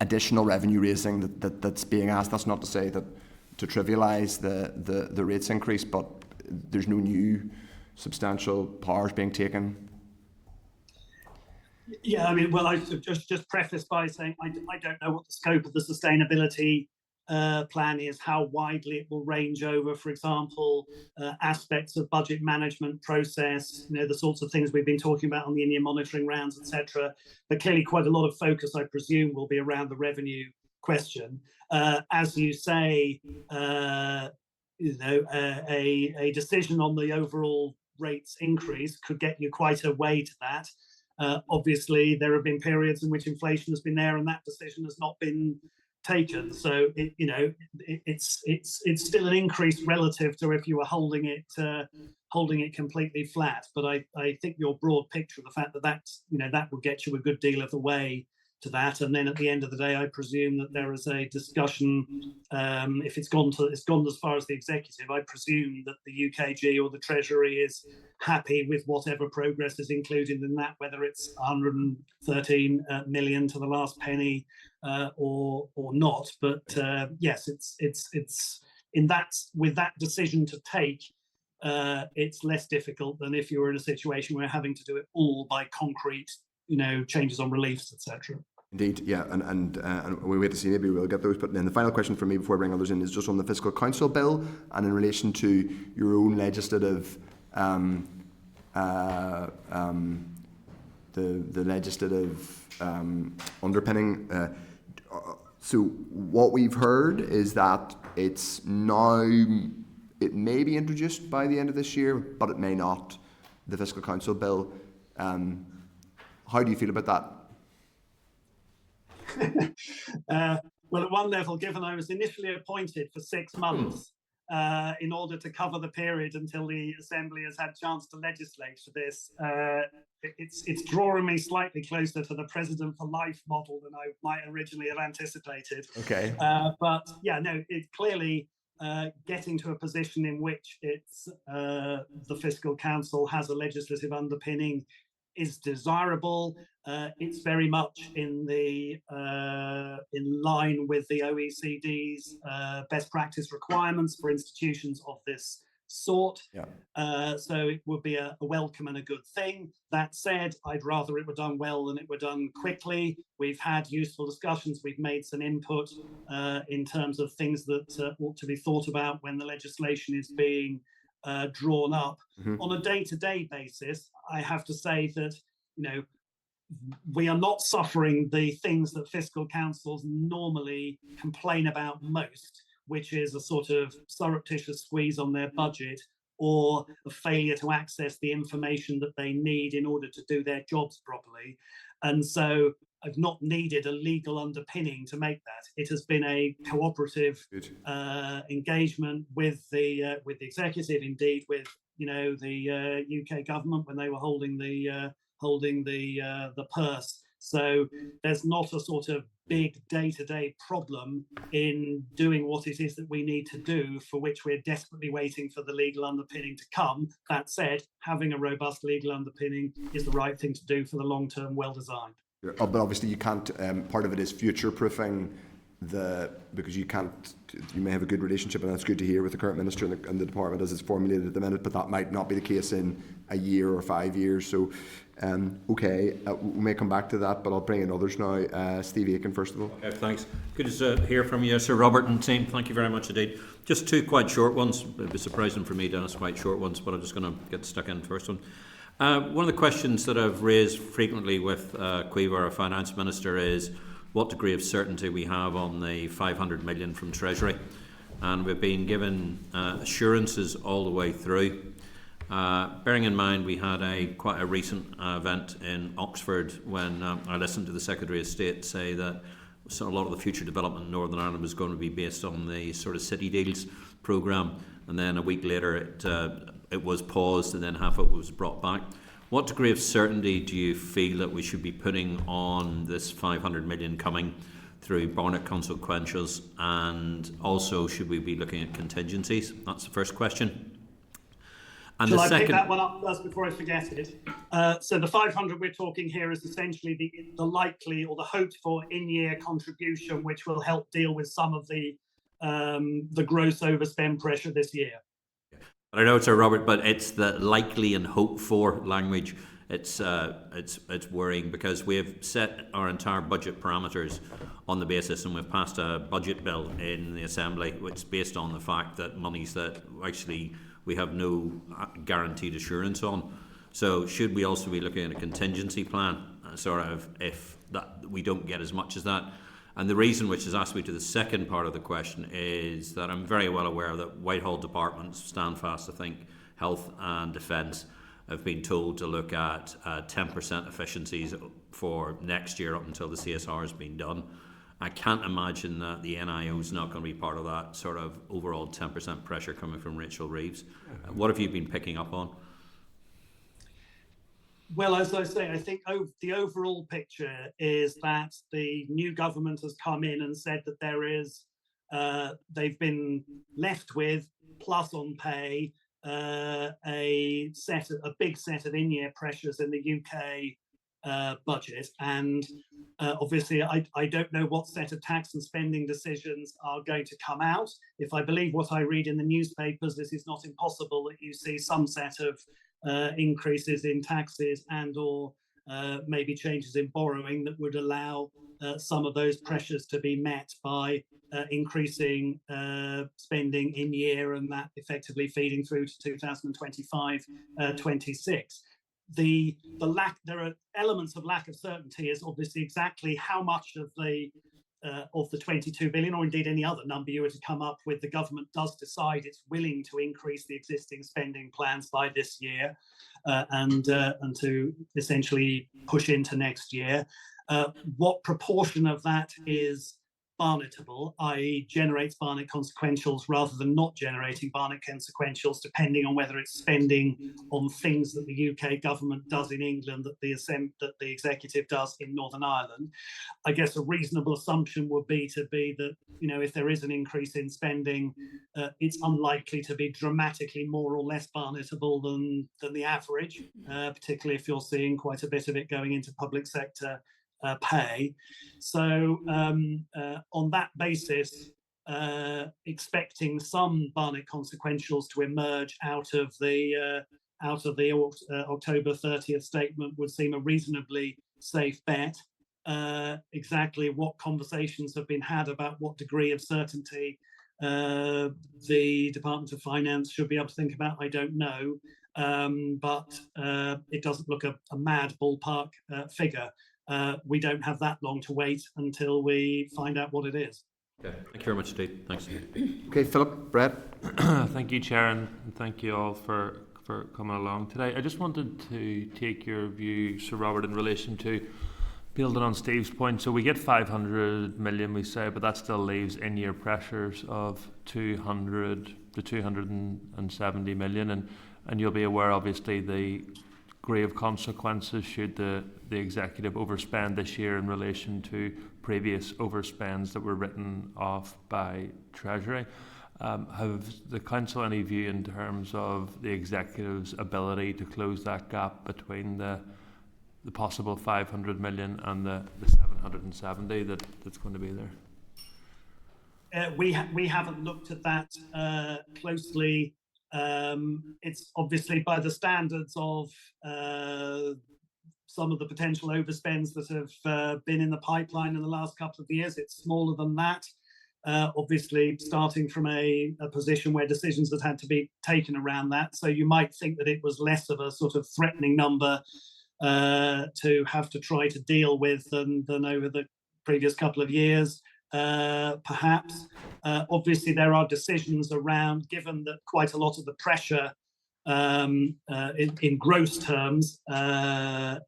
additional revenue raising that's being asked? That's not to say that to trivialise the rates increase, but there's no new substantial powers being taken. Yeah, I mean, well, I should just preface by saying I don't know what the scope of the sustainability plan is, how widely it will range over, for example, aspects of budget management process, the sorts of things we've been talking about on the in-year monitoring rounds, etc. But clearly quite a lot of focus, I presume, will be around the revenue question. As you say, a decision on the overall rates increase could get you quite a way to that. Obviously, there have been periods in which inflation has been there and that decision has not been taken. So it's still an increase relative to if you were holding it completely flat. But I think your broad picture of the fact that that will get you a good deal of the way that, and then at the end of the day, I presume that there is a discussion. If it's gone as far as the executive, I presume that the UKG or the Treasury is happy with whatever progress is included in that, whether it's 113 million to the last penny or not. But yes, it's in that, with that decision to take. It's less difficult than if you were in a situation where having to do it all by concrete, changes on reliefs, etc. Indeed, yeah, and we wait to see, maybe we'll get those. But then the final question for me before I bring others in is just on the Fiscal Council bill and in relation to your own legislative, the legislative underpinning. So what we've heard is that it may be introduced by the end of this year, but it may not. The Fiscal Council bill. How do you feel about that? Well, at one level, given I was initially appointed for 6 months in order to cover the period until the Assembly has had a chance to legislate for this, it's drawing me slightly closer to the President for Life model than I might originally have anticipated. Okay. But yeah, no, it's clearly getting to a position in which it's the Fiscal Council has a legislative underpinning is desirable. It's very much in line with the OECD's best practice requirements for institutions of this sort. Yeah. So it would be a welcome and a good thing. That said, I'd rather it were done well than it were done quickly. We've had useful discussions. We've made some input in terms of things that ought to be thought about when the legislation is being drawn up. Mm-hmm. On a day-to-day basis, I have to say that, we are not suffering the things that fiscal councils normally complain about most, which is a sort of surreptitious squeeze on their budget or a failure to access the information that they need in order to do their jobs properly. And so I've not needed a legal underpinning to make that. It has been a cooperative engagement with the executive, indeed with the UK government when they were holding the purse. So there's not a sort of big day-to-day problem in doing what it is that we need to do, for which we're desperately waiting for the legal underpinning to come. That said, having a robust legal underpinning is the right thing to do for the long term, well designed. But obviously you can't, part of it is future-proofing because you may have a good relationship, and that's good to hear, with the current minister and the department as it's formulated at the minute, but that might not be the case in a year or 5 years. So, we may come back to that, but I'll bring in others now. Steve Aiken, first of all. Okay, thanks. Good to hear from you, Sir Robert and team. Thank you very much indeed. Just 2 quite short ones. It'd be surprising for me, Dennis, quite short ones, but I'm just going to get stuck in the first one. One of the questions that I've raised frequently with Caoimhe, our Finance Minister, is what degree of certainty we have on the 500 million from Treasury. And we've been given assurances all the way through. Bearing in mind we had quite a recent event in Oxford when I listened to the Secretary of State say that a lot of the future development in Northern Ireland was going to be based on the sort of City Deals programme, and then a week later it was paused and then half of it was brought back. What degree of certainty do you feel that we should be putting on this 500 million coming through Barnett consequentials, and also should we be looking at contingencies? That's the first question. And Shall I pick that one up first before I forget it? So the 500 we're talking here is essentially the likely or the hoped for in-year contribution, which will help deal with some of the gross overspend pressure this year. I know, Sir Robert, but it's the likely and hoped for language. It's worrying, because we have set our entire budget parameters on the basis, and we've passed a budget bill in the Assembly, which is based on the fact that monies that actually we have no guaranteed assurance on. So should we also be looking at a contingency plan, sort of, if that we don't get as much as that? And the reason, which has asked me to the second part of the question, is that I'm very well aware that Whitehall departments, Standfast, I think, Health and Defence, have been told to look at 10% efficiencies for next year up until the CSR has been done. I can't imagine that the NIO is not going to be part of that sort of overall 10% pressure coming from Rachel Reeves. What have you been picking up on? Well, as I say, I think the overall picture is that the new government has come in and said that there is, they've been left with, plus on pay, a big set of in-year pressures in the UK budget. And obviously, I don't know what set of tax and spending decisions are going to come out. If I believe what I read in the newspapers, this is not impossible that you see some set of increases in taxes and or maybe changes in borrowing that would allow some of those pressures to be met by increasing spending in year, and that effectively feeding through to 2025-26. There are elements of lack of certainty is obviously exactly how much of the 22 billion, or indeed any other number you were to come up with, the government does decide it's willing to increase the existing spending plans by this year and to essentially push into next year. What proportion of that is Barnettable, i.e. generates Barnett consequentials rather than not generating Barnett consequentials, depending on whether it's spending on things that the UK government does in England that the executive does in Northern Ireland. I guess a reasonable assumption would be that, you know, if there is an increase in spending, it's unlikely to be dramatically more or less Barnettable than the average, particularly if you're seeing quite a bit of it going into public sector pay. So on that basis, expecting some Barnett consequentials to emerge out of the October 30th statement would seem a reasonably safe bet. Exactly what conversations have been had about what degree of certainty the Department of Finance should be able to think about, I don't know, but it doesn't look a mad ballpark figure. We don't have that long to wait until we find out what it is. Okay. Thank you very much, Steve. Thanks. Okay, Philip, Brad. Thank you, Chair, and thank you all for coming along today. I just wanted to take your view, Sir Robert, in relation to building on Steve's point. So we get 500 million, we say, but that still leaves in-year pressures of 200 to 270 million, and you'll be aware, obviously, the grave consequences should the executive overspend this year in relation to previous overspends that were written off by Treasury. Have the Council any view in terms of the executive's ability to close that gap between the possible 500 million and the 770 that's going to be there? We haven't looked at that closely. It's obviously by the standards of some of the potential overspends that have been in the pipeline in the last couple of years. It's smaller than that. Obviously, starting from a position where decisions had to be taken around that. So you might think that it was less of a sort of threatening number to have to try to deal with than over the previous couple of years. Perhaps. Obviously, there are decisions around, given that quite a lot of the pressure in gross terms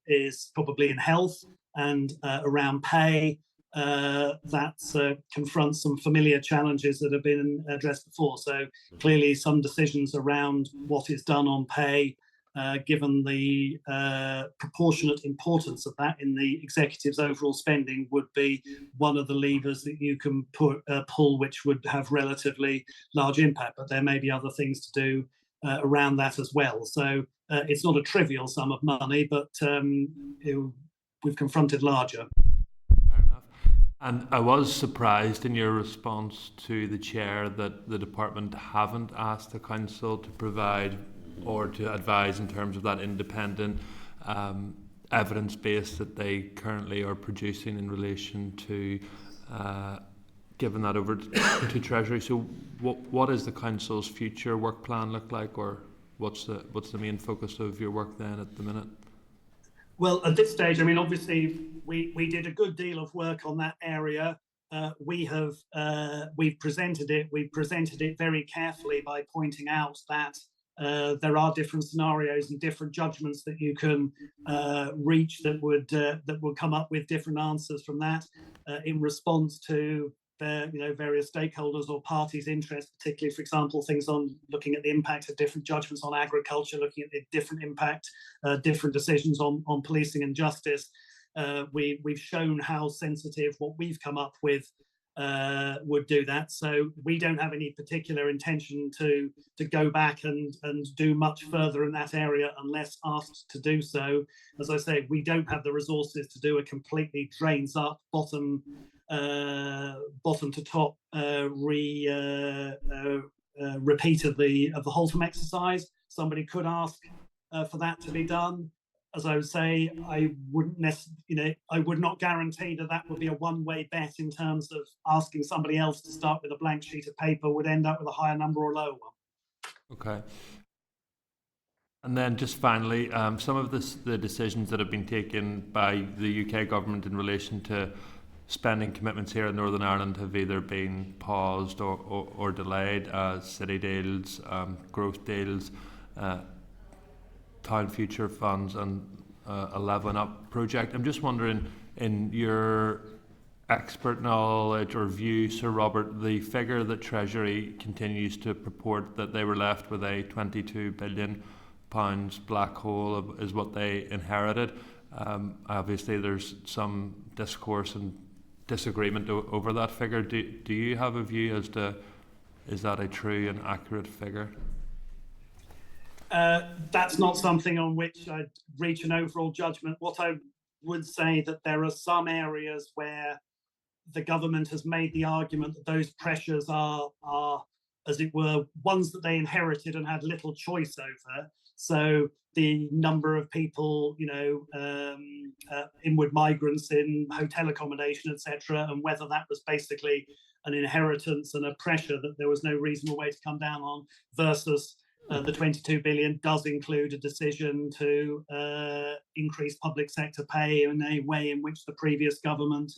is probably in health and around pay, that confronts some familiar challenges that have been addressed before. So clearly some decisions around what is done on pay, given the proportionate importance of that in the executive's overall spending, would be one of the levers that you can pull, which would have relatively large impact. But there may be other things to do around that as well. So it's not a trivial sum of money, but we've confronted larger. Fair enough. And I was surprised in your response to the Chair that the Department haven't asked the Council to provide or to advise in terms of that independent evidence base that they currently are producing in relation to giving that over to Treasury. So what is the Council's future work plan look like, or what's the main focus of your work then at the minute? Well, at this stage, I mean, obviously, we did a good deal of work on that area. We've presented it very carefully by pointing out that there are different scenarios and different judgments that you can reach that would come up with different answers from that in response to various stakeholders or parties' interests, particularly, for example, things on looking at the impact of different judgments on agriculture, looking at the different impact, different decisions on policing and justice. We've shown how sensitive what we've come up with would do that. So we don't have any particular intention to go back and do much further in that area unless asked to do so. As I say, we don't have the resources to do a completely drains up, bottom to top repeat of the Holtham exercise. Somebody could ask for that to be done. As I would say, I would not guarantee that would be a one-way bet in terms of asking somebody else to start with a blank sheet of paper would end up with a higher number or lower one. Okay. And then just finally, some of the decisions that have been taken by the UK government in relation to spending commitments here in Northern Ireland have either been paused or delayed, city deals, growth deals, Town Future Funds and a Levelling Up project. I'm just wondering, in your expert knowledge or view, Sir Robert, the figure that Treasury continues to purport that they were left with a £22 billion black hole is what they inherited. Obviously there's some discourse and disagreement over that figure. Do you have a view as to, is that a true and accurate figure? That's not something on which I'd reach an overall judgment. What I would say that there are some areas where the government has made the argument that those pressures are, as it were, ones that they inherited and had little choice over. So the number of people, inward migrants in hotel accommodation, etc., and whether that was basically an inheritance and a pressure that there was no reasonable way to come down on, versus the 22 billion does include a decision to increase public sector pay in a way in which the previous government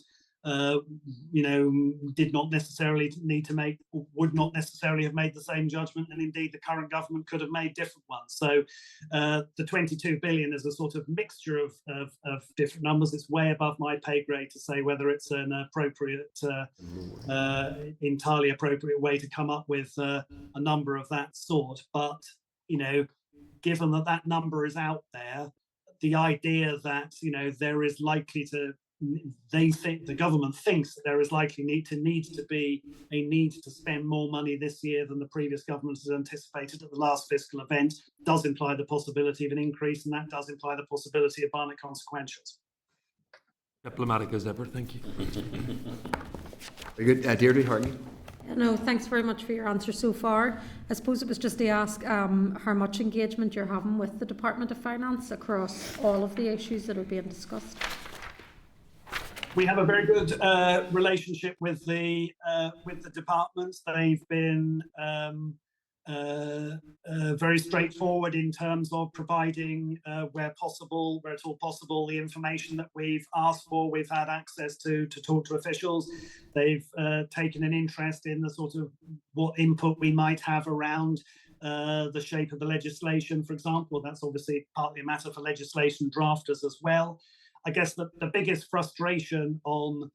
did not necessarily need to make, or would not necessarily have made the same judgment, and indeed the current government could have made different ones. So the 22 billion is a sort of mixture of different numbers. It's way above my pay grade to say whether it's an appropriate, entirely appropriate way to come up with a number of that sort. But, given that number is out there, the idea that, there is likely to, the government thinks that there is likely to be a need to spend more money this year than the previous government has anticipated at the last fiscal event, does imply the possibility of an increase, and that does imply the possibility of violent consequentials. Diplomatic as ever, thank you. Very good. Deirdre Hartley. No, thanks very much for your answer so far. I suppose it was just to ask how much engagement you're having with the Department of Finance across all of the issues that are being discussed. We have a very good relationship with the departments. They've been very straightforward in terms of providing, where at all possible, the information that we've asked for. We've had access to talk to officials. They've taken an interest in the sort of what input we might have around the shape of the legislation, for example. That's obviously partly a matter for legislation drafters as well. I guess the biggest frustration on,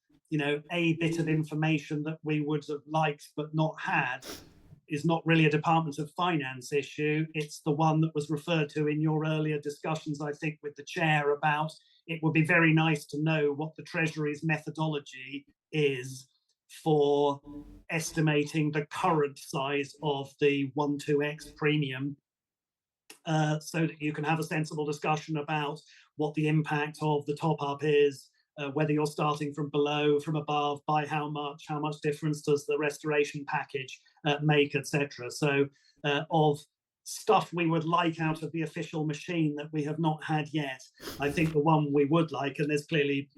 a bit of information that we would have liked but not had is not really a Department of Finance issue. It's the one that was referred to in your earlier discussions, I think, with the chair about it would be very nice to know what the Treasury's methodology is for estimating the current size of the 1-2x premium, so that you can have a sensible discussion about what the impact of the top-up is, whether you're starting from below, from above, by how much difference does the restoration package make, etc. So of stuff we would like out of the official machine that we have not had yet, I think the one we would like, and there's clearly,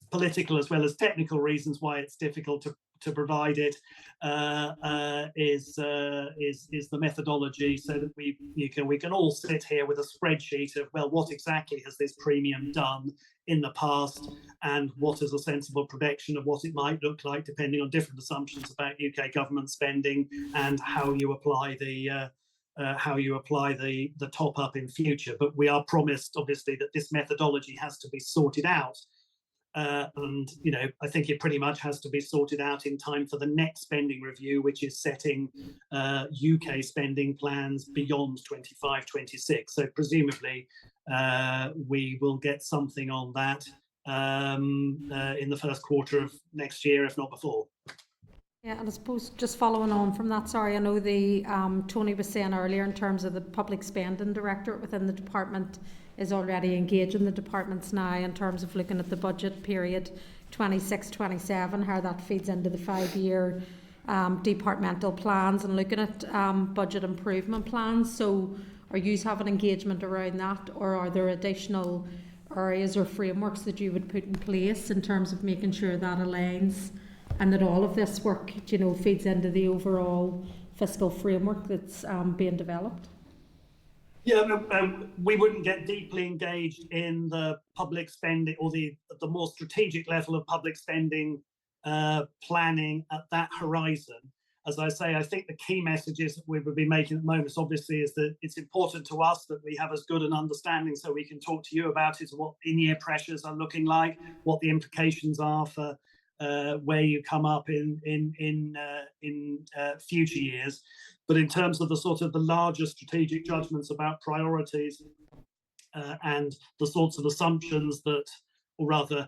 political as well as technical reasons why it's difficult to provide it, is the methodology, so that we can all sit here with a spreadsheet of, well, what exactly has this premium done in the past, and what is a sensible prediction of what it might look like, depending on different assumptions about UK government spending and how you apply the top up in future. But we are promised, obviously, that this methodology has to be sorted out And I think it pretty much has to be sorted out in time for the next spending review, which is setting UK spending plans beyond 25-26. So presumably we will get something on that in the first quarter of next year, if not before. Yeah, and I suppose just following on from that, sorry, I know the Tony was saying earlier in terms of the public spending directorate within the department is already engaging the departments now in terms of looking at the budget period 26-27, how that feeds into the 5-year departmental plans and looking at budget improvement plans. So are you having engagement around that, or are there additional areas or frameworks that you would put in place in terms of making sure that aligns and that all of this work, feeds into the overall fiscal framework that's being developed? Yeah, we wouldn't get deeply engaged in the public spending or the more strategic level of public spending planning at that horizon. As I say, I think the key messages that we would be making at the moment, obviously, is that it's important to us that we have as good an understanding so we can talk to you about it, what in-year pressures are looking like, what the implications are for where you come up in future years. But in terms of the larger strategic judgments about priorities and the sorts of assumptions that, or rather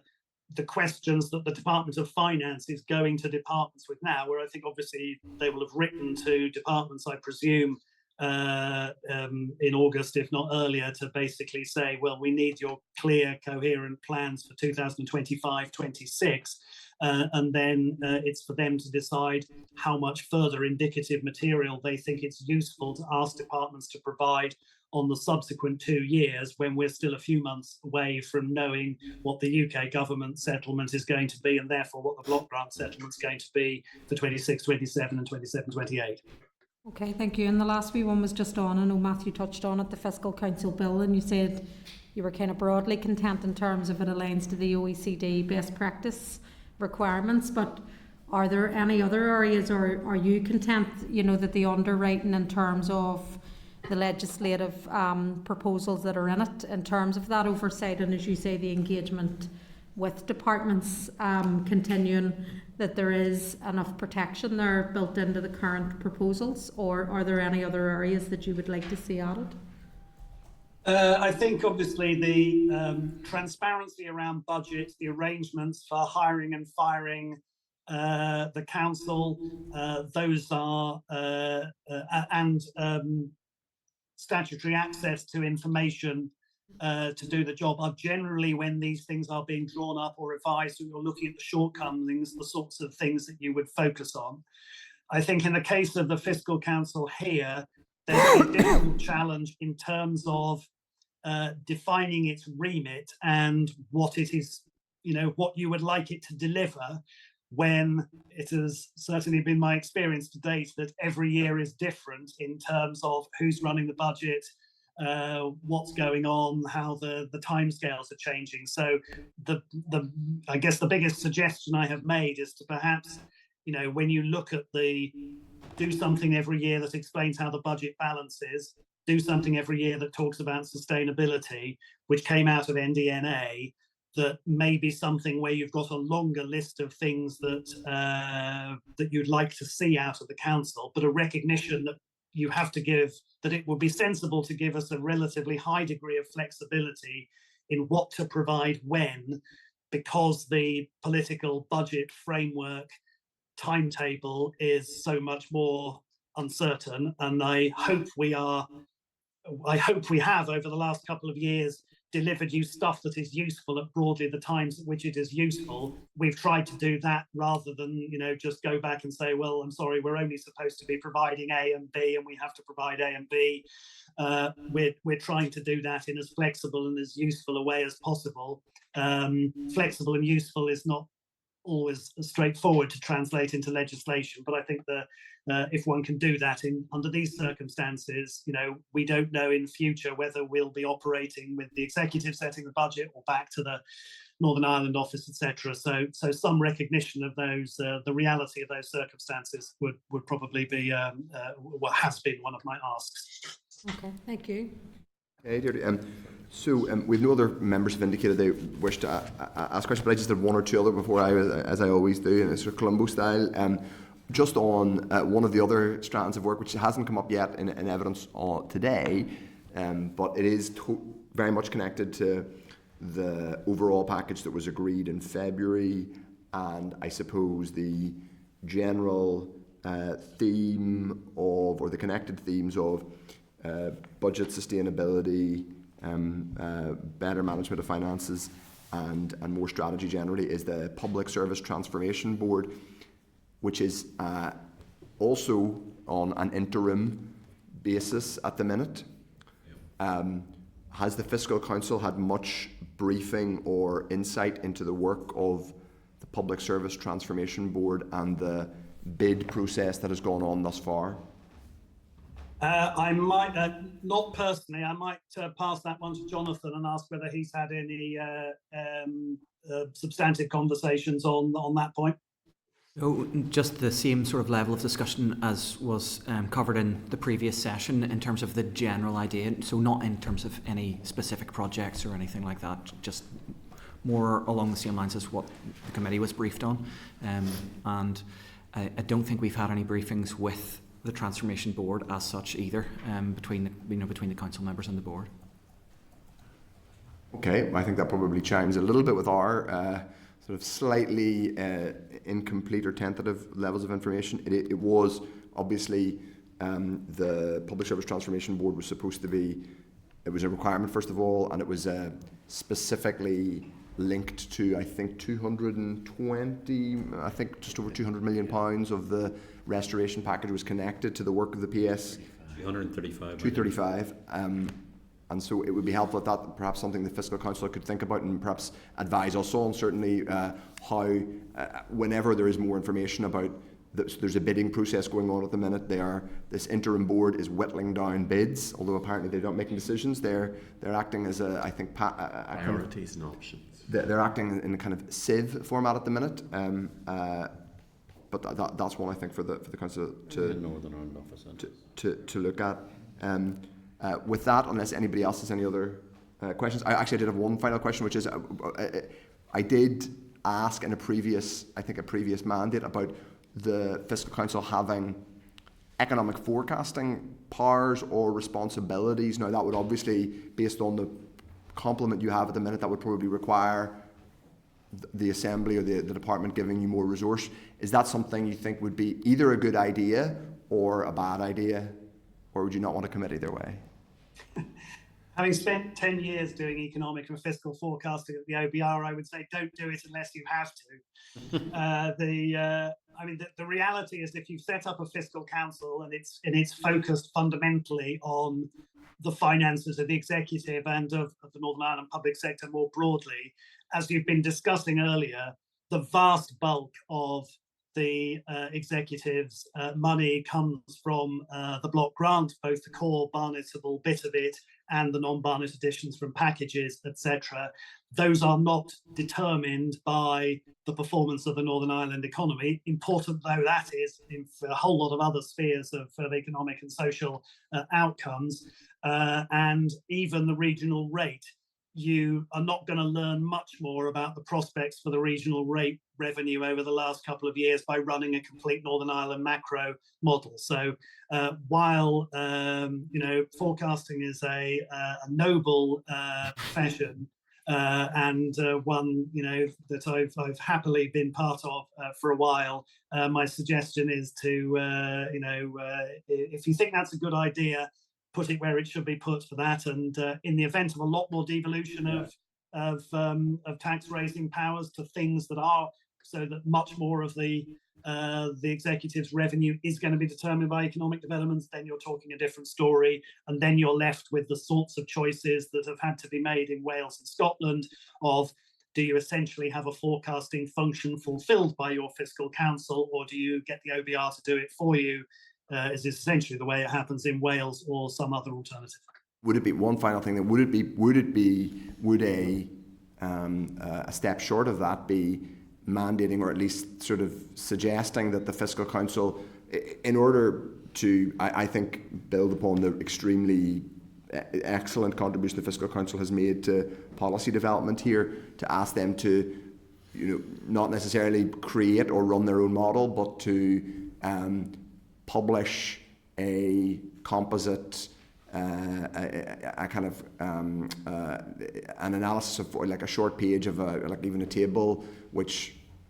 the questions that the Department of Finance is going to departments with now, where I think obviously they will have written to departments, I presume, in August, if not earlier, to basically say, well, we need your clear, coherent plans for 2025-26. And then it's for them to decide how much further indicative material they think it's useful to ask departments to provide on the subsequent 2 years, when we're still a few months away from knowing what the UK government settlement is going to be, and therefore what the block grant settlement is going to be for 26-27 and 27-28. Okay, thank you. And the last wee one was just on, I know Matthew touched on it, the Fiscal Council bill, and you said you were kind of broadly content in terms of it aligns to the OECD best practice requirements, but are there any other areas, or are you content, that the underwriting in terms of the legislative proposals that are in it, in terms of that oversight, and as you say, the engagement with departments continuing, that there is enough protection there built into the current proposals, or are there any other areas that you would like to see added? I think obviously the transparency around budgets, the arrangements for hiring and firing the council, those are, and statutory access to information to do the job are generally, when these things are being drawn up or revised and you're looking at the shortcomings, the sorts of things that you would focus on. I think in the case of the Fiscal Council here, there's a difficult challenge in terms of defining its remit and what it is, what you would like it to deliver, when it has certainly been my experience to date that every year is different in terms of who's running the budget, what's going on, how the timescales are changing. So I guess the biggest suggestion I have made is to perhaps, when you look at do something every year that explains how the budget balances, do something every year that talks about sustainability, which came out of NDNA, that may be something where you've got a longer list of things that you'd like to see out of the council, but a recognition that you have to give, that it would be sensible to give us a relatively high degree of flexibility in what to provide when, because the political budget framework timetable is so much more uncertain. And I hope we have over the last couple of years delivered you stuff that is useful at broadly the times at which it is useful. We've tried to do that rather than, just go back and say, well, I'm sorry, we're only supposed to be providing A and B and we have to provide A and B. We're trying to do that in as flexible and as useful a way as possible. Flexible and useful is not always straightforward to translate into legislation, but I think that if one can do that under these circumstances, we don't know in future whether we'll be operating with the executive setting the budget or back to the Northern Ireland office, etc. So some recognition of those, the reality of those circumstances would probably be what has been one of my asks. Okay, thank you. Okay, Deirdre. We've no other members have indicated they wish to ask questions, but I just had one or two other before as I always do, in a sort of Columbo style. Just on one of the other strands of work, which hasn't come up yet in evidence today, but it is very much connected to the overall package that was agreed in February, and I suppose the general theme of, or the connected themes of, budget sustainability, better management of finances, and more strategy generally, is the Public Service Transformation Board, which is also on an interim basis at the minute. Has the Fiscal Council had much briefing or insight into the work of the Public Service Transformation Board and the bid process that has gone on thus far? I might, not personally, I might pass that one to Jonathan and ask whether he's had any substantive conversations on that point. Oh, just the same sort of level of discussion as was covered in the previous session in terms of the general idea, so not in terms of any specific projects or anything like that, just more along the same lines as what the committee was briefed on. And I don't think we've had any briefings with the Transformation Board as such either, between the council members and the board. Okay, I think that probably chimes a little bit with our sort of slightly incomplete or tentative levels of information. It was obviously the Public Service Transformation Board was supposed to be, it was a requirement first of all, and it was specifically linked to, I think, 220, I think just over £200 million of the restoration package was connected to the work of the PS. 235. And so it would be helpful if that perhaps something the Fiscal Council could think about and perhaps advise us on, certainly how, whenever there is more information about, there's a bidding process going on at the minute. This interim board is whittling down bids, although apparently they're not making decisions. They're acting as a priorities and options. They're acting in a kind of sieve format at the minute. But that's one I think for the council to Northern Ireland office to look at. With that, unless anybody else has any other questions, I did have one final question, which is I did ask in a previous mandate about the Fiscal Council having economic forecasting powers or responsibilities. Now that would obviously, based on the complement you have at the minute, that would probably require the Assembly or the Department giving you more resource. Is that something you think would be either a good idea or a bad idea, or would you not want to commit either way? Having spent 10 years doing economic and fiscal forecasting at the OBR, I would say don't do it unless you have to. The reality is, if you've set up a fiscal council and it's focused fundamentally on the finances of the executive and of the Northern Ireland public sector more broadly, as you've been discussing earlier, the vast bulk of the executive's money comes from the block grant, both the core barnetable bit of it and the non-barnet additions from packages, etc. Those are not determined by the performance of the Northern Ireland economy, important though that is in a whole lot of other spheres of economic and social outcomes, and even the regional rate. You are not going to learn much more about the prospects for the regional rate revenue over the last couple of years by running a complete Northern Ireland macro model. So while forecasting is a noble profession and one that I've happily been part of for a while, my suggestion is to if you think that's a good idea, put it where it should be put for that, and in the event of a lot more devolution of tax raising powers to things that are, so that much more of the executive's revenue is going to be determined by economic developments, then you're talking a different story, and then you're left with the sorts of choices that have had to be made in Wales and Scotland of, do you essentially have a forecasting function fulfilled by your fiscal council, or do you get the OBR to do it for you? Is essentially the way it happens in Wales, or some other alternative. Would it be one final thing? Would a step short of that be mandating, or at least sort of suggesting that the Fiscal Council, in order to, I think, build upon the extremely excellent contribution the Fiscal Council has made to policy development here, to ask them to, not necessarily create or run their own model, but to publish a composite, a kind of an analysis of like a short page of like even a table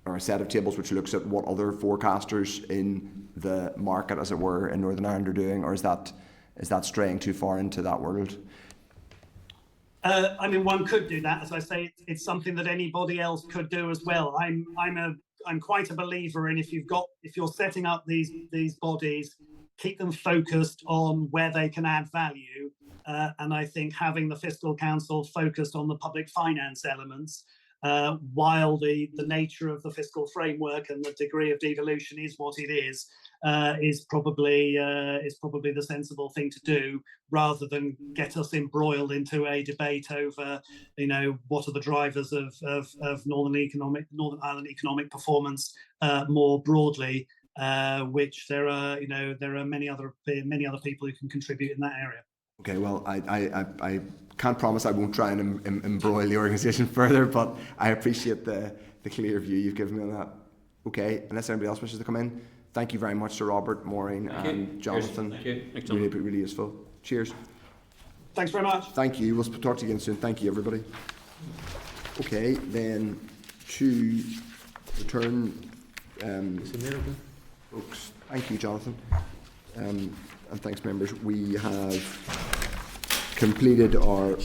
or a set of tables which looks at what other forecasters in the market, as it were, in Northern Ireland are doing, or is that straying too far into that world? I mean, one could do that. As I say, it's something that anybody else could do as well. I'm quite a believer in if you're setting up these bodies, keep them focused on where they can add value. And I think having the Fiscal Council focused on the public finance elements, while the nature of the fiscal framework and the degree of devolution is what it is probably the sensible thing to do, rather than get us embroiled into a debate over, what are the drivers of Northern Ireland economic performance more broadly, which there are many other people who can contribute in that area. Okay, well, I can't promise I won't try and embroil the organisation further, but I appreciate the clear view you've given me on that. Okay, unless anybody else wishes to come in, thank you very much to Robert, Maureen, and Jonathan. Thank you. Thanks, really, really useful. Cheers. Thanks very much. Thank you. We'll talk to you again soon. Thank you, everybody. Okay, then to return, folks. Thank you, Jonathan. And thanks, members. We have completed our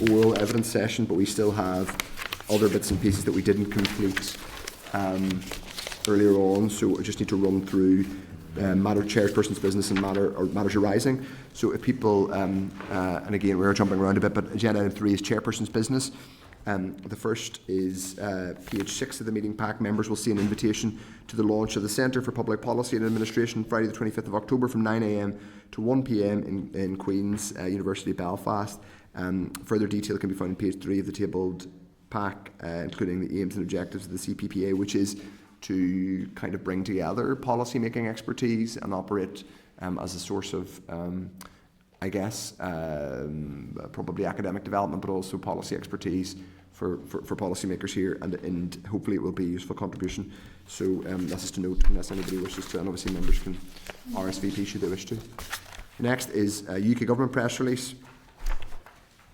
oral evidence session, but we still have other bits and pieces that we didn't complete earlier on. So I just need to run through matter chairperson's business and matters arising. So if people, and again we're jumping around a bit, but agenda item 3 is chairperson's business. The first is page 6 of the meeting pack. Members will see an invitation to the launch of the Centre for Public Policy and Administration Friday the 25th of October from 9 a.m. to 1 p.m. in Queen's University Belfast. Further detail can be found on page 3 of the tabled pack, including the aims and objectives of the CPPA, which is to kind of bring together policy making expertise and operate as a source of probably academic development, but also policy expertise for policymakers here, and hopefully it will be a useful contribution. So that's just a note, unless anybody wishes to, and obviously members can RSVP should they wish to. Next is a UK Government press release,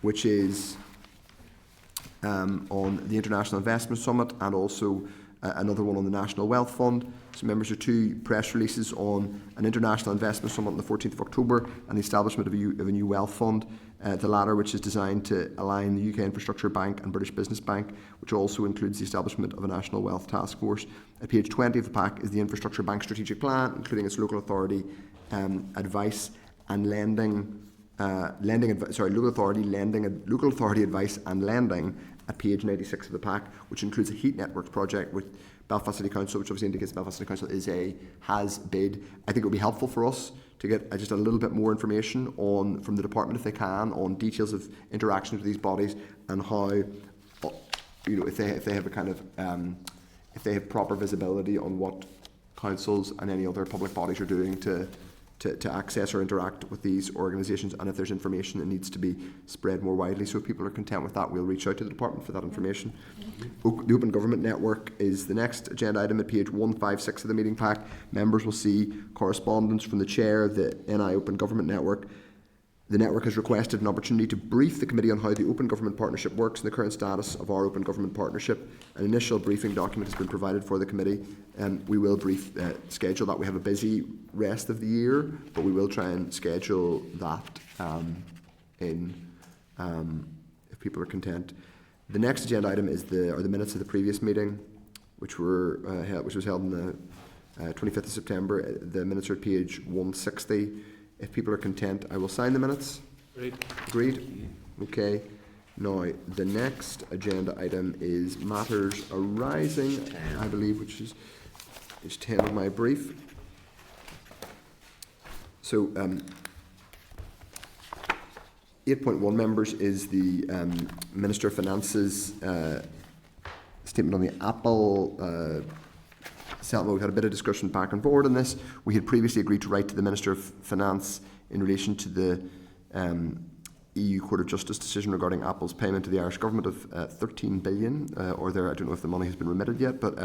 which is on the International Investment Summit, and also another one on the National Wealth Fund. So members, are 2 press releases on an International Investment Summit on the 14th of October and the establishment of a new wealth fund. The latter, which is designed to align the UK Infrastructure Bank and British Business Bank, which also includes the establishment of a National Wealth Task Force. At page 20 of the pack is the Infrastructure Bank Strategic Plan, including its local authority advice and lending. Local authority advice and lending at page 96 of the pack, which includes a heat networks project with Belfast City Council, which obviously indicates Belfast City Council has bid. I think it would be helpful for us to get just a little bit more information from the department, if they can, on details of interactions with these bodies and how, if they have a kind of if they have proper visibility on what councils and any other public bodies are doing to access or interact with these organisations, and if there's information that needs to be spread more widely. So if people are content with that, we'll reach out to the department for that information. The Open Government Network is the next agenda item at page 156 of the meeting pack. Members will see correspondence from the chair of the NI Open Government Network. The network has requested an opportunity to brief the committee on how the Open Government Partnership works and the current status of our Open Government Partnership. An initial briefing document has been provided for the committee, and we will schedule that. We have a busy rest of the year, but we will try and schedule that if people are content. The next agenda item is the minutes of the previous meeting, which was held on the 25th of September. The minutes are at page 160. If people are content, I will sign the minutes. Agreed? Okay. Now, the next agenda item is matters arising, I believe, which is 10 of my brief. So, 8.1, members, is the Minister of Finance's statement on the Apple settlement. We've had a bit of discussion back and forward on this. We had previously agreed to write to the Minister of Finance in relation to the EU Court of Justice decision regarding Apple's payment to the Irish Government of 13 billion, or there, I don't know if the money has been remitted yet, but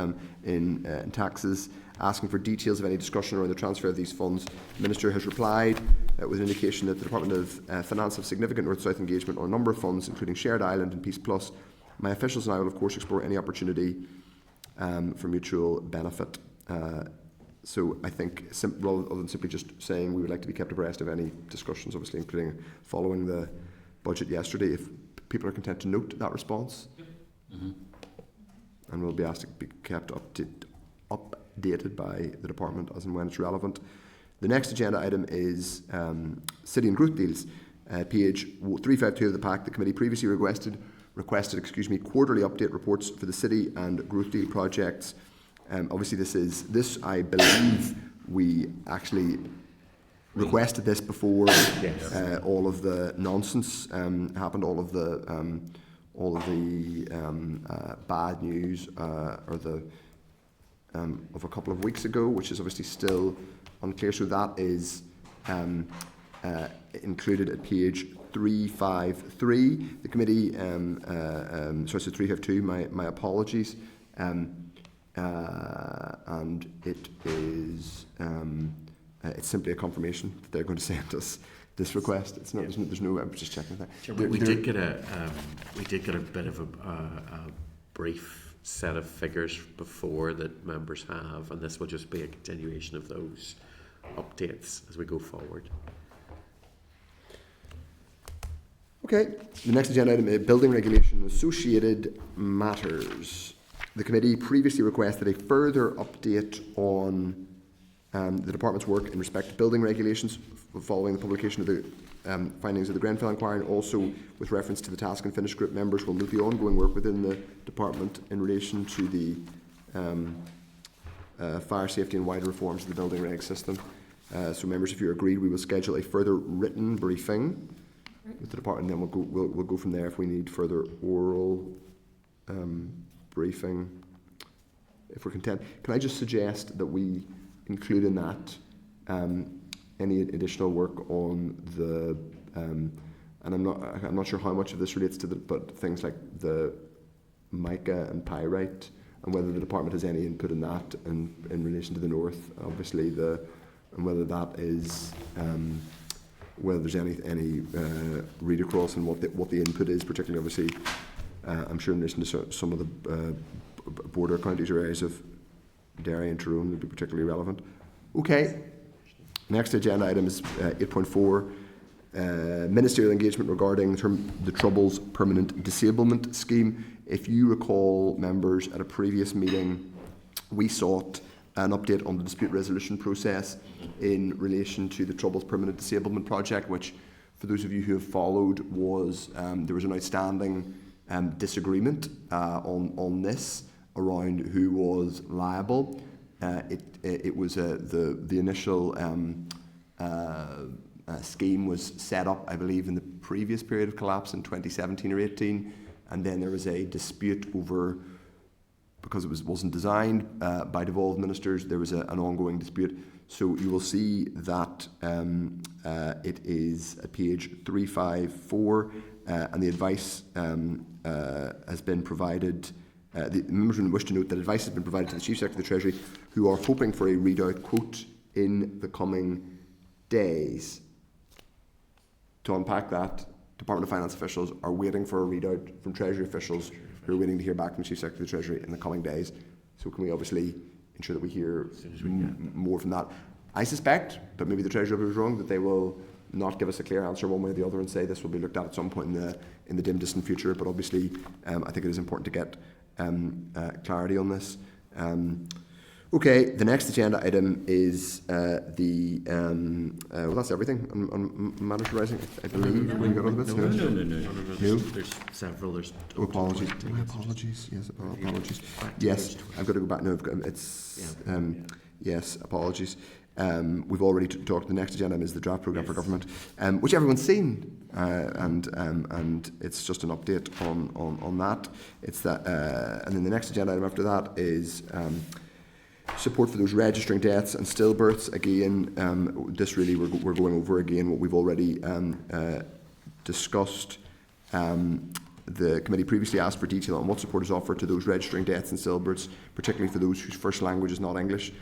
in taxes, asking for details of any discussion around the transfer of these funds. The Minister has replied with an indication that the Department of Finance have significant North-South engagement on a number of funds, including Shared Island and Peace Plus. My officials and I will, of course, explore any opportunity for mutual benefit. So I think, rather than simply just saying we would like to be kept abreast of any discussions, obviously including following the budget yesterday, if people are content to note that response, and we'll be asked to be kept updated by the department as and when it's relevant. The next agenda item is city and growth deals. Page 352 of the pack. The committee previously requested quarterly update reports for the city and growth deal projects. Obviously, this I believe we actually requested this before all of the nonsense happened, all of the bad news of a couple of weeks ago, which is obviously still unclear. So that is included at page 353. The committee, so 352. My apologies. And it is it's simply a confirmation that they're going to send us this request. It's not. There's no. I'm just checking that. We did get a bit of a brief set of figures before that members have, and this will just be a continuation of those updates as we go forward. Okay. The next agenda item is building regulation and associated matters. The committee previously requested a further update on the department's work in respect to building regulations following the publication of the findings of the Grenfell inquiry, and also with reference to the task and finish group. Members will note the ongoing work within the department in relation to the fire safety and wider reforms of the building reg system. So members, if you're agreed, we will schedule a further written briefing with the department, and then we'll go from there if we need further oral briefing, if we're content. Can I just suggest that we include in that any additional work on the and I'm not sure how much of this relates to but things like the mica and pyrite, and whether the department has any input in that in relation to the north, obviously, and whether that is whether there's any read across and what the input is, particularly obviously. I'm sure in relation to some of the border counties or areas of Derry and Tyrone would be particularly relevant. Okay. Next agenda item is 8.4, ministerial engagement regarding the Troubles Permanent Disablement Scheme. If you recall, members, at a previous meeting, we sought an update on the dispute resolution process in relation to the Troubles Permanent Disablement Project, which, for those of you who have followed, was there was an outstanding disagreement on this around who was liable. It was the initial scheme was set up, I believe, in the previous period of collapse in 2017 or 18, and then there was a dispute over, because it wasn't designed by devolved ministers, there was an ongoing dispute. So you will see that it is at page 354, and the advice has been provided. The members wish to note that advice has been provided to the Chief Secretary of the Treasury, who are hoping for a readout, quote, in the coming days. To unpack that, Department of Finance officials are waiting for a readout from Treasury officials who are waiting to hear back from the Chief Secretary of the Treasury in the coming days. So can we obviously ensure that we hear more from that? I suspect, but maybe the Treasury was wrong, that they will not give us a clear answer one way or the other and say this will be looked at some point in the dim distant future. But obviously, I think it is important to get clarity on this. Okay, the next agenda item is well, that's everything on matters arising, I believe. No. There's several. There's apologies. Yes, apologies. Yes, I've got to go back. No, yes, apologies. We've already talked. The next agenda item is the draft programme for government, which everyone's seen, and it's just an update on that. It's that, and then the next agenda item after that is support for those registering deaths and stillbirths. Again, this really we're going over again what we've already discussed. The committee previously asked for detail on what support is offered to those registering deaths and stillbirths, particularly for those whose first language is not English.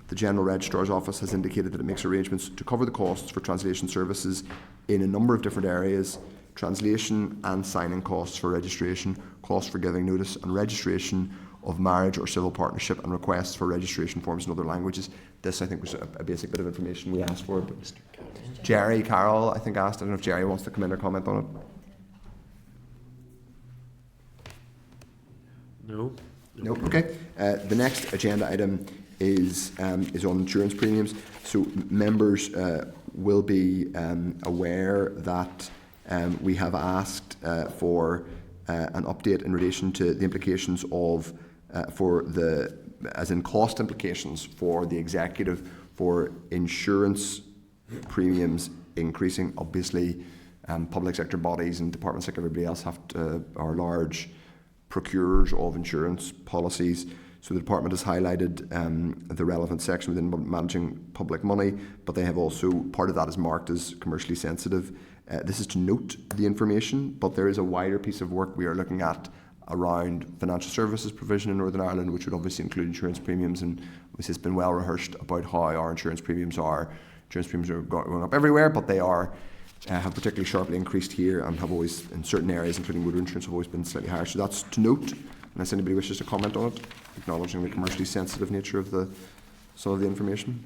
The General Registrar's Office has indicated that it makes arrangements to cover the costs for translation services in a number of different areas: translation and signing costs for registration, costs for giving notice, and registration of marriage or civil partnership, and requests for registration forms in other languages. This, I think, was a basic bit of information we asked for. But Jerry Carroll, I think, asked. I don't know if Jerry wants to come in or comment on it. No. Nope. Okay. The next agenda item is on insurance premiums. So members will be aware that we have asked for an update in relation to the implications of as in cost implications for the executive for insurance premiums increasing. Obviously, public sector bodies and departments like everybody else are large procurers of insurance policies. So the department has highlighted the relevant section within managing public money, but they have also, part of that is marked as commercially sensitive. This is to note the information, but there is a wider piece of work we are looking at around financial services provision in Northern Ireland, which would obviously include insurance premiums, and obviously it's been well rehearsed about how our insurance premiums are. Insurance premiums are going up everywhere, but they have particularly sharply increased here and have always, in certain areas, including motor insurance, have always been slightly higher. So that's to note, unless anybody wishes to comment on it, acknowledging the commercially sensitive nature of some of the information.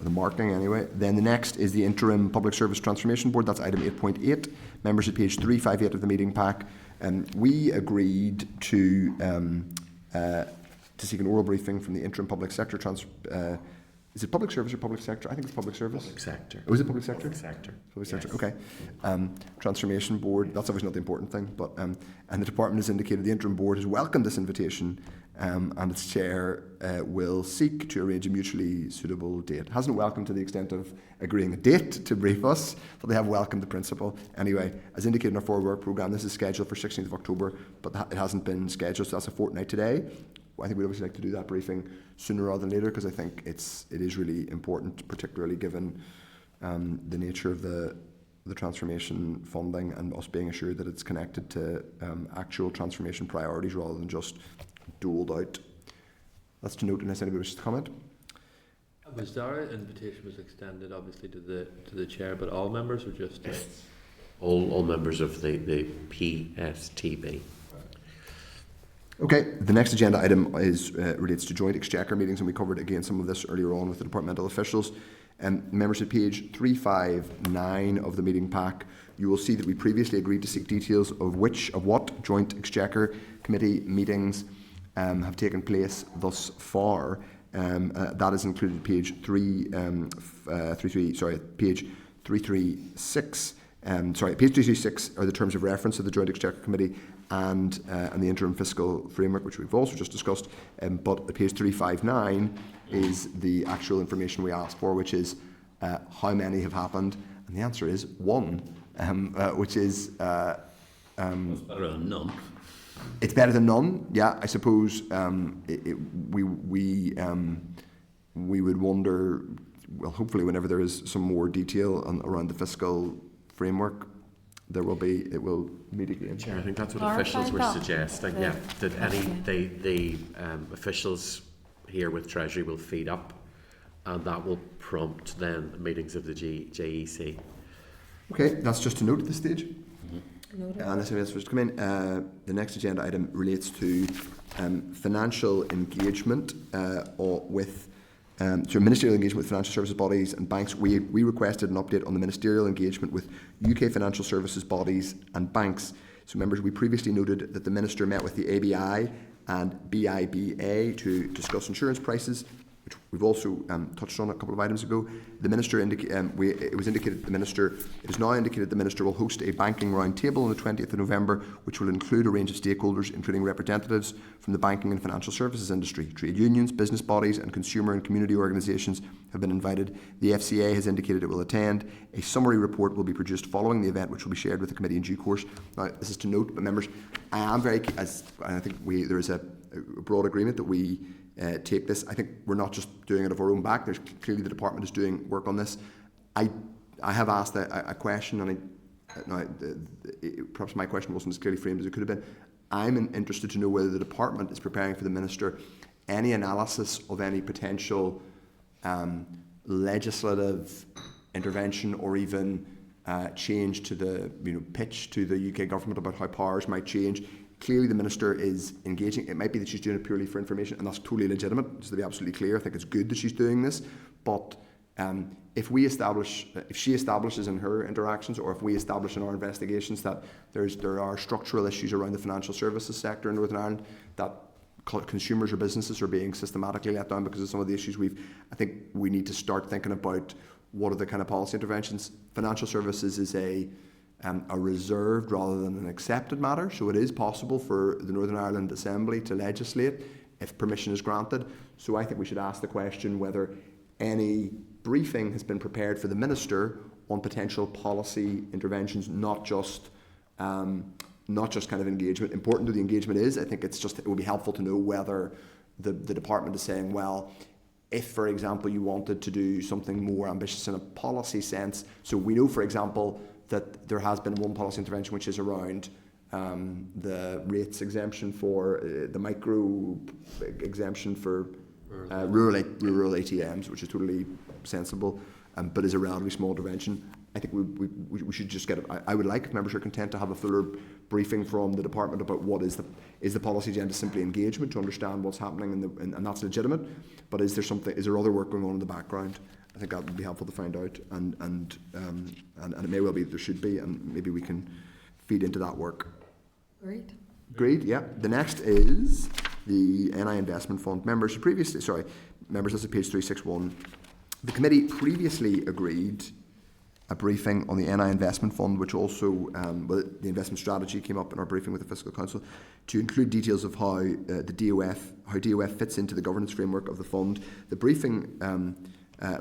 The marking anyway. Then the next is the Interim Public Service Transformation Board. That's item 8.8. Members at page 358 of the meeting pack. We agreed to seek an oral briefing from the Interim Public Sector is it public service or public sector? I think it's public service. Public sector. Oh, is it public sector? Public sector. Public sector. Yes. Okay. Transformation Board. That's obviously not the important thing, but and the department has indicated the interim board has welcomed this invitation, and its chair will seek to arrange a mutually suitable date. Hasn't welcomed to the extent of agreeing a date to brief us, but they have welcomed the principle. Anyway, as indicated in our forward work programme, this is scheduled for 16th of October, but it hasn't been scheduled, so that's a fortnight today. I think we'd obviously like to do that briefing sooner rather than later, because I think it is really important, particularly given the nature of the transformation funding and us being assured that it's connected to actual transformation priorities rather than just doled out. That's to note unless anybody wishes to comment. Was our invitation was extended obviously to the chair, but all members or just all members of the PSTB? Okay, the next agenda item relates to joint exchequer meetings, and we covered again some of this earlier on with the departmental officials. Members at page 359 of the meeting pack, you will see that we previously agreed to seek details of what joint exchequer committee meetings have taken place thus far. That is included page page 336. Page 336 are the terms of reference of the Joint Exchequer Committee and the Interim Fiscal Framework, which we've also just discussed. But page 359 is the actual information we asked for, which is how many have happened, and the answer is 1, which is it's better than none. It's better than none. Yeah, I suppose we would wonder. Well, hopefully, whenever there is some more detail around the fiscal framework, it will meet again. Chair, I think that's what officials were suggesting. Yeah, that the officials here with Treasury will feed up, and that will prompt then meetings of the JEC. Okay, that's just a note at this stage. Unless anybody else wants to come in, the next agenda item relates to financial engagement with. Ministerial engagement with financial services bodies and banks. We requested an update on the ministerial engagement with UK financial services bodies and banks. So members, we previously noted that the Minister met with the ABI and BIBA to discuss insurance prices, which we've also touched on a couple of items ago. The Minister it is now indicated the Minister will host a banking roundtable on the 20th of November, which will include a range of stakeholders, including representatives from the banking and financial services industry. Trade unions, business bodies and consumer and community organisations have been invited. The FCA has indicated it will attend. A summary report will be produced following the event, which will be shared with the committee in due course. Now, this is to note, but members, I think there is a broad agreement that we take this. I think we're not just doing it of our own back. There's clearly the department is doing work on this. I have asked a question, and now, perhaps my question wasn't as clearly framed as it could have been. I'm interested to know whether the department is preparing for the minister any analysis of any potential legislative intervention or even change to the pitch to the UK government about how powers might change. Clearly the minister is engaging. It might be that she's doing it purely for information, and that's totally legitimate, just to be absolutely clear. I think it's good that she's doing this, but if she establishes in her interactions, or if we establish in our investigations that there are structural issues around the financial services sector in Northern Ireland, that consumers or businesses are being systematically let down because of some of the issues I think we need to start thinking about what are the kind of policy interventions. Financial services is a reserved rather than an accepted matter, so it is possible for the Northern Ireland Assembly to legislate if permission is granted. So I think we should ask the question whether any briefing has been prepared for the minister on potential policy interventions, not just kind of engagement. Important though the engagement is, I think it would be helpful to know whether the department is saying, well, if, for example, you wanted to do something more ambitious in a policy sense. So we know, for example, that there has been one policy intervention which is around the rates exemption for the micro exemption for rural ATMs, which is totally sensible, but is a relatively small intervention. I think we should just get it. I would like, if members are content, to have a fuller briefing from the department about what is the policy agenda simply engagement to understand what's happening, and that's legitimate. But is there other work going on in the background? I think that would be helpful to find out, and it may well be that there should be, and maybe we can feed into that work. Great. Yeah. The next is the NI Investment Fund. Members, this is page 361. The committee previously agreed a briefing on the NI Investment Fund, which also, the investment strategy came up in our briefing with the Fiscal Council, to include details of how DOF fits into the governance framework of the fund. The briefing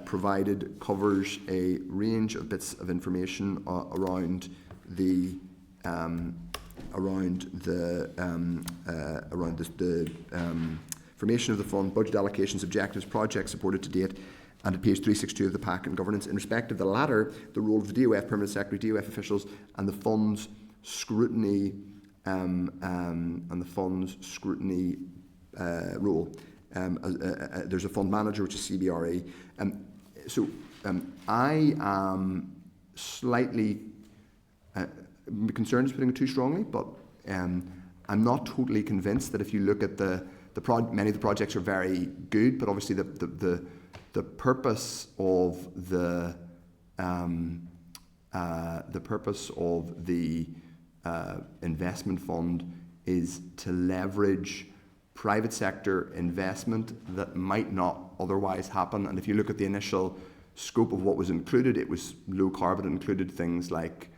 provided covers a range of bits of information around the formation of the fund, budget allocations, objectives, projects supported to date, and at page 362 of the pack and governance. In respect of the latter, the role of the DOF Permanent Secretary, DOF officials, and the fund's scrutiny role. There's a fund manager, which is CBRE. I am slightly concerned is putting it too strongly, but I'm not totally convinced that if you look at many of the projects are very good, but obviously the purpose of the investment fund is to leverage private sector investment that might not otherwise happen. And if you look at the initial scope of what was included, it was low carbon. It included things like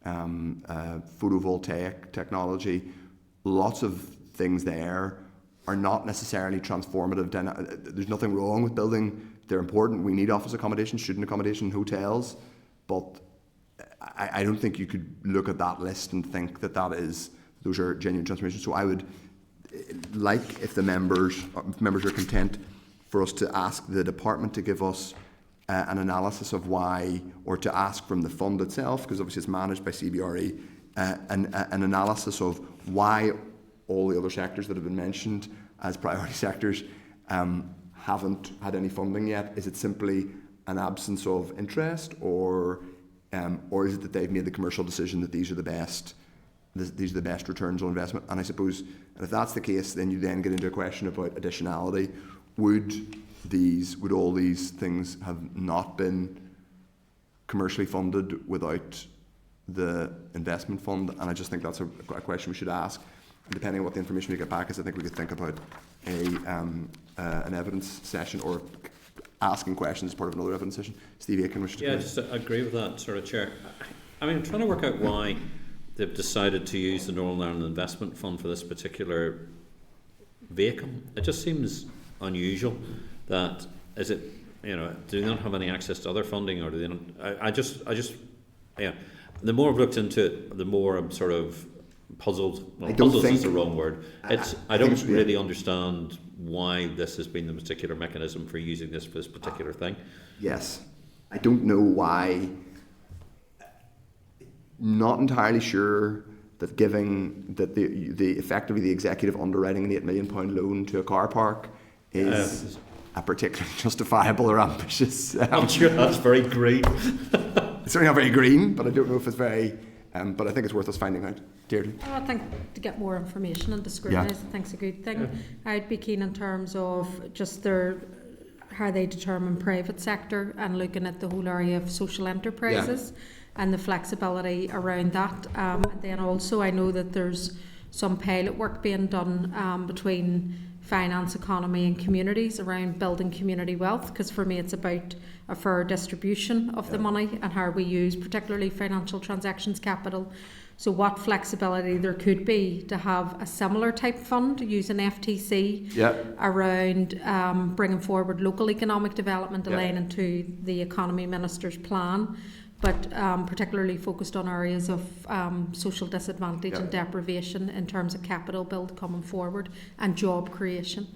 photovoltaic technology. Lots of things there are not necessarily transformative. There's nothing wrong with building. They're important. We need office accommodation, student accommodation, hotels. But I don't think you could look at that list and think that those are genuine transformations. So I would like, if members are content, for us to ask the department to give us an analysis of why, or to ask from the fund itself, because obviously it's managed by CBRE, an analysis of why all the other sectors that have been mentioned as priority sectors haven't had any funding yet. Is it simply an absence of interest, or is it that they've made the commercial decision that these are the best returns on investment? And I suppose, and if that's the case, then you then get into a question about additionality. Would all these things have not been commercially funded without the investment fund? And I just think that's a question we should ask. And depending on what the information we get back is, I think we could think about an evidence session, or asking questions as part of another evidence session. Steve Aiken, I just agree with that, sort of, Chair. I mean, I'm trying to work out why they've decided to use the Northern Ireland Investment Fund for this particular vehicle. It just seems unusual. That is it? Do they not have any access to other funding, or do they not? I just The more I've looked into it, the more I'm sort of puzzled. Well, puzzled is the wrong word. I don't really understand why this has been the particular mechanism for using this for this particular thing. Yes, I don't know why. not entirely sure that giving that the effectively the executive underwriting an £8 million loan to a car park is a particularly justifiable or ambitious. I'm sure that's very green. It's certainly not very green, but I don't know if it's very. But I think it's worth us finding out. Deirdre? I think to get more information and to scrutinise, I think it's a good thing. I'd be keen in terms of just how they determine private sector and looking at the whole area of social enterprises and the flexibility around that. And then also I know that there's some pilot work being done between finance, economy and communities around building community wealth, because for me it's about a fair distribution of the money and how we use particularly financial transactions capital. So what flexibility there could be to have a similar type fund using FTC around bringing forward local economic development aligning to the Economy Minister's plan, but particularly focused on areas of social disadvantage and deprivation in terms of capital build coming forward and job creation.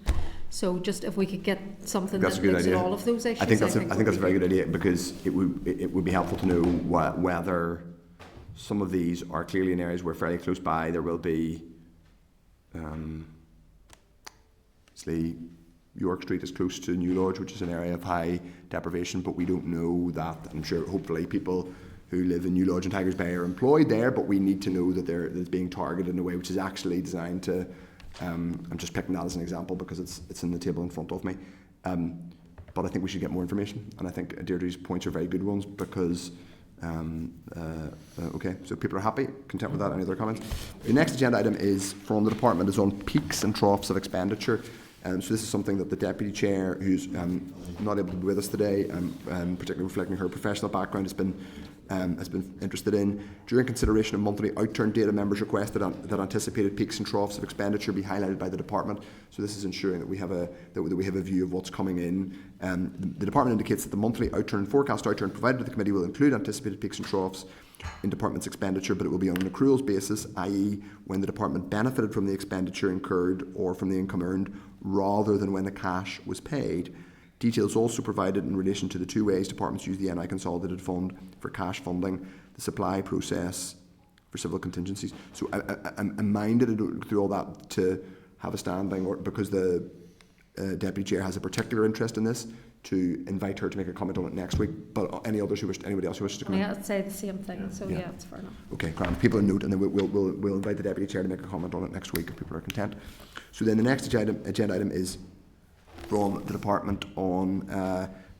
So just if we could get something that looks at all of those issues, I think that's a very good idea, because it would be helpful to know whether some of these are clearly in areas where fairly close by there will be, say, York Street is close to New Lodge, which is an area of high deprivation, but we don't know that. I'm sure hopefully people who live in New Lodge and Tigers Bay are employed there, but we need to know that it's being targeted in a way which is actually designed to, I'm just picking that as an example because it's in the table in front of me. But I think we should get more information, and I think Deirdre's points are very good ones, because okay, so people are happy, content with that. Any other comments? The next agenda item is from the department, is on peaks and troughs of expenditure. So this is something that the Deputy Chair, who's not able to be with us today, particularly reflecting her professional background, has been interested in. During consideration of monthly outturn data, members requested that anticipated peaks and troughs of expenditure be highlighted by the department. So this is ensuring that we have a view of what's coming in. The department indicates that the monthly forecast outturn provided to the committee will include anticipated peaks and troughs in department's expenditure, but it will be on an accruals basis, i.e. when the department benefited from the expenditure incurred or from the income earned, rather than when the cash was paid. Details also provided in relation to the two ways departments use the NI Consolidated Fund for cash funding, the supply process for civil contingencies. So I'm minded to go through all that to have a standing, or because the Deputy Chair has a particular interest in this, to invite her to make a comment on it next week. But anybody else who wishes to comment? Yeah, I'd say the same thing. So yeah, it's fair enough. Okay, grand. People in note, and then we'll invite the Deputy Chair to make a comment on it next week if people are content. So then the next agenda item is from the department on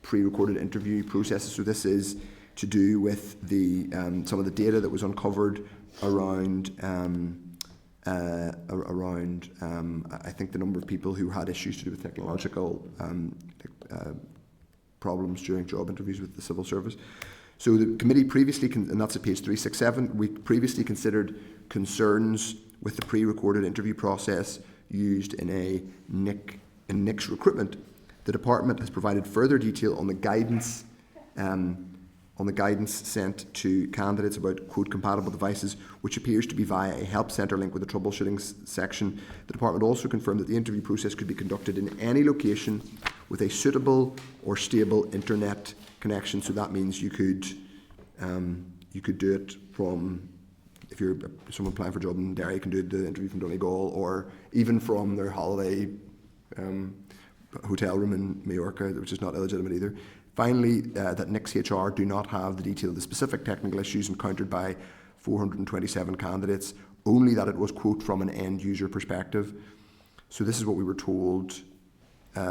pre-recorded interview processes. So this is to do with the some of the data that was uncovered around I think the number of people who had issues to do with technological problems during job interviews with the civil service. So the committee previously, and that's at page 367, we previously considered concerns with the pre-recorded interview process used in NIC's recruitment. The department has provided further detail on the guidance sent to candidates about quote compatible devices, which appears to be via a help centre link with a troubleshooting section. The department also confirmed that the interview process could be conducted in any location with a suitable or stable internet connection. So that means you could do it from, if you're someone applying for a job in Derry, you can do the interview from Donegal, or even from their holiday hotel room in Majorca, which is not illegitimate either. Finally, that NIC's HR do not have the detail of the specific technical issues encountered by 427 candidates, only that it was, quote, from an end user perspective. So this is what we were told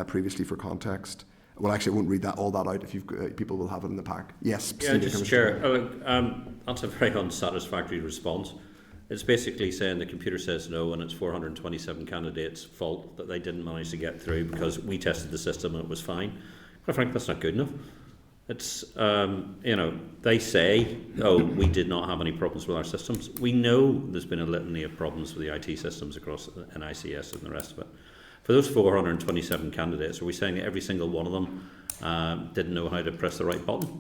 previously for context. Well, actually, I won't read all that out. If people will have it in the pack. Yes. Yeah, just Chair. That's a very unsatisfactory response. It's basically saying the computer says no, and it's 427 candidates' fault that they didn't manage to get through because we tested the system and it was fine. Quite frankly, that's not good enough. It's they say, oh, we did not have any problems with our systems. We know there's been a litany of problems with the IT systems across NICS and the rest of it. For those 427 candidates, are we saying that every single one of them didn't know how to press the right button?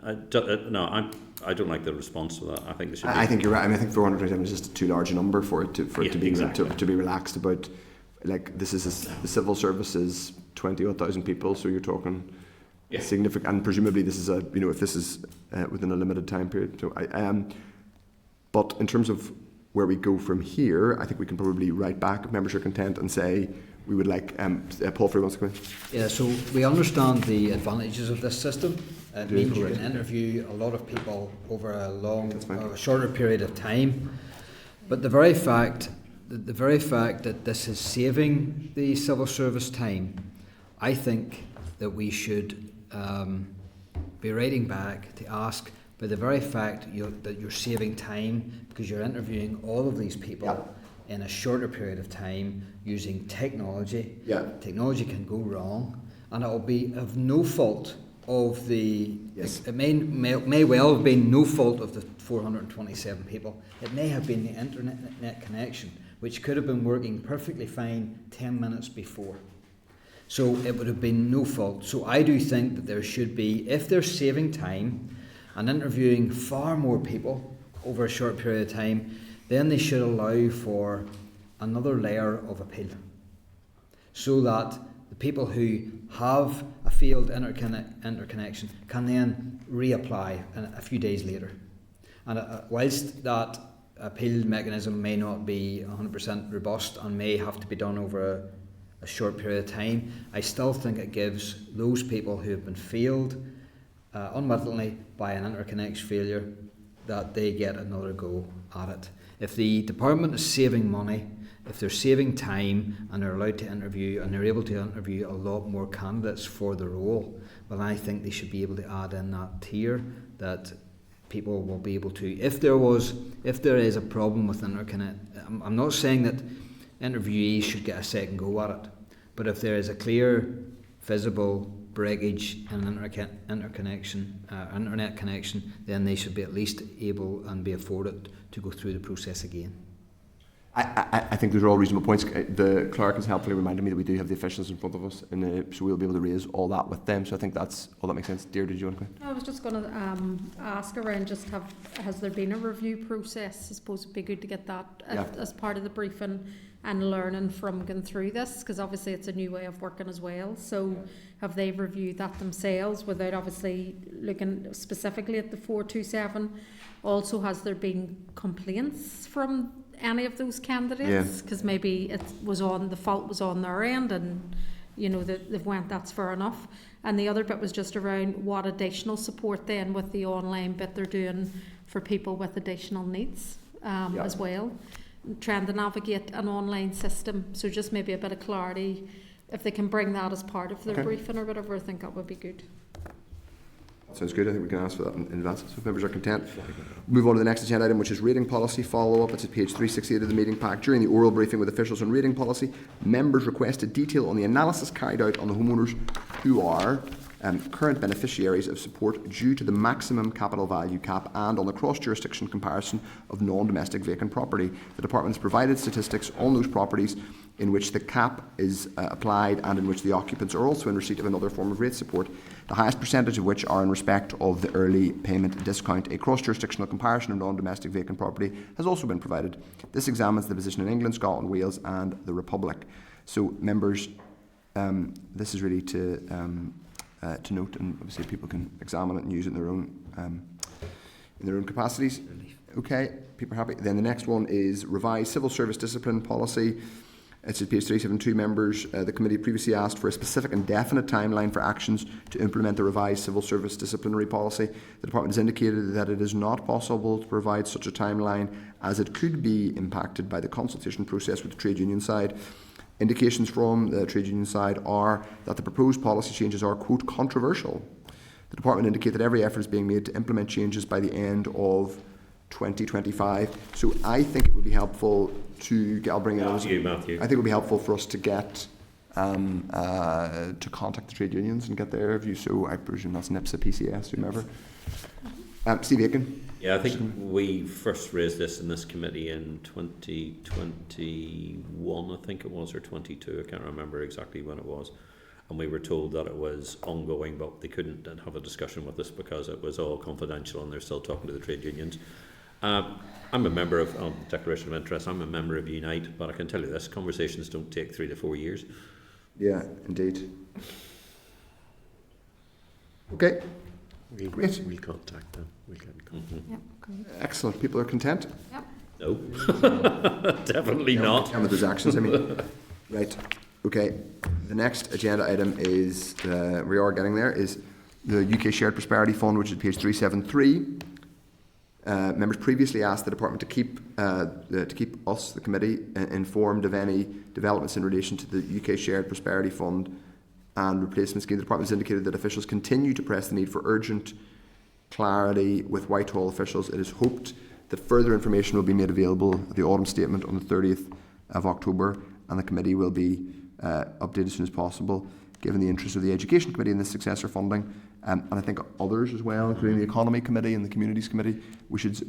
I don't like the response to that. I think there should be. I think you're right. I think 427 is just too large a number for it to be relaxed about. Like, this is the civil service is 20,000 people, so you're talking significant, and presumably this is if this is within a limited time period. So But in terms of where we go from here, I think we can probably write back if members are content and say we would like Paul Free wants to come in. Yeah, so we understand the advantages of this system. It means you can interview a lot of people over a shorter period of time. But the very fact that this is saving the civil service time, I think that we should be writing back to ask, by the very fact that you're saving time because you're interviewing all of these people in a shorter period of time using technology. Yeah. Technology can go wrong, and it will be of no fault of the. Yes. It may well have been no fault of the 427 people. It may have been the internet connection, which could have been working perfectly fine 10 minutes before. So it would have been no fault. So I do think that there should be, if they're saving time and interviewing far more people over a short period of time, then they should allow for another layer of appeal, so that the people who have a failed interconnection can then reapply a few days later. And whilst that appeal mechanism may not be 100% robust and may have to be done over a short period of time, I still think it gives those people who have been failed unwittingly by an interconnection failure, that they get another go at it. If the department is saving money, if they're saving time and they're allowed to interview and they're able to interview a lot more candidates for the role, well, I think they should be able to add in that tier that people will be able to, if there is a problem with interconnect, I'm not saying that interviewees should get a second go at it, but if there is a clear, visible breakage in an internet connection, then they should be at least able and be afforded to go through the process again. I think those are all reasonable points. The clerk has helpfully reminded me that we do have the officials in front of us, and so we'll be able to raise all that with them. So I think that's all that makes sense. Deirdre, did you want to go ahead? I was just going to ask around, has there been a review process? I suppose it'd be good to get that as part of the briefing and learning from going through this, because obviously it's a new way of working as well. So have they reviewed that themselves without obviously looking specifically at the 427? Also, has there been complaints from any of those candidates? Because maybe the fault was on their end, and they've went, that's fair enough. And the other bit was just around what additional support then with the online bit they're doing for people with additional needs as well, trying to navigate an online system. So just maybe a bit of clarity, if they can bring that as part of their briefing or whatever, I think that would be good. Sounds good. I think we can ask for that in advance. So if members are content, move on to the next agenda item, which is rating policy follow-up. It's at page 368 of the meeting pack. During the oral briefing with officials on rating policy, members requested detail on the analysis carried out on the homeowners who are current beneficiaries of support due to the maximum capital value cap, and on the cross-jurisdiction comparison of non-domestic vacant property. The department has provided statistics on those properties in which the cap is applied and in which the occupants are also in receipt of another form of rate support, the highest percentage of which are in respect of the early payment discount. A cross-jurisdictional comparison of non-domestic vacant property has also been provided. This examines the position in England, Scotland, Wales and the Republic. So members, this is really to note, and obviously people can examine it and use it in their own capacities. Okay, people are happy. Then the next one is revised civil service discipline policy. It's at page 372, members. The committee previously asked for a specific and definite timeline for actions to implement the revised civil service disciplinary policy. The department has indicated that it is not possible to provide such a timeline, as it could be impacted by the consultation process with the trade union side. Indications from the trade union side are that the proposed policy changes are, quote, controversial. The department indicated that every effort is being made to implement changes by the end of 2025. So I think it would be helpful to get, I'll bring it on. Matthew. I think it would be helpful for us to get to contact the trade unions and get their view. So I presume that's NIPSA, PCS, whomever. Steve Aiken. Yeah, I think we first raised this in this committee in 2021, I think it was, or 22. I can't remember exactly when it was. And we were told that it was ongoing, but they couldn't have a discussion with us because it was all confidential and they're still talking to the trade unions. I'm a member of, on the Declaration of Interest, I'm a member of Unite, but I can tell you this, conversations don't take 3 to 4 years. Yeah, indeed. Okay. Great. We'll contact them. We'll get in contact. Yep, great. Excellent. People are content? Yep. No, definitely not. And with those actions, I mean. Right. Okay. The next agenda item is, we are getting there, is the UK Shared Prosperity Fund, which is page 373. Members previously asked the Department to keep us, the committee, informed of any developments in relation to the UK Shared Prosperity Fund and replacement scheme. The Department has indicated that officials continue to press the need for urgent clarity with Whitehall officials. It is hoped that further information will be made available at the autumn statement on the 30th of October, and the committee will be updated as soon as possible, given the interest of the Education Committee in this successor funding, and I think others as well, including the Economy Committee and the Communities Committee. We should say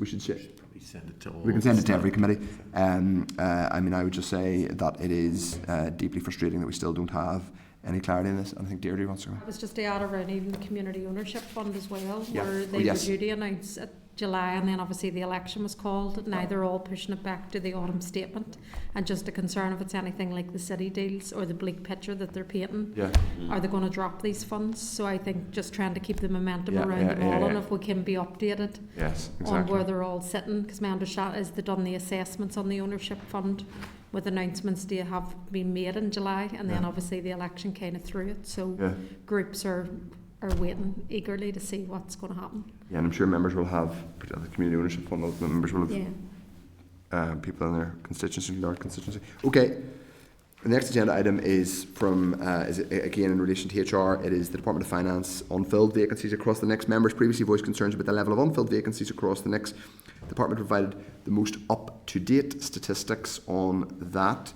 Send it to all. we can send it to every committee. I mean, I would just say that it is deeply frustrating that we still don't have any clarity in this. And I think Deirdre wants to go. I was just to add around even the Community Ownership Fund as well, Yeah. where they were due to announce it July, and then obviously the election was called. Now they're all pushing it back to the autumn statement, and just a concern if it's anything like the city deals or the bleak picture that they're painting. Yeah. Are they going to drop these funds? So I think just trying to keep the momentum around them all, and if we can be updated on where they're all sitting, because my understanding is they've done the assessments on the ownership fund with announcements to have been made in July, and then obviously the election kind of threw it. So groups are waiting eagerly to see what's going to happen. Yeah, and I'm sure members will have, the Community Ownership Fund, members will have people in their constituency, Okay, the next agenda item is from, is again in relation to HR. It is the Department of Finance unfilled vacancies across the next. Members previously voiced concerns about the level of unfilled vacancies across the next. The Department provided the most up-to-date statistics on that,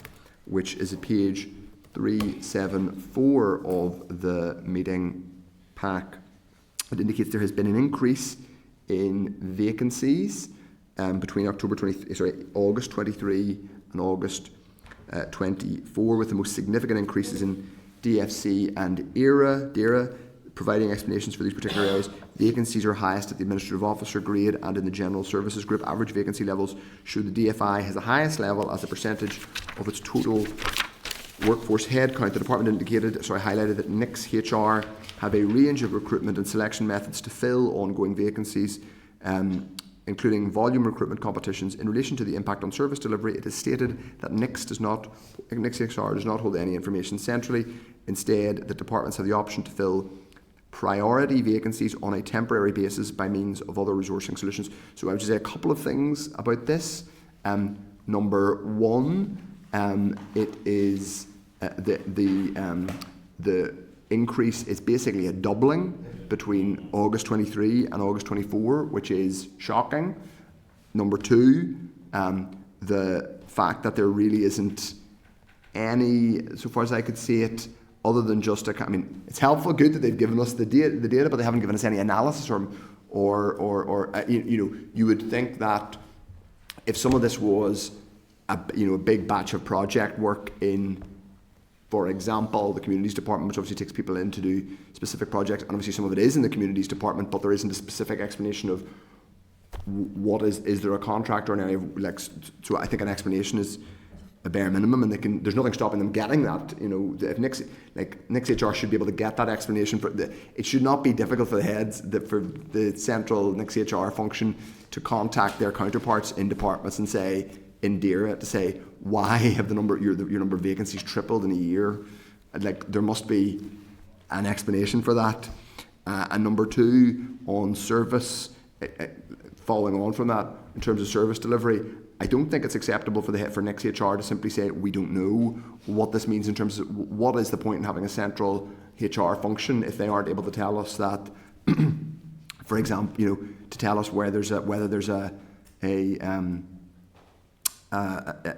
which is at page 374 of the meeting pack. It indicates there has been an increase in vacancies between August 23 and August 24, with the most significant increases in DFC and DERA. Providing explanations for these particular areas, vacancies are highest at the administrative officer grade and in the general services group. Average vacancy levels show the DFI has the highest level as a percentage of its total workforce headcount. The department highlighted that NICS HR have a range of recruitment and selection methods to fill ongoing vacancies, including volume recruitment competitions. In relation to the impact on service delivery, it is stated that NICS HR does not hold any information centrally. Instead, the departments have the option to fill priority vacancies on a temporary basis by means of other resourcing solutions. So I would just say a couple of things about this. Number one, it is the increase is basically a doubling between August 23 and August 24, which is shocking. Number two, the fact that there really isn't any, so far as I could see it, other than just it's helpful, good that they've given us the data, but they haven't given us any analysis or you would think that if some of this was a big batch of project work in, for example, the Communities Department, which obviously takes people in to do specific projects, and obviously some of it is in the Communities Department, but there isn't a specific explanation of what is there a contract or any so I think an explanation is a bare minimum, and there's nothing stopping them getting that. If NICS HR should be able to get that explanation. It should not be difficult for the heads, for the central NICS HR function to contact their counterparts in departments and say, in DERA, to say, why have your number of vacancies tripled in a year? There must be an explanation for that. And number two, on service, following on from that, in terms of service delivery, I don't think it's acceptable for NICS HR to simply say we don't know what this means in terms of what is the point in having a central HR function if they aren't able to tell us that, for example, to tell us whether there's an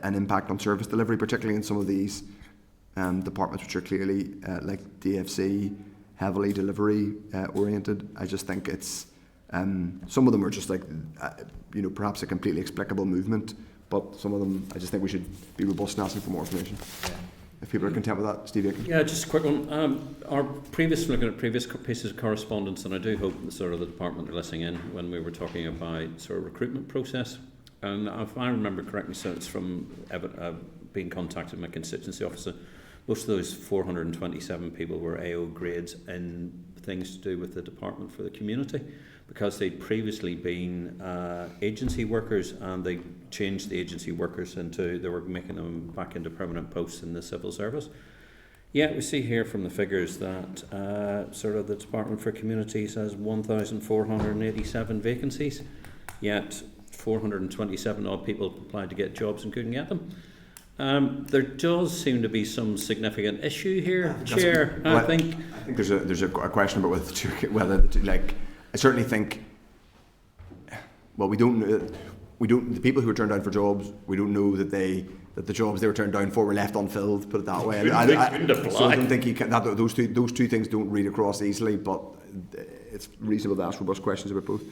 impact on service delivery, particularly in some of these departments which are clearly like DFC, heavily delivery oriented. I just think it's some of them are just perhaps a completely explicable movement, but some of them I just think we should be robust in asking for more information. If people are content with that, Steve Aiken. Yeah, just a quick one. Looking at previous pieces of correspondence, and I do hope the department are listening in when we were talking about recruitment process. And if I remember correctly, so it's from being contacted by my constituency officer. Most of those 427 people were AO grades in things to do with the Department for the Community, because they'd previously been agency workers, and they changed the agency workers they were making them back into permanent posts in the civil service. Yeah, we see here from the figures that the Department for Communities has 1,487 vacancies, yet 427 odd people applied to get jobs and couldn't get them. There does seem to be some significant issue here, Chair. I think there's a question about whether I certainly think. Well, we don't. The people who were turned down for jobs, we don't know that the jobs they were turned down for were left unfilled. Put it that way. So I don't think those two things don't read across easily. But it's reasonable to ask robust questions about both.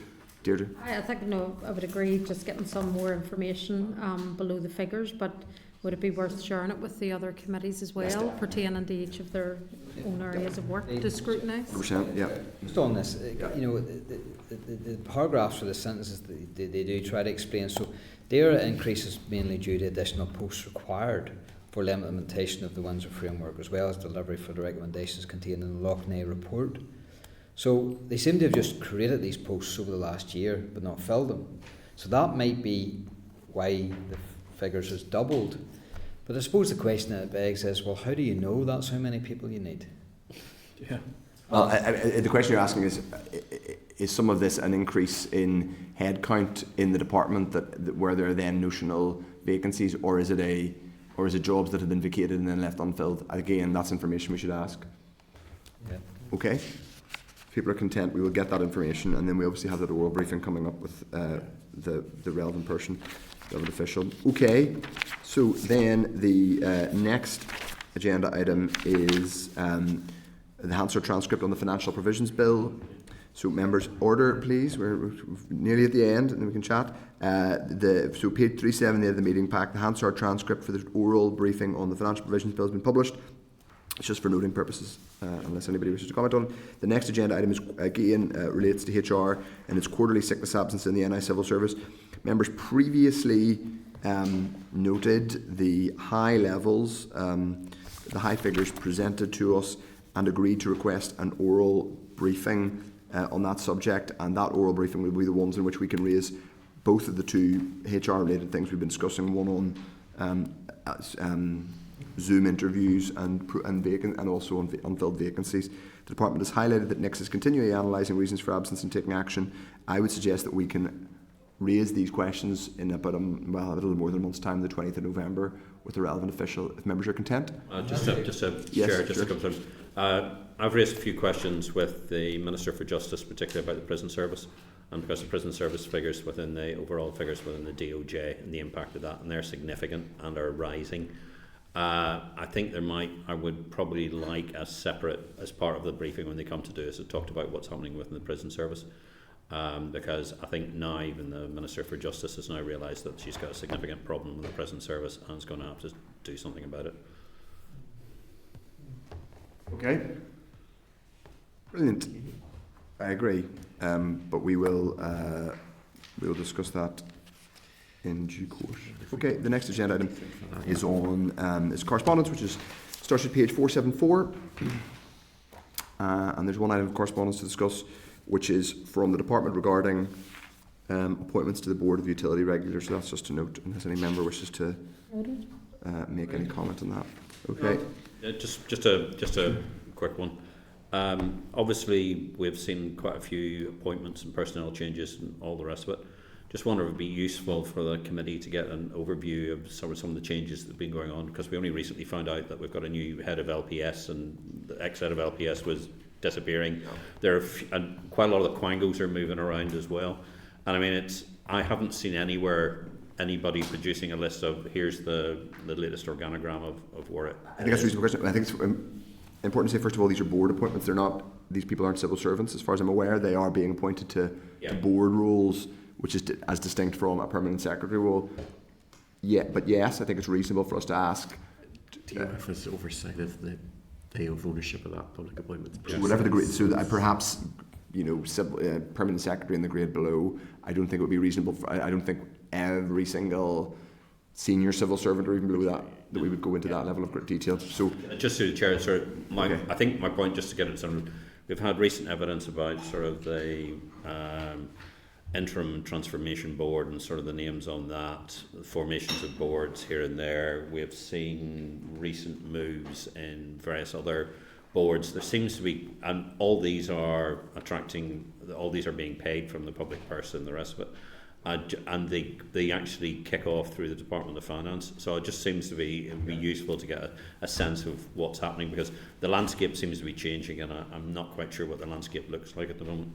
Deirdre? I think I would agree. Just getting some more information below the figures, but would it be worth sharing it with the other committees as well, pertaining to each of their own areas of work to scrutinise? 100%, yeah. Just on this, the paragraphs for the sentences, they do try to explain. So their increase is mainly due to additional posts required for the implementation of the Windsor Framework, as well as delivery for the recommendations contained in the Loughnane report. So they seem to have just created these posts over the last year, but not filled them. So that might be why the figures has doubled. But I suppose the question that it begs is, well, how do you know that's how many people you need? Yeah. Well, the question you're asking is some of this an increase in headcount in the department that where there are then notional vacancies, or is it jobs that have been vacated and then left unfilled? Again, that's information we should ask. Yeah. Okay. If people are content, we will get that information, and then we obviously have that oral briefing coming up with the relevant person, relevant official. Okay. So then the next agenda item is the Hansard transcript on the Financial Provisions Bill. So members, order please. We're nearly at the end, and then we can chat. So page 370 of the meeting pack, the Hansard transcript for the oral briefing on the Financial Provisions Bill has been published. It's just for noting purposes, unless anybody wishes to comment on it. The next agenda item is again relates to HR and its quarterly sickness absence in the NI Civil Service. Members previously noted the high levels, the high figures presented to us, and agreed to request an oral briefing on that subject, and that oral briefing will be the ones in which we can raise both of the two HR related things we've been discussing, one on Zoom interviews and also on unfilled vacancies. The department has highlighted that NICS is continually analysing reasons for absence and taking action. I would suggest that we can raise these questions in about a little more than a month's time, the 20th of November, with the relevant official, if members are content. To confirm. I've raised a few questions with the Minister for Justice, particularly about the prison service, and because the prison service figures within the overall figures within the DOJ and the impact of that, and they're significant and are rising. I think I would probably like a separate, as part of the briefing when they come to do this, it talked about what's happening within the prison service. Because I think now even the Minister for Justice has now realised that she's got a significant problem with the prison service and is going to have to do something about it. Okay. Brilliant. I agree. But we will discuss that in due course. Okay, the next agenda item is on correspondence, which starts at page 474. And there's one item of correspondence to discuss, which is from the department regarding appointments to the Board of Utility Regulators. So that's just a note, unless any member wishes to make any comment on that. Okay. Just a quick one. Obviously, we've seen quite a few appointments and personnel changes and all the rest of it. Just wonder if it would be useful for the committee to get an overview of some of the changes that have been going on, because we only recently found out that we've got a new head of LPS, and the ex-head of LPS was disappearing. There are quite a lot of the quangos are moving around as well, and I mean I haven't seen anywhere anybody producing a list of here's the latest organogram of where it. I think that's a reasonable question. I think it's important to say first of all these are board appointments. These people aren't civil servants as far as I'm aware. They are being appointed to board roles, which is as distinct from a permanent secretary role. Yeah, but yes, I think it's reasonable for us to ask. Do you have oversight of the day of ownership of that public appointment? Whatever the grade, so that perhaps permanent secretary in the grade below. I don't think it would be reasonable. I don't think every single senior civil servant, or even below that we would go into that level of detail. So just to the chair, sir, I think my point, just to get it we've had recent evidence about sort of the interim transformation board and sort of the names on that, the formations of boards here and there. We've seen recent moves in various other boards. There seems to be, and all these are being paid from the public purse and the rest of it. And they actually kick off through the Department of Finance. So it just seems to be, it would be useful to get a sense of what's happening, because the landscape seems to be changing, and I'm not quite sure what the landscape looks like at the moment.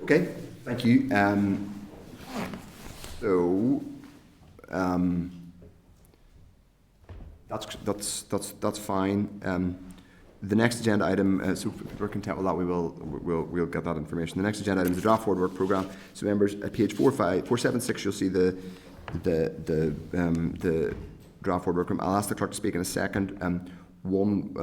Okay, thank you. That's fine. The next agenda item, so if we're content with that, we'll get that information. The next agenda item is the draft forward work programme. So members, at page 476, you'll see the draft forward work programme. I'll ask the clerk to speak in a second. One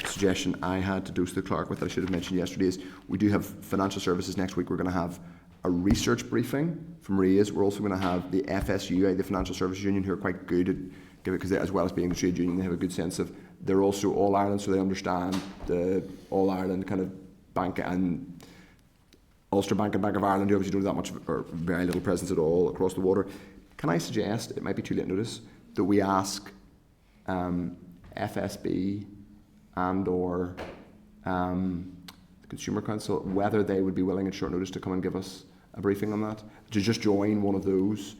suggestion I had to dose the clerk with that I should have mentioned yesterday is we do have financial services next week. We're going to have a research briefing from RAISE. We're also going to have the FSU, the Financial Services Union, who are quite good at giving, because as well as being the trade union, they have a good sense of, they're also All Ireland, so they understand the All Ireland kind of bank, and Ulster Bank and Bank of Ireland, who obviously don't have that much or very little presence at all across the water. Can I suggest, it might be too late notice, that we ask FSB and or the Consumer Council whether they would be willing at short notice to come and give us a briefing on that, to just join one of those.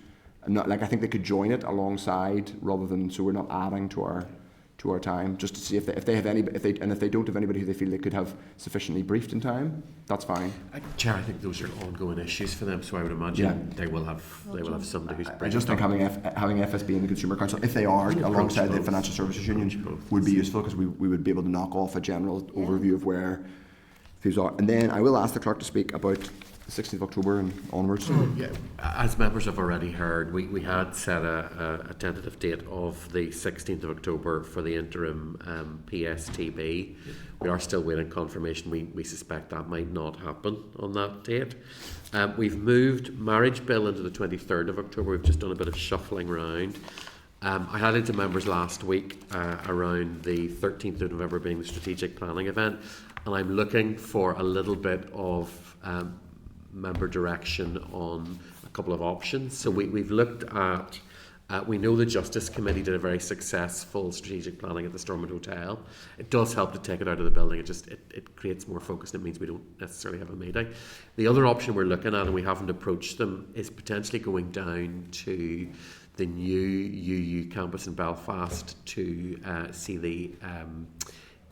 And not, like, I think they could join it alongside, rather than, so we're not adding to our time, just to see if they have any, if they don't have anybody who they feel they could have sufficiently briefed in time, that's fine. Chair, I think those are ongoing issues for them, so I would imagine they will have somebody who's. I just think having FSB and the Consumer Council, if they are alongside the Financial Services Union, would be useful, because we would be able to knock off a general overview of where things are. And then I will ask the clerk to speak about the 16th of October and onwards. Yeah, as members have already heard, we had set a tentative date of the 16th of October for the interim PSTB. We are still waiting confirmation. We suspect that might not happen on that date. We've moved marriage bill into the 23rd of October. We've just done a bit of shuffling around. I highlighted to members last week around the 13th of November being the strategic planning event, and I'm looking for a little bit of member direction on a couple of options. So we've looked at, we know the Justice Committee did a very successful strategic planning at the Stormont Hotel. It does help to take it out of the building. It creates more focus, and it means we don't necessarily have a meeting. The other option we're looking at, and we haven't approached them, is potentially going down to the new UU campus in Belfast to see the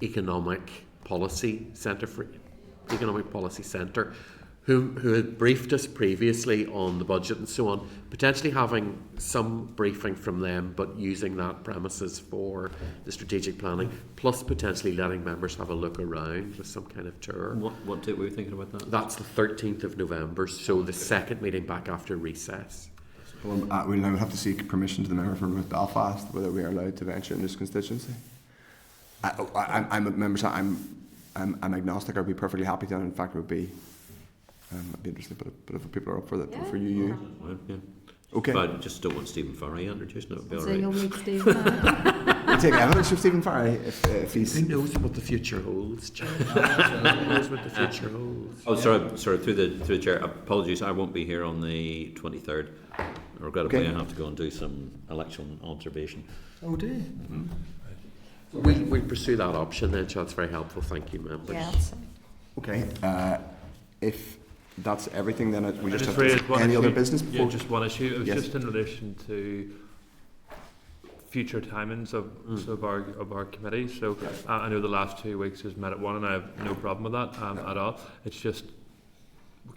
Economic Policy Centre, who had briefed us previously on the budget and so on, potentially having some briefing from them, but using that premises for the strategic planning, plus potentially letting members have a look around with some kind of tour. What date were you thinking about that? That's the 13th of November, so the second meeting back after recess. Well, we'll now have to seek permission to the member from Belfast whether we are allowed to venture in this constituency. I'm agnostic. I'd be perfectly happy to, and in fact, it would be. I'd be interested, but if people are up for that, for you. Yeah. Okay. But I just don't want Stephen Farry introduced. That would be all right. you'll meet Stephen. We'll take evidence from Stephen Farry if he's. Who knows what the future holds, Chair? Who knows what the future holds? Oh, sorry. Through the chair. Apologies. I won't be here on the 23rd. Regrettably, I have to go and do some election observation. Oh, do you? Mm-hmm. We'll pursue that option then, Chair. That's very helpful. Thank you, members. Yeah. Okay. If that's everything, then we just have any other business before? Yeah, just one issue. It was Yes. just in relation to future timings of our committee. So I know the last 2 weeks has met at 1, and I have no problem with that at all. It's just,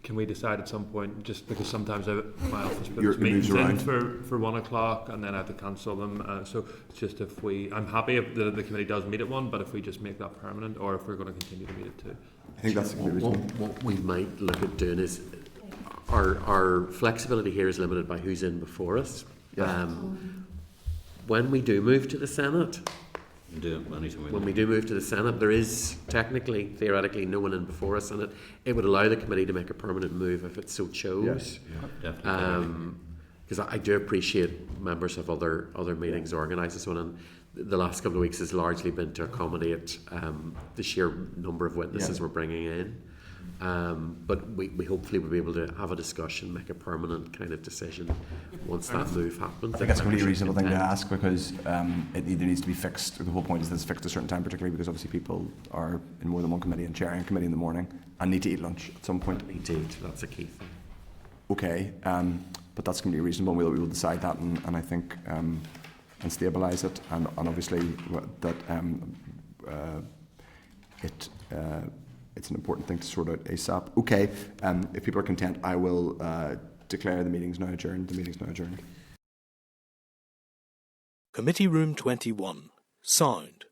can we decide at some point, just because sometimes my office puts meetings in for 1 o'clock and then I have to cancel them. So it's just I'm happy if the committee does meet at 1, but if we just make that permanent, or if we're going to continue to meet at 2. I think that's what we might look at doing is our flexibility here is limited by who's in before us. Yeah. When we do move to the Senate, When we do move to the Senate, there is theoretically, no one in before us, and it would allow the committee to make a permanent move if it so chose. Definitely. Because I do appreciate members of other meetings organised and so on, and the last couple of weeks has largely been to accommodate the sheer number of witnesses we're bringing in. But we hopefully will be able to have a discussion, make a permanent kind of decision once that move happens. I think that's a completely reasonable thing to ask, because it either needs to be fixed, the whole point is that it's fixed at a certain time, particularly because obviously people are in more than one committee and chairing a committee in the morning and need to eat lunch at some point. Indeed, that's a key thing. Okay, but that's completely reasonable. We will decide that, and I think and stabilise it, and obviously that it's an important thing to sort out ASAP. Okay, if people are content, I will declare the meeting's now adjourned. The meeting's now adjourned. Committee Room 21. Sound.